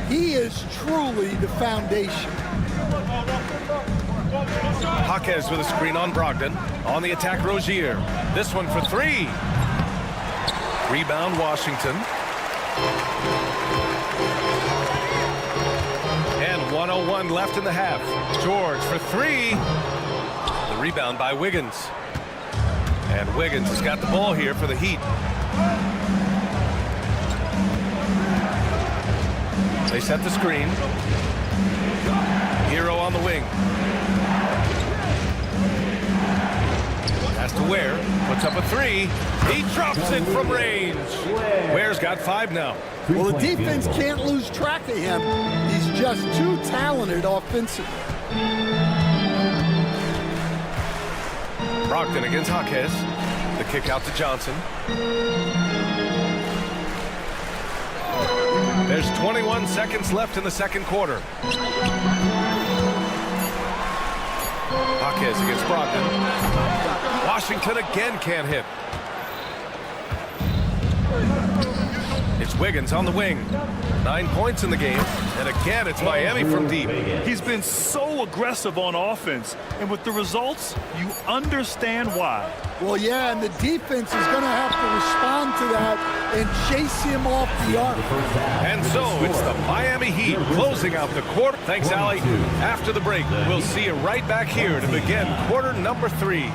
H: He is truly the foundation.
A: Jaquez with a screen on Brogdon. On the attack, Rozier. This one for three. Rebound, Washington. And 1:01 left in the half. George for three. The rebound by Wiggins. And Wiggins has got the ball here for the Heat. They set the screen. Hero on the wing. Pass to Ware. Puts up a three. He drops it from range. Ware's got 5 now.
H: Well, the defense can't lose track of him. He's just too talented offensively.
A: Brogdon against Jaquez. The kick out to Johnson. There's 21 seconds left in the second quarter. Jaquez against Brogdon. Washington again can't hit. It's Wiggins on the wing. 9 points in the game. And again, it's Miami from deep.
B: He's been so aggressive on offense. And with the results, you understand why.
H: Well, yeah, and the defense is going to have to respond to that and chase him off the arc.
A: And so it's the Miami Heat closing out the quarter. Thanks, Allie. After the break, we'll see you right back here to begin quarter number 3.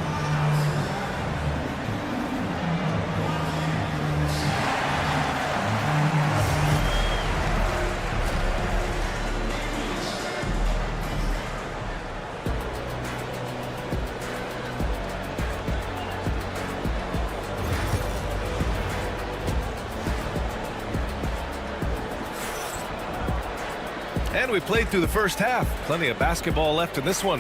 A: And we played through the first half. Plenty of basketball left in this one.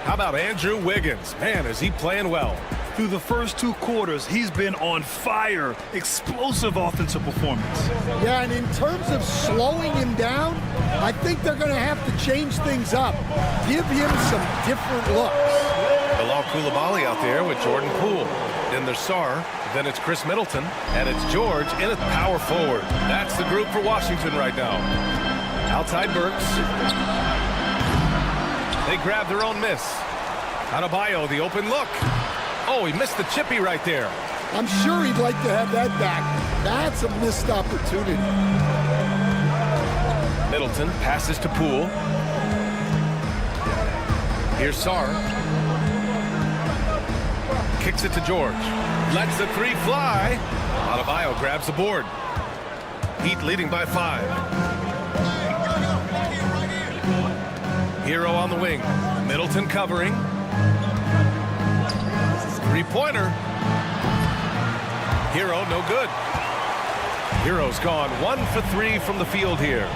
A: How about Andrew Wiggins? Man, is he playing well.
B: Through the first 2 quarters, he's been on fire. Explosive offensive performance.
H: Yeah, and in terms of slowing him down, I think they're going to have to change things up. Give him some different looks.
A: Bilal Coulibaly out there with Jordan Poole. Then there's Sarr. Then it's Chris Middleton. And it's George in at power forward. That's the group for Washington right now. Outside Burks. They grab their own miss. Adebayo, the open look. Oh, he missed the chippy right there.
H: I'm sure he'd like to have that back. That's a missed opportunity.
A: Middleton passes to Poole. Here's Sarr. Kicks it to George. Lets the 3 fly. Adebayo grabs the board. Heat leading by 5. Hero on the wing. Middleton covering. 3-pointer. Hero no good. Hero's gone 1 for 3 from the field here.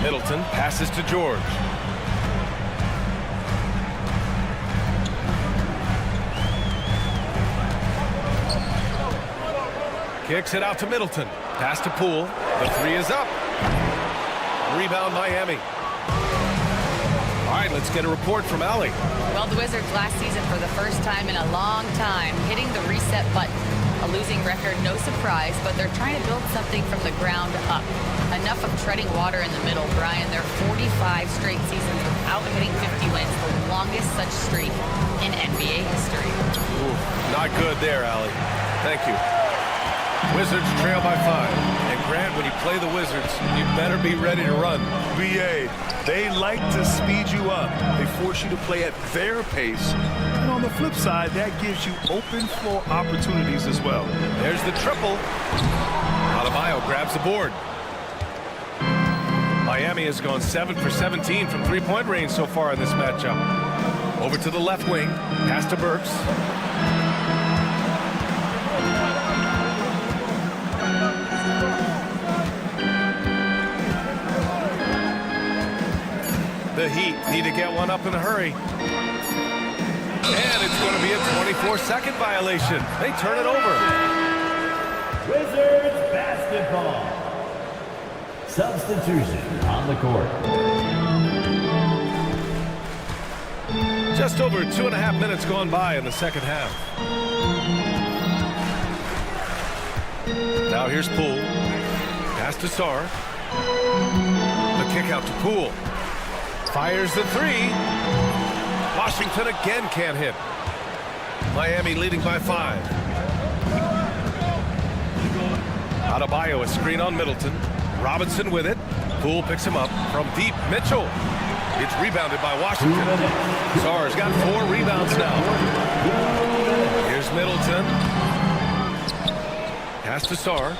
A: Middleton passes to George. Kicks it out to Middleton. Pass to Poole. The 3 is up. Rebound Miami. All right, let's get a report from Allie.
D: Well, the Wizards last season for the first time in a long time hitting the reset button. A losing record, no surprise, but they're trying to build something from the ground up. Enough of treading water in the middle, Brian. They're 45 straight seasons without hitting 50 wins, the longest such streak in NBA history.
A: Ooh, not good there, Allie. Thank you. Wizards trail by 5. And Grant, when you play the Wizards, you better be ready to run.
B: BA, they like to speed you up. They force you to play at their pace. And on the flip side, that gives you open floor opportunities as well.
A: There's the triple. Adebayo grabs the board. Miami has gone 7 for 17 from 3-point range so far in this matchup. Over to the left wing. Pass to Burks. The Heat need to get one up in a hurry. And it's going to be a 24-second violation. They turn it over.
E: Wizards basketball. Substitution on the court.
A: Just over 2.5 minutes gone by in the second half. Now here's Poole. Pass to Sarr. The kick out to Poole. Fires the three. Washington again can't hit. Miami leading by 5. Adebayo, a screen on Middleton. Robinson with it. Poole picks him up from deep. Mitchell. It's rebounded by Washington. Sarr's got 4 rebounds now. Here's Middleton. Pass to Sarr.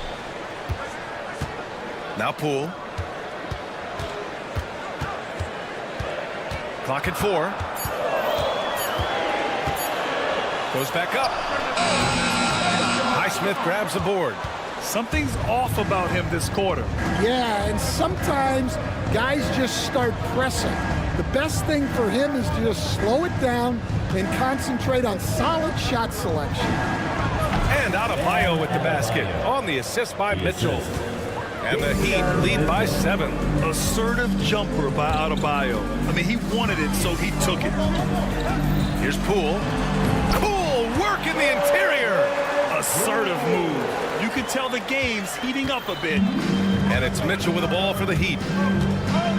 A: Now Poole. Clock at 4. Goes back up. Highsmith grabs the board.
B: Something's off about him this quarter.
H: Yeah, and sometimes guys just start pressing. The best thing for him is to just slow it down and concentrate on solid shot selection.
A: And Adebayo with the basket on the assist by Mitchell. And the Heat lead by 7.
B: Assertive jumper by Adebayo. I mean, he wanted it, so he took it.
A: Here's Poole. Cool work in the interior.
B: Assertive move. You can tell the game's heating up a bit.
A: And it's Mitchell with the ball for the Heat.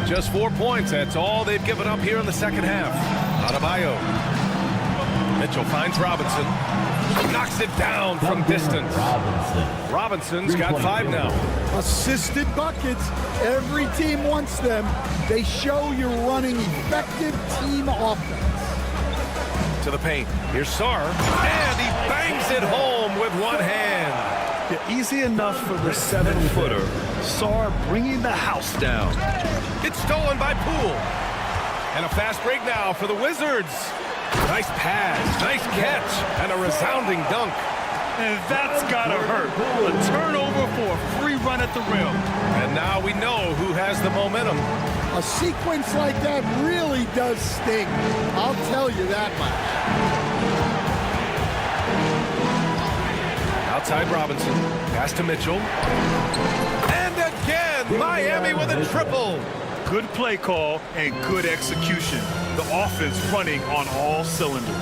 A: Just 4 points. That's all they've given up here in the second half. Adebayo. Mitchell finds Robinson. Knocks it down from distance. Robinson's got 5 now.
H: Assisted buckets. Every team wants them. They show you're running effective team offense.
A: To the paint. Here's Sarr. And he bangs it home with one hand.
B: Yeah, easy enough for the 7-footer. Sarr bringing the house down.
A: It's stolen by Poole. And a fast break now for the Wizards. Nice pass, nice catch, and a resounding dunk.
B: And that's gotta hurt. A turnover for a free run at the rim.
A: And now we know who has the momentum.
H: A sequence like that really does sting. I'll tell you that much.
A: Outside Robinson, pass to Mitchell. And again, Miami with a triple.
B: Good play call and good execution. The offense running on all cylinders.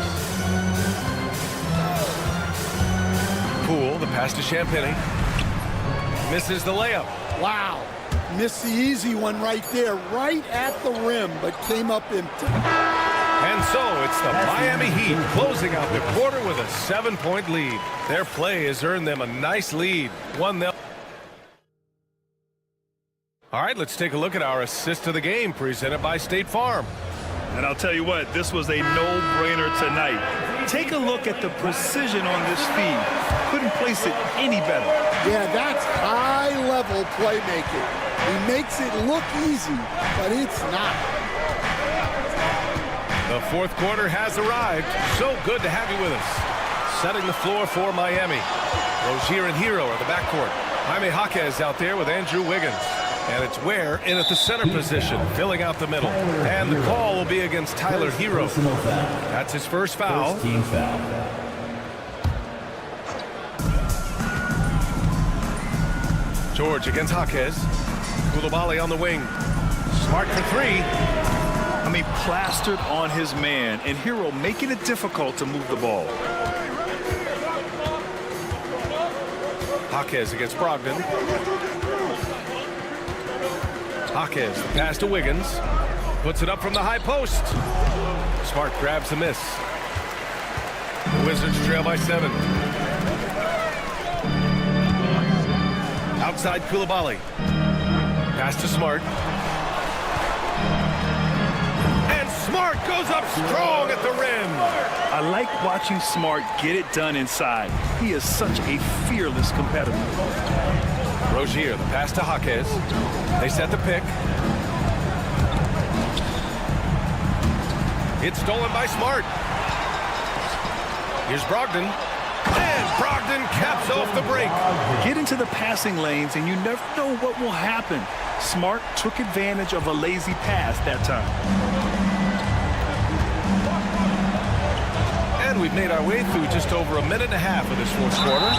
A: Poole, the pass to Champagny. Misses the layup.
H: Wow. Missed the easy one right there, right at the rim, but came up empty.
A: And so it's the Miami Heat closing out the quarter with a 7-point lead. Their play has earned them a nice lead. 1-0. All right, let's take a look at our assist of the game presented by State Farm.
B: And I'll tell you what, this was a no-brainer tonight. Take a look at the precision on this feed. Couldn't place it any better.
H: Yeah, that's high-level playmaking. He makes it look easy, but it's not.
A: The fourth quarter has arrived. So good to have you with us. Setting the floor for Miami. Rozier and Hero are the backcourt. Jaime Jaquez out there with Andrew Wiggins. And it's Ware in at the center position, filling out the middle. And the call will be against Tyler Hero. That's his first foul.
E: Team foul.
A: George against Jaquez. Koulibaly on the wing. Smart for 3.
B: I mean, plastered on his man, and Hero making it difficult to move the ball.
A: Jaquez against Brogdon. Jaquez, the pass to Wiggins. Puts it up from the high post. Smart grabs the miss. The Wizards trail by 7. Outside Koulibaly. Pass to Smart. And Smart goes up strong at the rim.
B: I like watching Smart get it done inside. He is such a fearless competitor.
A: Rozier, the pass to Jaquez. They set the pick. It's stolen by Smart. Here's Brogdon. And Brogdon caps off the break.
B: Get into the passing lanes and you never know what will happen. Smart took advantage of a lazy pass that time.
A: And we've made our way through just over a minute and a half of this fourth quarter.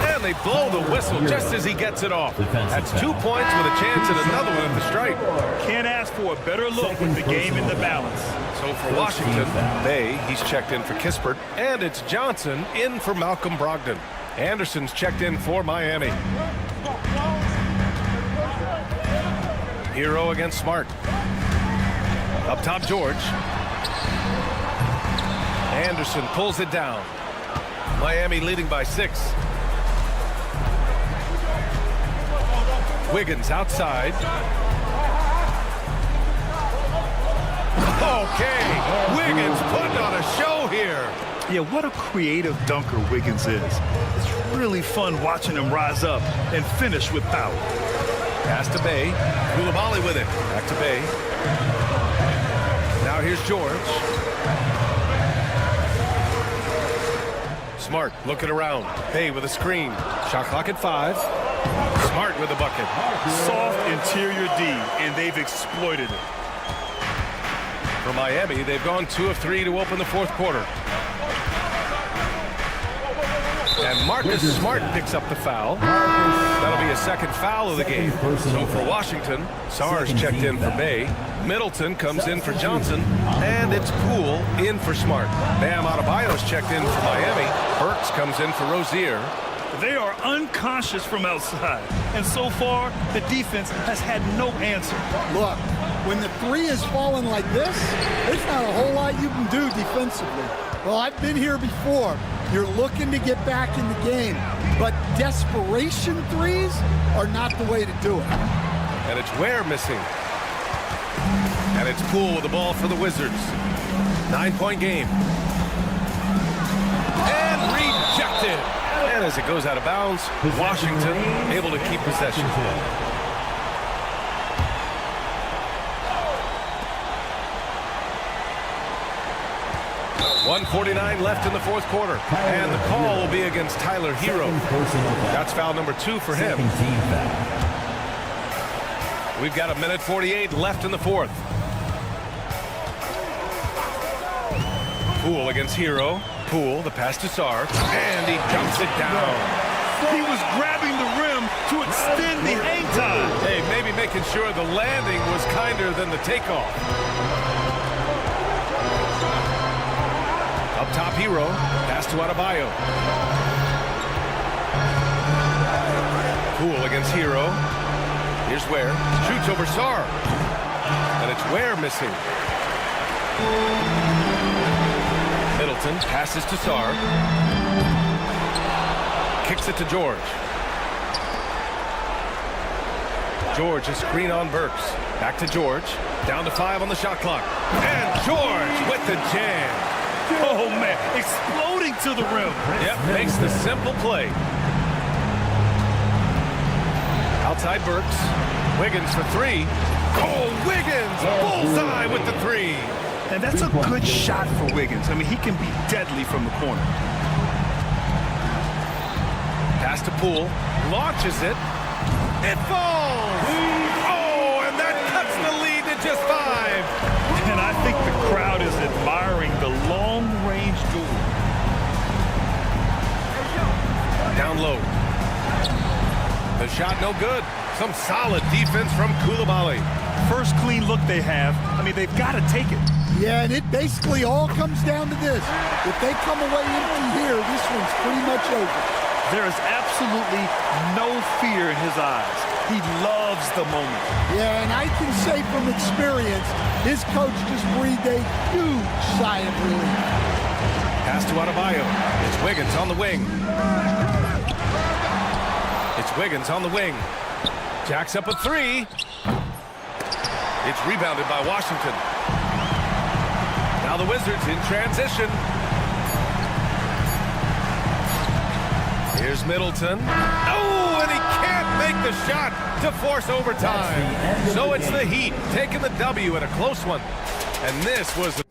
A: And they blow the whistle just as he gets it off. That's 2 points with a chance at another one at the stripe.
B: Can't ask for a better look with the game in the balance.
A: So for Washington, Bay, he's checked in for Kispert. And it's Johnson in for Malcolm Brogdon. Anderson's checked in for Miami. Hero against Smart. Up top, George. Anderson pulls it down. Miami leading by 6. Wiggins outside. Okay, Wiggins putting on a show here.
B: Yeah, what a creative dunker Wiggins is. It's really fun watching him rise up and finish with power.
A: Pass to Bay. Koulibaly with it. Back to Bay. Now here's George. Smart looking around. Bay with a screen. Shot clock at 5. Smart with a bucket.
B: Soft interior D, and they've exploited it.
A: For Miami, they've gone 2 of 3 to open the fourth quarter. And Marcus Smart picks up the foul. That'll be a second foul of the game. So for Washington, Sarr's checked in for Bay. Middleton comes in for Johnson. And it's Poole in for Smart. Bam Adebayo's checked in for Miami. Burks comes in for Rozier.
B: They are unconscious from outside. And so far, the defense has had no answer.
H: Look, when the three is falling like this, there's not a whole lot you can do defensively. Well, I've been here before. You're looking to get back in the game, but desperation threes are not the way to do it.
A: And it's Ware missing. And it's Poole with the ball for the Wizards. 9-point game. And rejected. And as it goes out of bounds, Washington able to keep possession. 1:49 left in the fourth quarter. And the call will be against Tyler Hero. That's foul number 2 for him. We've got 1:48 left in the fourth. Poole against Hero. Poole, the pass to Sarr. And he dumps it down.
B: He was grabbing the rim to extend the hang time.
A: Hey, maybe making sure the landing was kinder than the takeoff. Up top, Hero. Pass to Adebayo. Poole against Hero. Here's Ware. Shoots over Sarr. And it's Ware missing. Middleton passes to Sarr. Kicks it to George. George, a screen on Burks. Back to George. Down to 5 on the shot clock. And George with the jam.
B: Oh, man, exploding to the rim.
A: Yep, makes the simple play. Outside Burks. Wiggins for 3. Oh, Wiggins! Bullseye with the 3.
B: And that's a good shot for Wiggins. I mean, he can be deadly from the corner.
A: Pass to Poole. Launches it. It falls! Oh, and that cuts the lead to just 5.
B: And I think the crowd is admiring the long-range duel.
A: Down low. The shot no good. Some solid defense from Koulibaly.
B: First clean look they have. I mean, they've got to take it.
H: Yeah, and it basically all comes down to this. If they come away empty here, this one's pretty much over.
B: There is absolutely no fear in his eyes. He loves the moment.
H: Yeah, and I can say from experience, his coach just breathed a huge sigh of relief.
A: Pass to Adebayo. It's Wiggins on the wing. It's Wiggins on the wing. Jacks up a 3. It's rebounded by Washington. Now the Wizards in transition. Here's Middleton. Oh, and he can't make the shot to force overtime. So it's the Heat taking the W in a close one. And this was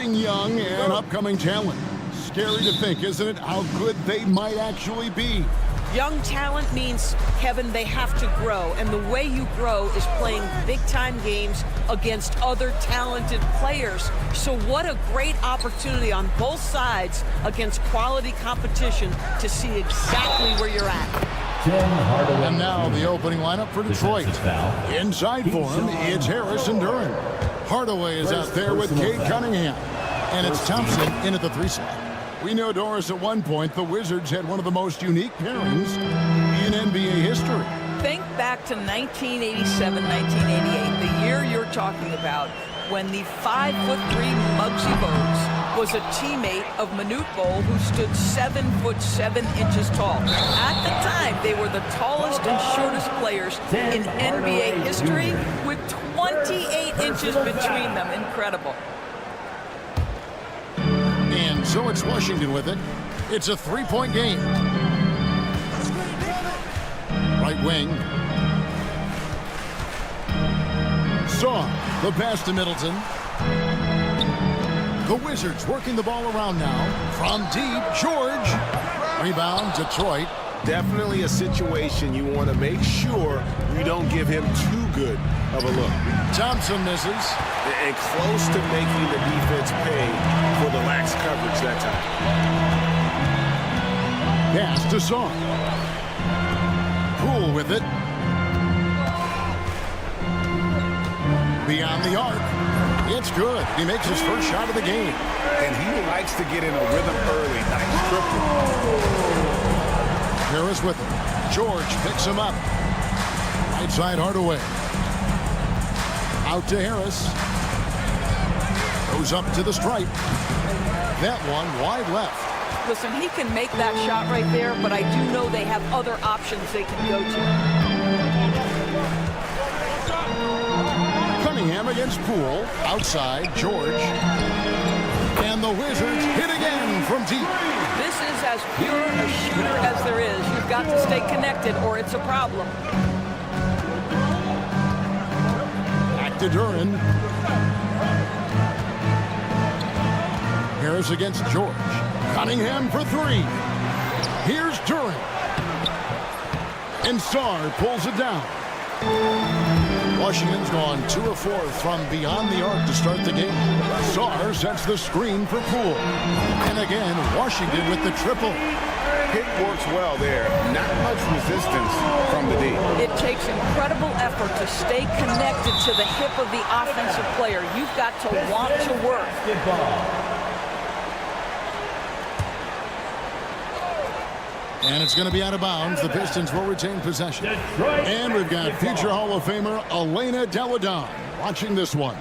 F: promising young and upcoming talent. Scary to think, isn't it, how good they might actually be?
J: Young talent means, Kevin, they have to grow. And the way you grow is playing big-time games against other talented players. So what a great opportunity on both sides against quality competition to see exactly where you're at.
F: And now the opening lineup for Detroit. Inside for him, it's Harris and Duren. Hardaway is out there with Cade Cunningham. And it's Thompson in at the 3 slot. We know, Doris, at one point the Wizards had one of the most unique pairings in NBA history.
J: Think back to 1987, 1988, the year you're talking about, when the 5'3" Muggsy Bogues was a teammate of Manute Bol, who stood 7'7" tall. At the time, they were the tallest and shortest players in NBA history, with 28 inches between them. Incredible.
F: And so it's Washington with it. It's a 3-point game. Right wing. Saw the pass to Middleton. The Wizards working the ball around now. From deep, George. Rebound, Detroit.
A: Definitely a situation you want to make sure you don't give him too good of a look.
F: Thompson misses.
A: And close to making the defense pay for the lax coverage that time.
F: Pass to Saw. Poole with it. Beyond the arc. It's good. He makes his first shot of the game.
A: And he likes to get in a rhythm early. Nice triple.
F: Harris with him. George picks him up. Right side Hardaway. Out to Harris. Goes up to the stripe. That one wide left.
J: Listen, he can make that shot right there, but I do know they have other options they can go to.
F: Cunningham against Poole. Outside, George. And the Wizards hit again from deep.
J: This is as pure a shooter as there is. You've got to stay connected or it's a problem.
F: Back to Duren. Harris against George. Cunningham for 3. Here's Duren. And Sarr pulls it down. Washington's gone 2 of 4 from beyond the arc to start the game. Sarr sets the screen for Poole. And again, Washington with the triple.
A: Pick works well there. Not much resistance from the D.
J: It takes incredible effort to stay connected to the hip of the offensive player. You've got to want to work.
F: And it's going to be out of bounds. The Pistons will retain possession. And we've got future Hall of Famer Elena Delle Donne watching this one.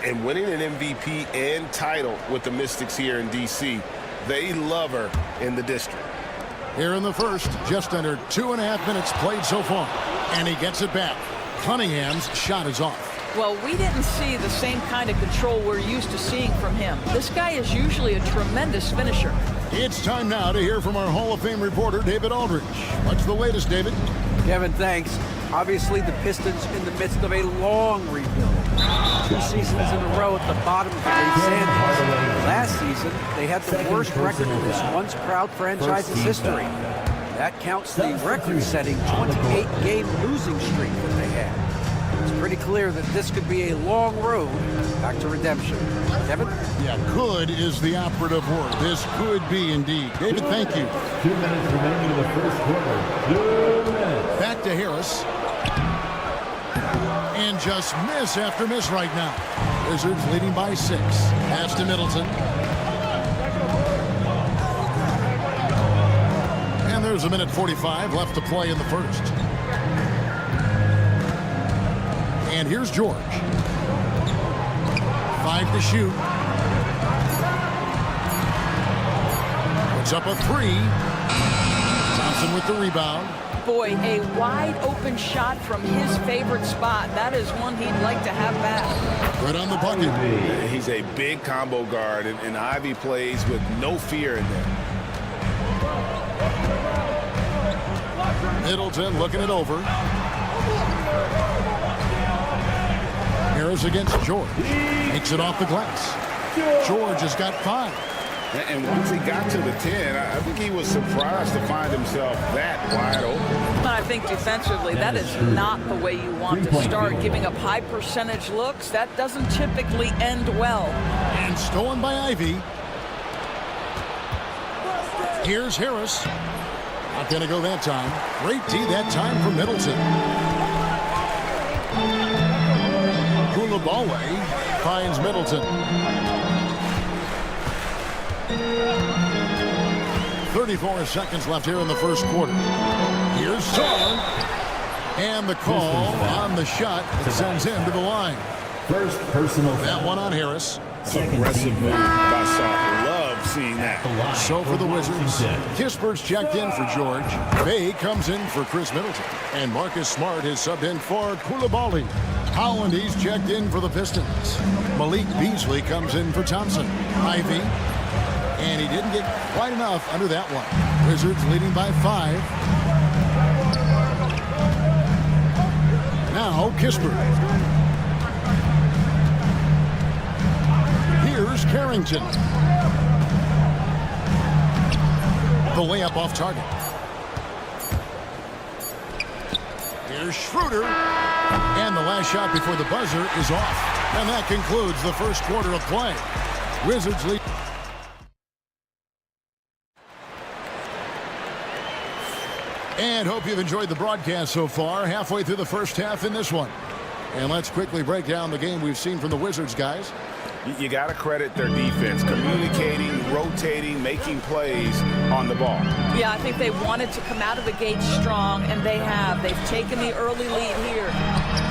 A: And winning an MVP and title with the Mystics here in D.C., they love her in the district.
F: Here in the first, just under 2.5 minutes played so far. And he gets it back. Cunningham's shot is off.
J: Well, we didn't see the same kind of control we're used to seeing from him. This guy is usually a tremendous finisher.
F: It's time now to hear from our Hall of Fame reporter, David Aldridge. What's the latest, David?
I: Kevin, thanks. Obviously, the Pistons in the midst of a long rebuild. 2 seasons in a row at the bottom of the standings. Last season, they had the worst record in this once proud franchise's history. That counts the record-setting 28-game losing streak that they had. It's pretty clear that this could be a long road back to redemption. Kevin?
F: Yeah, could is the operative word. This could be indeed. David, thank you.
E: 2 minutes remaining in the first quarter. 2 minutes.
F: Back to Harris. And just miss after miss right now. Wizards leading by 6. Pass to Middleton. And there's 1:45 left to play in the first. And here's George. 5 to shoot. Puts up a 3. Thompson with the rebound.
J: Boy, a wide open shot from his favorite spot. That is one he'd like to have back.
F: Right on the bucket.
A: He's a big combo guard, and Ivy plays with no fear in there.
F: Middleton looking it over. Harris against George. Makes it off the glass. George has got 5.
G: And once he got to the 10, I think he was surprised to find himself that wide open.
J: But I think defensively, that is not the way you want to start. Giving up high percentage looks, that doesn't typically end well.
F: And stolen by Ivy. Here's Harris. Not going to go that time. Great D that time for Middleton. Koulibaly finds Middleton. 34 seconds left here in the first quarter. Here's Saul. And the call on the shot that sends him to the line.
E: First personal foul.
F: That one on Harris.
G: Aggressive move by Saul. Love seeing that.
F: So for the Wizards, Kispert's checked in for George. Bay comes in for Chris Middleton. And Marcus Smart is subbed in for Koulibaly. Holland, he's checked in for the Pistons. Malik Beasley comes in for Thompson. Ivy. And he didn't get quite enough under that one. Wizards leading by 5. Now Kispert. Here's Carrington. The layup off target. Here's Schroeder. And the last shot before the buzzer is off. And that concludes the first quarter of play. Wizards lead. And hope you've enjoyed the broadcast so far. Halfway through the first half in this one. And let's quickly break down the game we've seen from the Wizards, guys.
G: You got to credit their defense, communicating, rotating, making plays on the ball.
J: Yeah, I think they wanted to come out of the gate strong, and they have. They've taken the early lead here.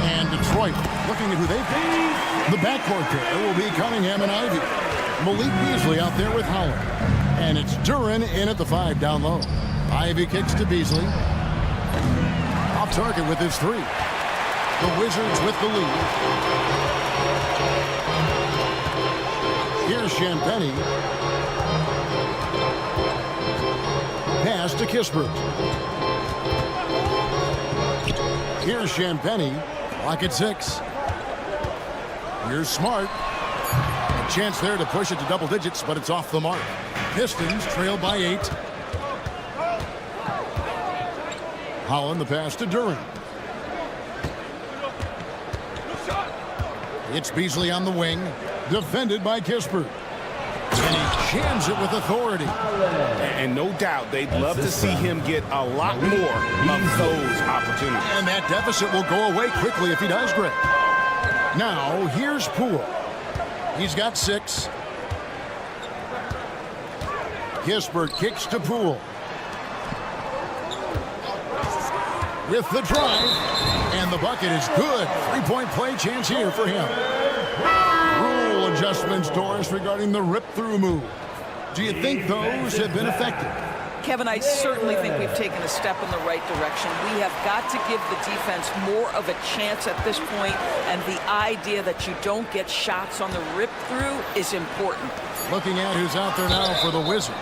F: And Detroit looking at who they've got. The backcourt there will be Cunningham and Ivy. Malik Beasley out there with Holland. And it's Duren in at the 5 down low. Ivy kicks to Beasley. Off target with his 3. The Wizards with the lead. Here's Champagnie. Pass to Kispert. Here's Champagnie. Lock at 6. Here's Smart. A chance there to push it to double digits, but it's off the mark. Pistons trail by 8. Holland the pass to Duren. It's Beasley on the wing. Defended by Kispert. And he jams it with authority.
G: And no doubt they'd love to see him get a lot more of those opportunities.
F: And that deficit will go away quickly if he does, Greg. Now, here's Poole. He's got 6. Kispert kicks to Poole. With the drive, and the bucket is good. 3-point play chance here for him. Rule adjustments, Doris, regarding the rip-through move. Do you think those have been effective?
J: Kevin, I certainly think we've taken a step in the right direction. We have got to give the defense more of a chance at this point, and the idea that you don't get shots on the rip-through is important.
F: Looking at who's out there now for the Wizards.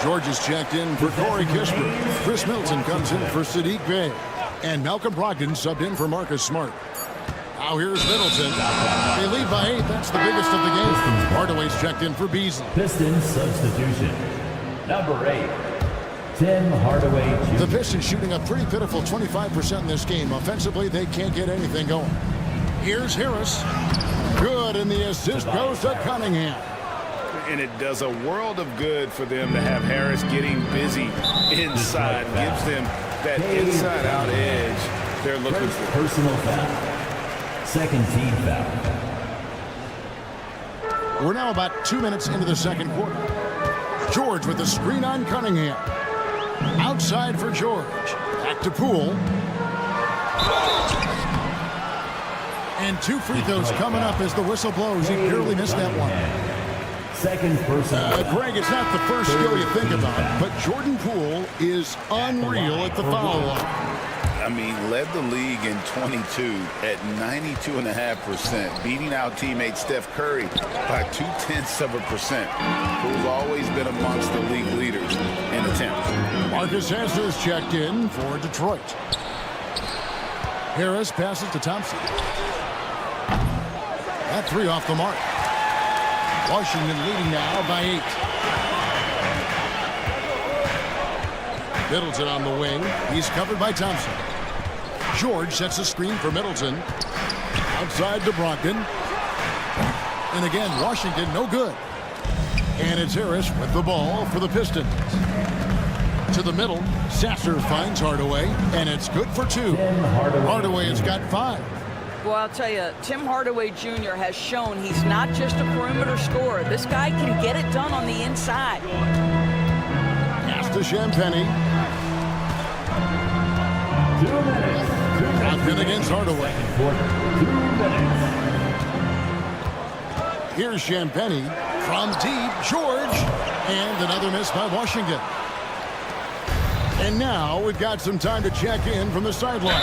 F: George is checked in for Corey Kispert. Chris Middleton comes in for Sadiq Bey. And Malcolm Brogdon subbed in for Marcus Smart. Now here's Middleton. They lead by 8. That's the biggest of the game. Hardaway's checked in for Beasley.
E: Pistons substitution. Number 8, Tim Hardaway Jr.
F: The Pistons shooting a pretty pitiful 25% in this game. Offensively, they can't get anything going. Here's Harris. Good, and the assist goes to Cunningham.
G: And it does a world of good for them to have Harris getting busy inside. Gives them that inside-out edge they're looking for.
E: Personal foul. Second team foul.
F: We're now about 2 minutes into the second quarter. George with the screen on Cunningham. Outside for George. Back to Poole. And 2 free throws coming up as the whistle blows. He barely missed that one.
E: Second person.
F: Greg, it's not the first skill you think about, but Jordan Poole is unreal at the foul line.
G: I mean, led the league in 22 at 92.5%, beating out teammate Steph Curry by 0.2%. Poole's always been amongst the league leaders in attempts.
F: Marcus Hesler's checked in for Detroit. Harris passes to Thompson. That 3 off the mark. Washington leading now by 8. Middleton on the wing. He's covered by Thompson. George sets a screen for Middleton. Outside to Brogdon. And again, Washington no good. And it's Harris with the ball for the Pistons. To the middle, Sasser finds Hardaway, and it's good for 2. Hardaway has got 5.
J: Well, I'll tell you, Tim Hardaway Jr. has shown he's not just a perimeter scorer. This guy can get it done on the inside.
F: Pass to Champagnie.
E: 2 minutes.
F: Brogdon against Hardaway.
E: 2 minutes.
F: Here's Champagnie from deep. George. And another miss by Washington. And now we've got some time to check in from the sideline.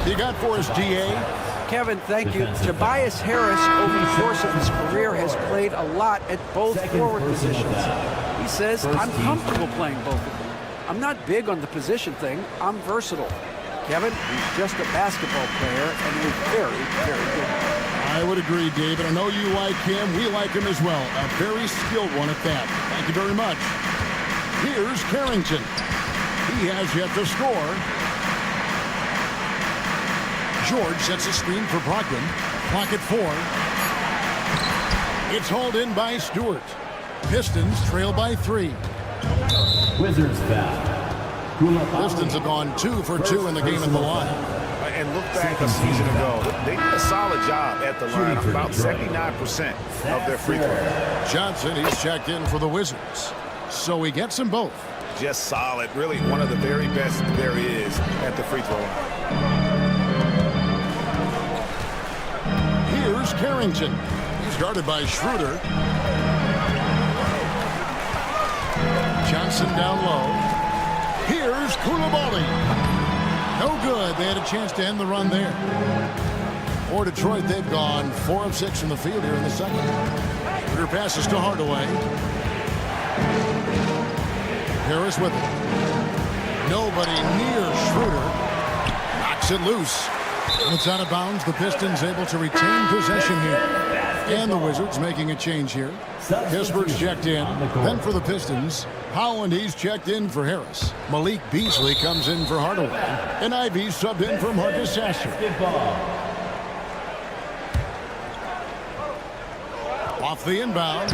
F: You got for us, DA?
I: Kevin, thank you. Tobias Harris, over the course of his career, has played a lot at both forward positions. He says, I'm comfortable playing both of them. I'm not big on the position thing. I'm versatile. Kevin, he's just a basketball player and a very, very good one.
F: I would agree, David. I know you like him. We like him as well. A very skilled one at that. Thank you very much. Here's Carrington. He has yet to score. George sets a screen for Brogdon. Clock at 4. It's hauled in by Stewart. Pistons trail by 3.
E: Wizards foul.
F: Pistons have gone 2 for 2 in the game at the line.
B: And look back a season ago, they did a solid job at the line, about 79% of their free throws.
F: Johnson, he's checked in for the Wizards. So he gets them both.
B: Just solid, really one of the very best there is at the free throw line.
F: Here's Carrington. He's guarded by Schroeder. Johnson down low. Here's Koulibaly. No good. They had a chance to end the run there. For Detroit, they've gone 4 of 6 from the field here in the second. Schroeder passes to Hardaway. Harris with it. Nobody near Schroeder. Knocks it loose. It's out of bounds. The Pistons able to retain possession here. And the Wizards making a change here. Kispert's checked in. Then for the Pistons, Howland, he's checked in for Harris. Malik Beasley comes in for Hardaway. And Ivy subbed in for Marcus Sasser. Off the inbound.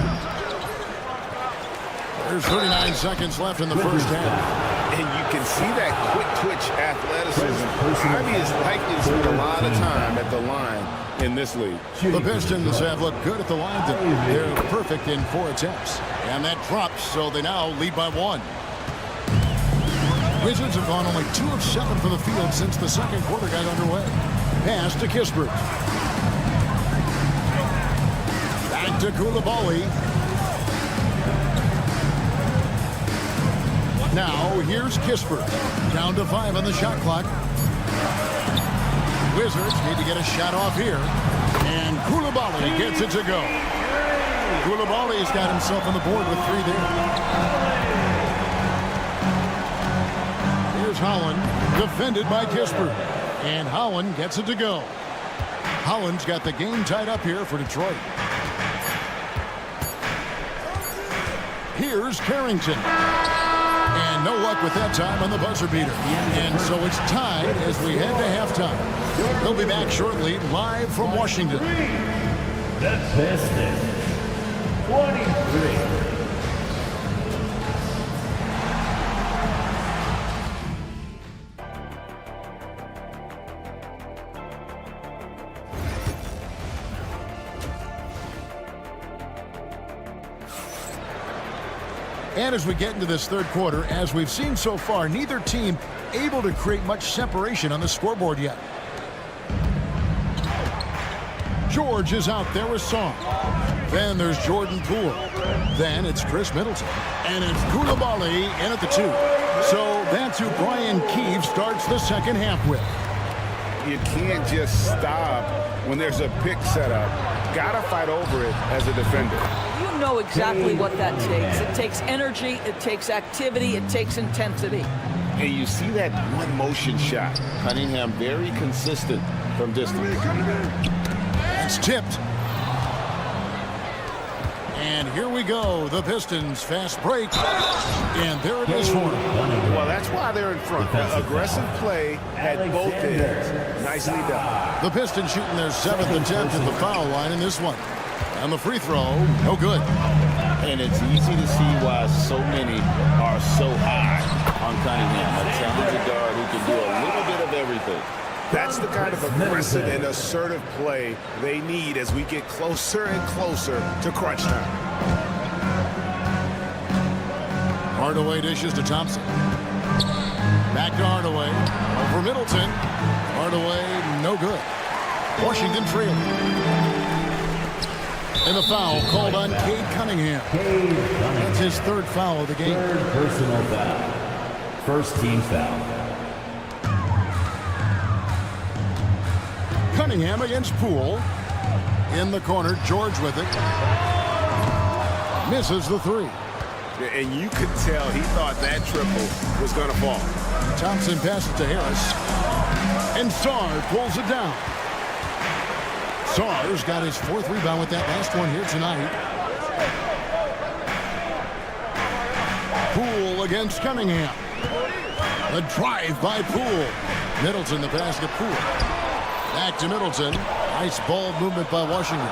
F: There's 39 seconds left in the first half.
B: And you can see that quick twitch athleticism. Ivy is likely to spend a lot of time at the line in this league.
F: The Pistons have looked good at the line. They're perfect in 4 attempts. And that drops, so they now lead by 1. Wizards have gone only 2 of 7 for the field since the second quarter got underway. Pass to Kispert. Back to Koulibaly. Now, here's Kispert. Down to 5 on the shot clock. Wizards need to get a shot off here. And Koulibaly gets it to go. Koulibaly's got himself on the board with 3 there. Here's Howland, defended by Kispert. And Howland gets it to go. Howland's got the game tied up here for Detroit. Here's Carrington. And no luck with that time on the buzzer beater. And so it's tied as we head to halftime. They'll be back shortly, live from Washington.
E: The Pistons, 23.
F: And as we get into this third quarter, as we've seen so far, neither team able to create much separation on the scoreboard yet. George is out there with Song. Then there's Jordan Poole. Then it's Chris Middleton. And it's Koulibaly in at the 2. So that's who Brian Keefe starts the second half with.
B: You can't just stop when there's a pick set up. Gotta fight over it as a defender.
J: You know exactly what that takes. It takes energy, it takes activity, it takes intensity.
B: And you see that one motion shot. Cunningham very consistent from distance.
F: It's tipped. And here we go. The Pistons fast break. And there it is for them.
K: Well, that's why they're in front. Aggressive play at both ends. Nicely done.
F: The Pistons shooting their 7th attempt at the foul line in this one. And the free throw, no good.
G: And it's easy to see why so many are so high on Cunningham. A talented guard who can do a little bit of everything.
K: That's the kind of aggressive and assertive play they need as we get closer and closer to crunch time.
F: Hardaway dishes to Thompson. Back to Hardaway. Over Middleton. Hardaway, no good. Washington trailing. And the foul called on Cade Cunningham. That's his 3rd foul of the game.
E: 3rd personal foul. 1st team foul.
F: Cunningham against Poole. In the corner, George with it. Misses the 3.
K: And you could tell he thought that triple was going to fall.
F: Thompson passes to Harris. And Sarr pulls it down. Sarr's got his 4th rebound with that last one here tonight. Poole against Cunningham. The drive by Poole. Middleton the pass to Poole. Back to Middleton. Nice ball movement by Washington.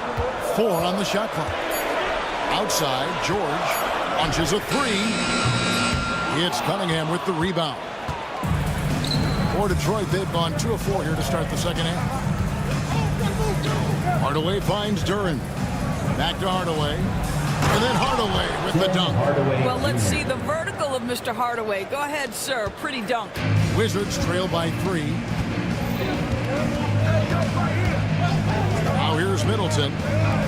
F: 4 on the shot clock. Outside, George launches a 3. It's Cunningham with the rebound. For Detroit, they've gone 2 of 4 here to start the second half. Hardaway finds Duren. Back to Hardaway. And then Hardaway with the dunk.
J: Well, let's see the vertical of Mr. Hardaway. Go ahead, sir. Pretty dunk.
F: Wizards trail by 3. Now here's Middleton.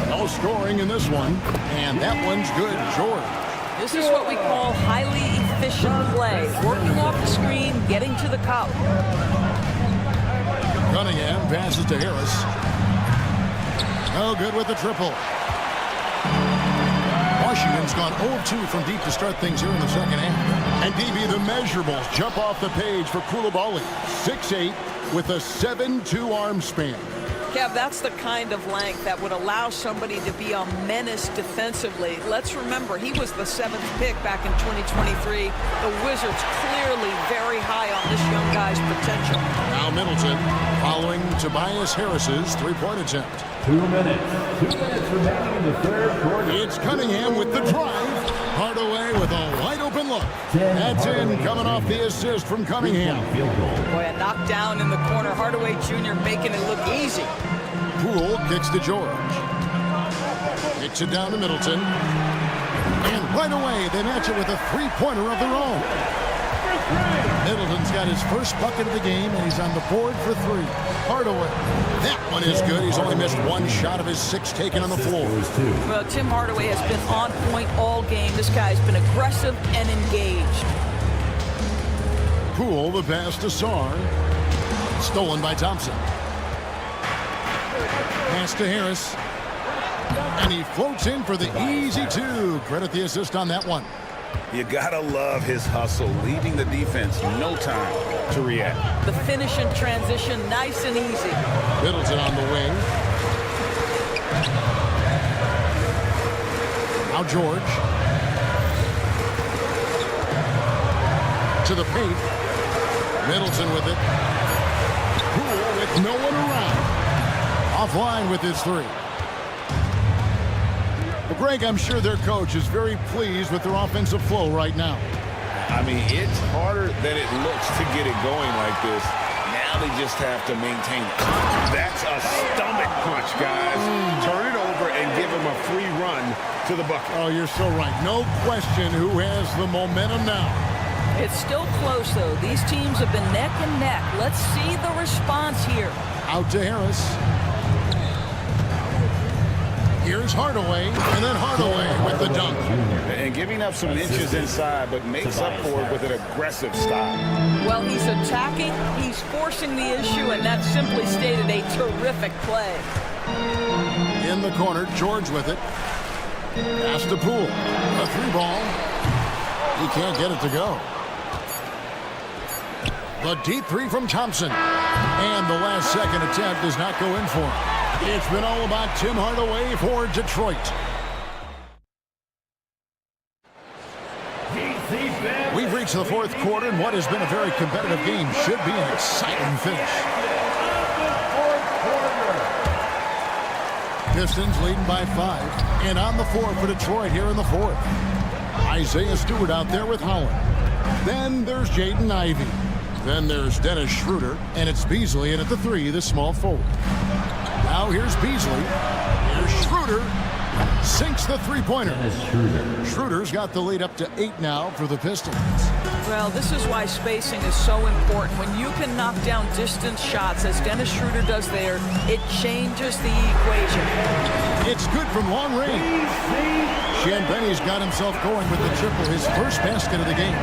F: No scoring in this one. And that one's good. George.
J: This is what we call highly efficient play. Working off the screen, getting to the cup.
F: Cunningham passes to Harris. No good with the triple. Washington's gone 0-2 from deep to start things here in the second half. And DB, the measurables jump off the page for Coulibaly. 6'8" with a 7'2" arm span.
J: Kev, that's the kind of length that would allow somebody to be a menace defensively. Let's remember, he was the 7th pick back in 2023. The Wizards clearly very high on this young guy's potential.
F: Now Middleton following Tobias Harris's 3-point attempt.
E: 2 minutes. 2 minutes remaining in the 3rd quarter.
F: It's Cunningham with the drive. Hardaway with a wide-open look. That's in, coming off the assist from Cunningham.
J: Boy, a knockdown in the corner. Hardaway Jr. making it look easy.
F: Poole kicks to George. Kicks it down to Middleton. And right away, they match it with a 3-pointer of their own. Middleton's got his first bucket of the game, and he's on the board for 3. Hardaway. That one is good. He's only missed 1 shot of his 6 taken on the floor.
J: Well, Tim Hardaway has been on point all game. This guy's been aggressive and engaged.
F: Poole, the pass to Sarr. Stolen by Thompson. Pass to Harris. And he floats in for the easy 2. Credit the assist on that one.
K: You gotta love his hustle, leaving the defense no time to react.
J: The finish and transition, nice and easy.
F: Middleton on the wing. Now George. To the paint. Middleton with it. Poole with no one around. Offline with his 3. Well, Greg, I'm sure their coach is very pleased with their offensive flow right now.
K: I mean, it's harder than it looks to get it going like this. Now they just have to maintain it. That's a stomach punch, guys. Turn it over and give him a free run to the bucket.
F: Oh, you're so right. No question who has the momentum now.
J: It's still close, though. These teams have been neck and neck. Let's see the response here.
F: Out to Harris. Here's Hardaway, and then Hardaway with the dunk.
K: And giving up some inches inside, but makes up for it with an aggressive style.
J: Well, he's attacking, he's forcing the issue, and that simply stated a terrific play.
F: In the corner, George with it. Pass to Poole. A 3-ball. He can't get it to go. The deep 3 from Thompson. And the last second attempt does not go in for him. It's been all about Tim Hardaway for Detroit. We've reached the fourth quarter, and what has been a very competitive game should be an exciting finish. Pistons leading by 5. And on the floor for Detroit here in the fourth. Isaiah Stewart out there with Holland. Then there's Jaden Ivey. Then there's Dennis Schroeder. And it's Beasley in at the 3, the small forward. Now here's Beasley. Here's Schroeder. Sinks the three-pointer. Schroeder's got the lead up to 8 now for the Pistons.
J: Well, this is why spacing is so important. When you can knock down distance shots, as Dennis Schroeder does there, it changes the equation.
F: It's good from long range. Shanbenny's got himself going with the triple, his first basket of the game.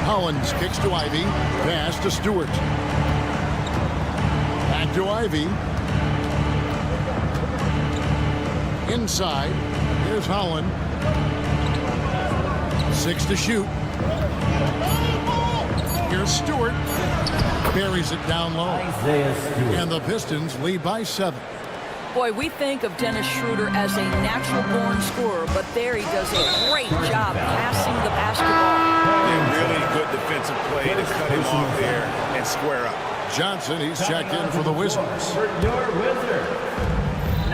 F: Hollins kicks to Ivey. Pass to Stewart. Back to Ivey. Inside, here's Holland. 6 to shoot. Here's Stewart. Buries it down low. And the Pistons lead by 7.
J: Boy, we think of Dennis Schroeder as a natural-born scorer, but there he does a great job passing the basketball.
K: A really good defensive play to cut him off there and square up.
F: Johnson, he's checked in for the Wizards.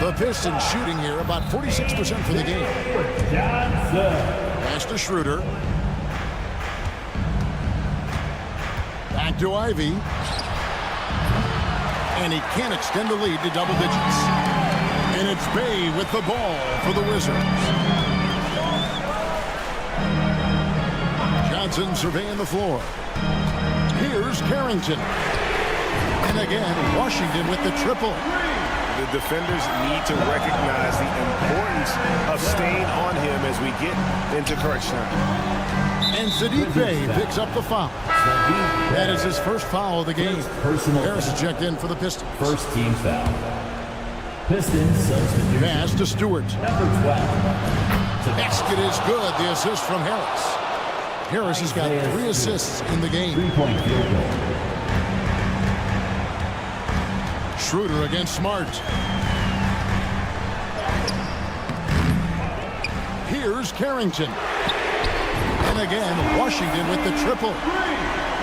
F: The Pistons shooting here about 46% for the game. Pass to Schroeder. Back to Ivey. And he can't extend the lead to double digits. And it's Bay with the ball for the Wizards. Johnson surveying the floor. Here's Carrington. And again, Washington with the triple.
K: The defenders need to recognize the importance of staying on him as we get into crunch time.
F: And Saddiq Bey picks up the foul. That is his first foul of the game. Harris checked in for the Pistons.
E: First team foul. Pistons substitute.
F: Pass to Stewart.
E: Number 12.
F: Basket is good. The assist from Harris. Harris has got 3 assists in the game.
E: 3-point field goal.
F: Schroeder against Smart. Here's Carrington. And again, Washington with the triple.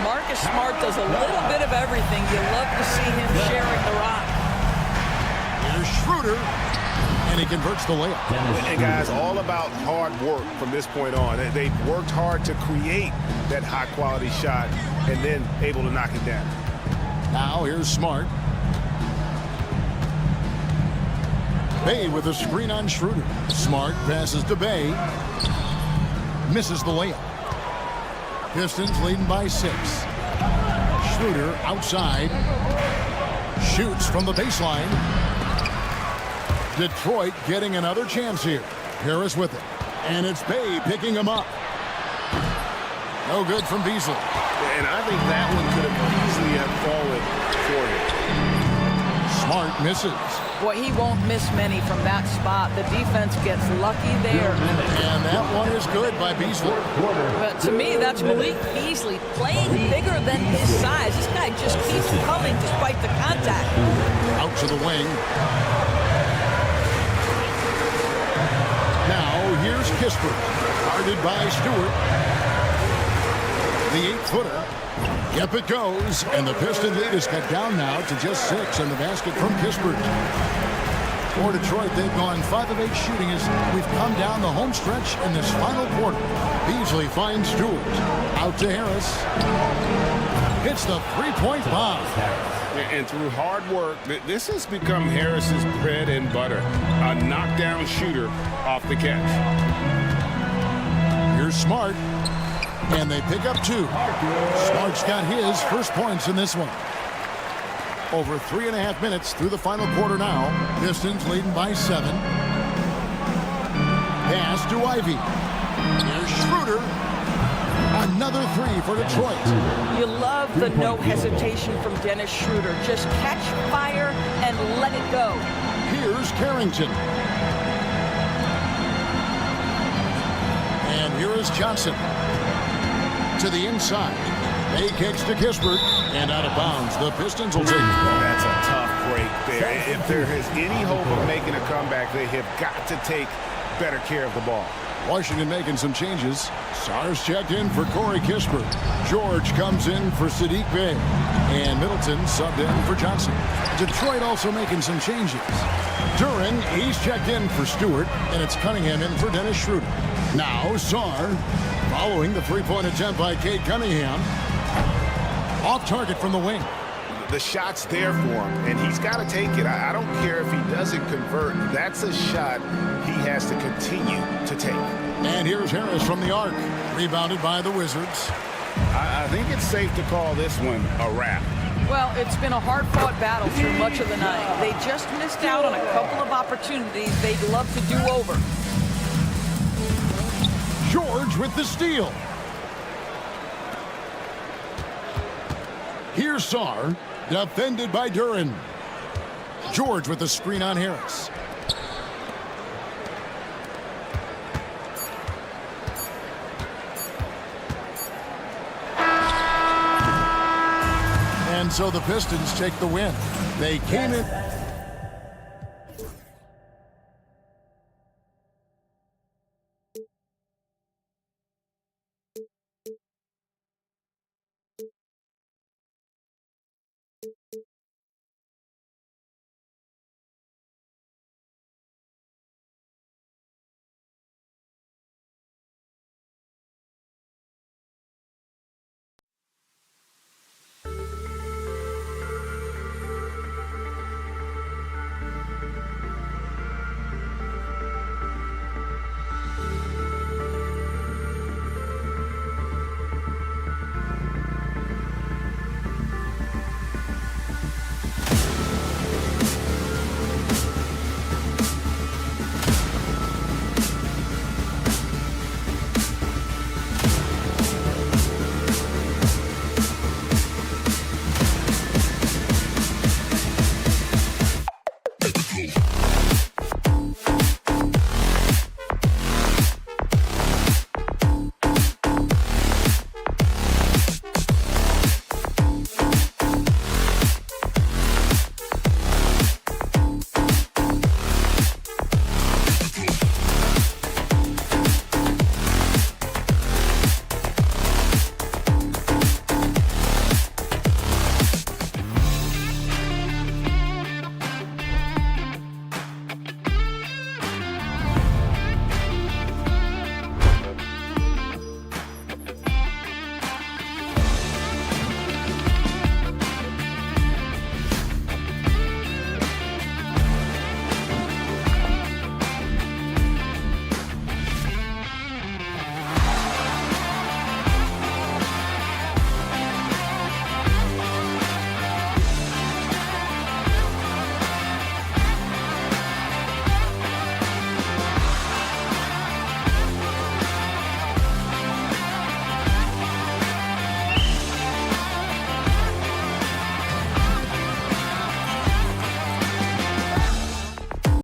J: Marcus Smart does a little bit of everything. You love to see him sharing the rock.
F: Here's Schroeder. And he converts the layup.
K: And guys, all about hard work from this point on. They've worked hard to create that high-quality shot and then able to knock it down.
F: Now here's Smart. Bay with a screen on Schroeder. Smart passes to Bay. Misses the layup. Pistons leading by 6. Schroeder outside. Shoots from the baseline. Detroit getting another chance here. Harris with it. And it's Bay picking him up. No good from Beasley.
K: And I think that one could have easily have fallen for him.
F: Smart misses.
J: Boy, he won't miss many from that spot. The defense gets lucky there.
F: And that one is good by Beasley.
J: But to me, that's Malik Beasley playing bigger than his size. This guy just keeps coming despite the contact.
F: Out to the wing. Now here's Kispert. Guarded by Stewart. The 8-footer. Yep, it goes. And the Piston lead is cut down now to just 6 in the basket from Kispert. For Detroit, they've gone 5 of 8 shooting as we've come down the home stretch in this final quarter. Beasley finds Stewart. Out to Harris. Hits the 3-point bomb.
K: And through hard work, this has become Harris's bread and butter. A knockdown shooter off the catch.
F: Here's Smart. And they pick up 2. Smart's got his first points in this one. Over 3.5 minutes through the final quarter now. Pistons leading by 7. Pass to Ivey. Here's Schroeder. Another 3 for Detroit.
J: You love the no hesitation from Dennis Schroeder. Just catch fire and let it go.
F: Here's Carrington. And here is Johnson. To the inside. Bay kicks to Kispert. And out of bounds. The Pistons will take it.
K: That's a tough break there. If there is any hope of making a comeback, they have got to take better care of the ball.
F: Washington making some changes. Sar's checked in for Corey Kispert. George comes in for Sadiq Bey. And Middleton subbed in for Johnson. Detroit also making some changes. Duren, he's checked in for Stewart. And it's Cunningham in for Dennis Schroeder. Now Sar, following the three-point attempt by Cade Cunningham. Off target from the wing.
K: The shot's there for him, and he's got to take it. I don't care if he doesn't convert. That's a shot he has to continue to take.
F: And here's Harris from the arc. Rebounded by the Wizards.
K: I think it's safe to call this one a wrap.
J: Well, it's been a hard-fought battle through much of the night. They just missed out on a couple of opportunities they'd love to do over.
F: George with the steal. Here's Sar, defended by Duren. George with the screen on Harris. And so the Pistons take the win. They came in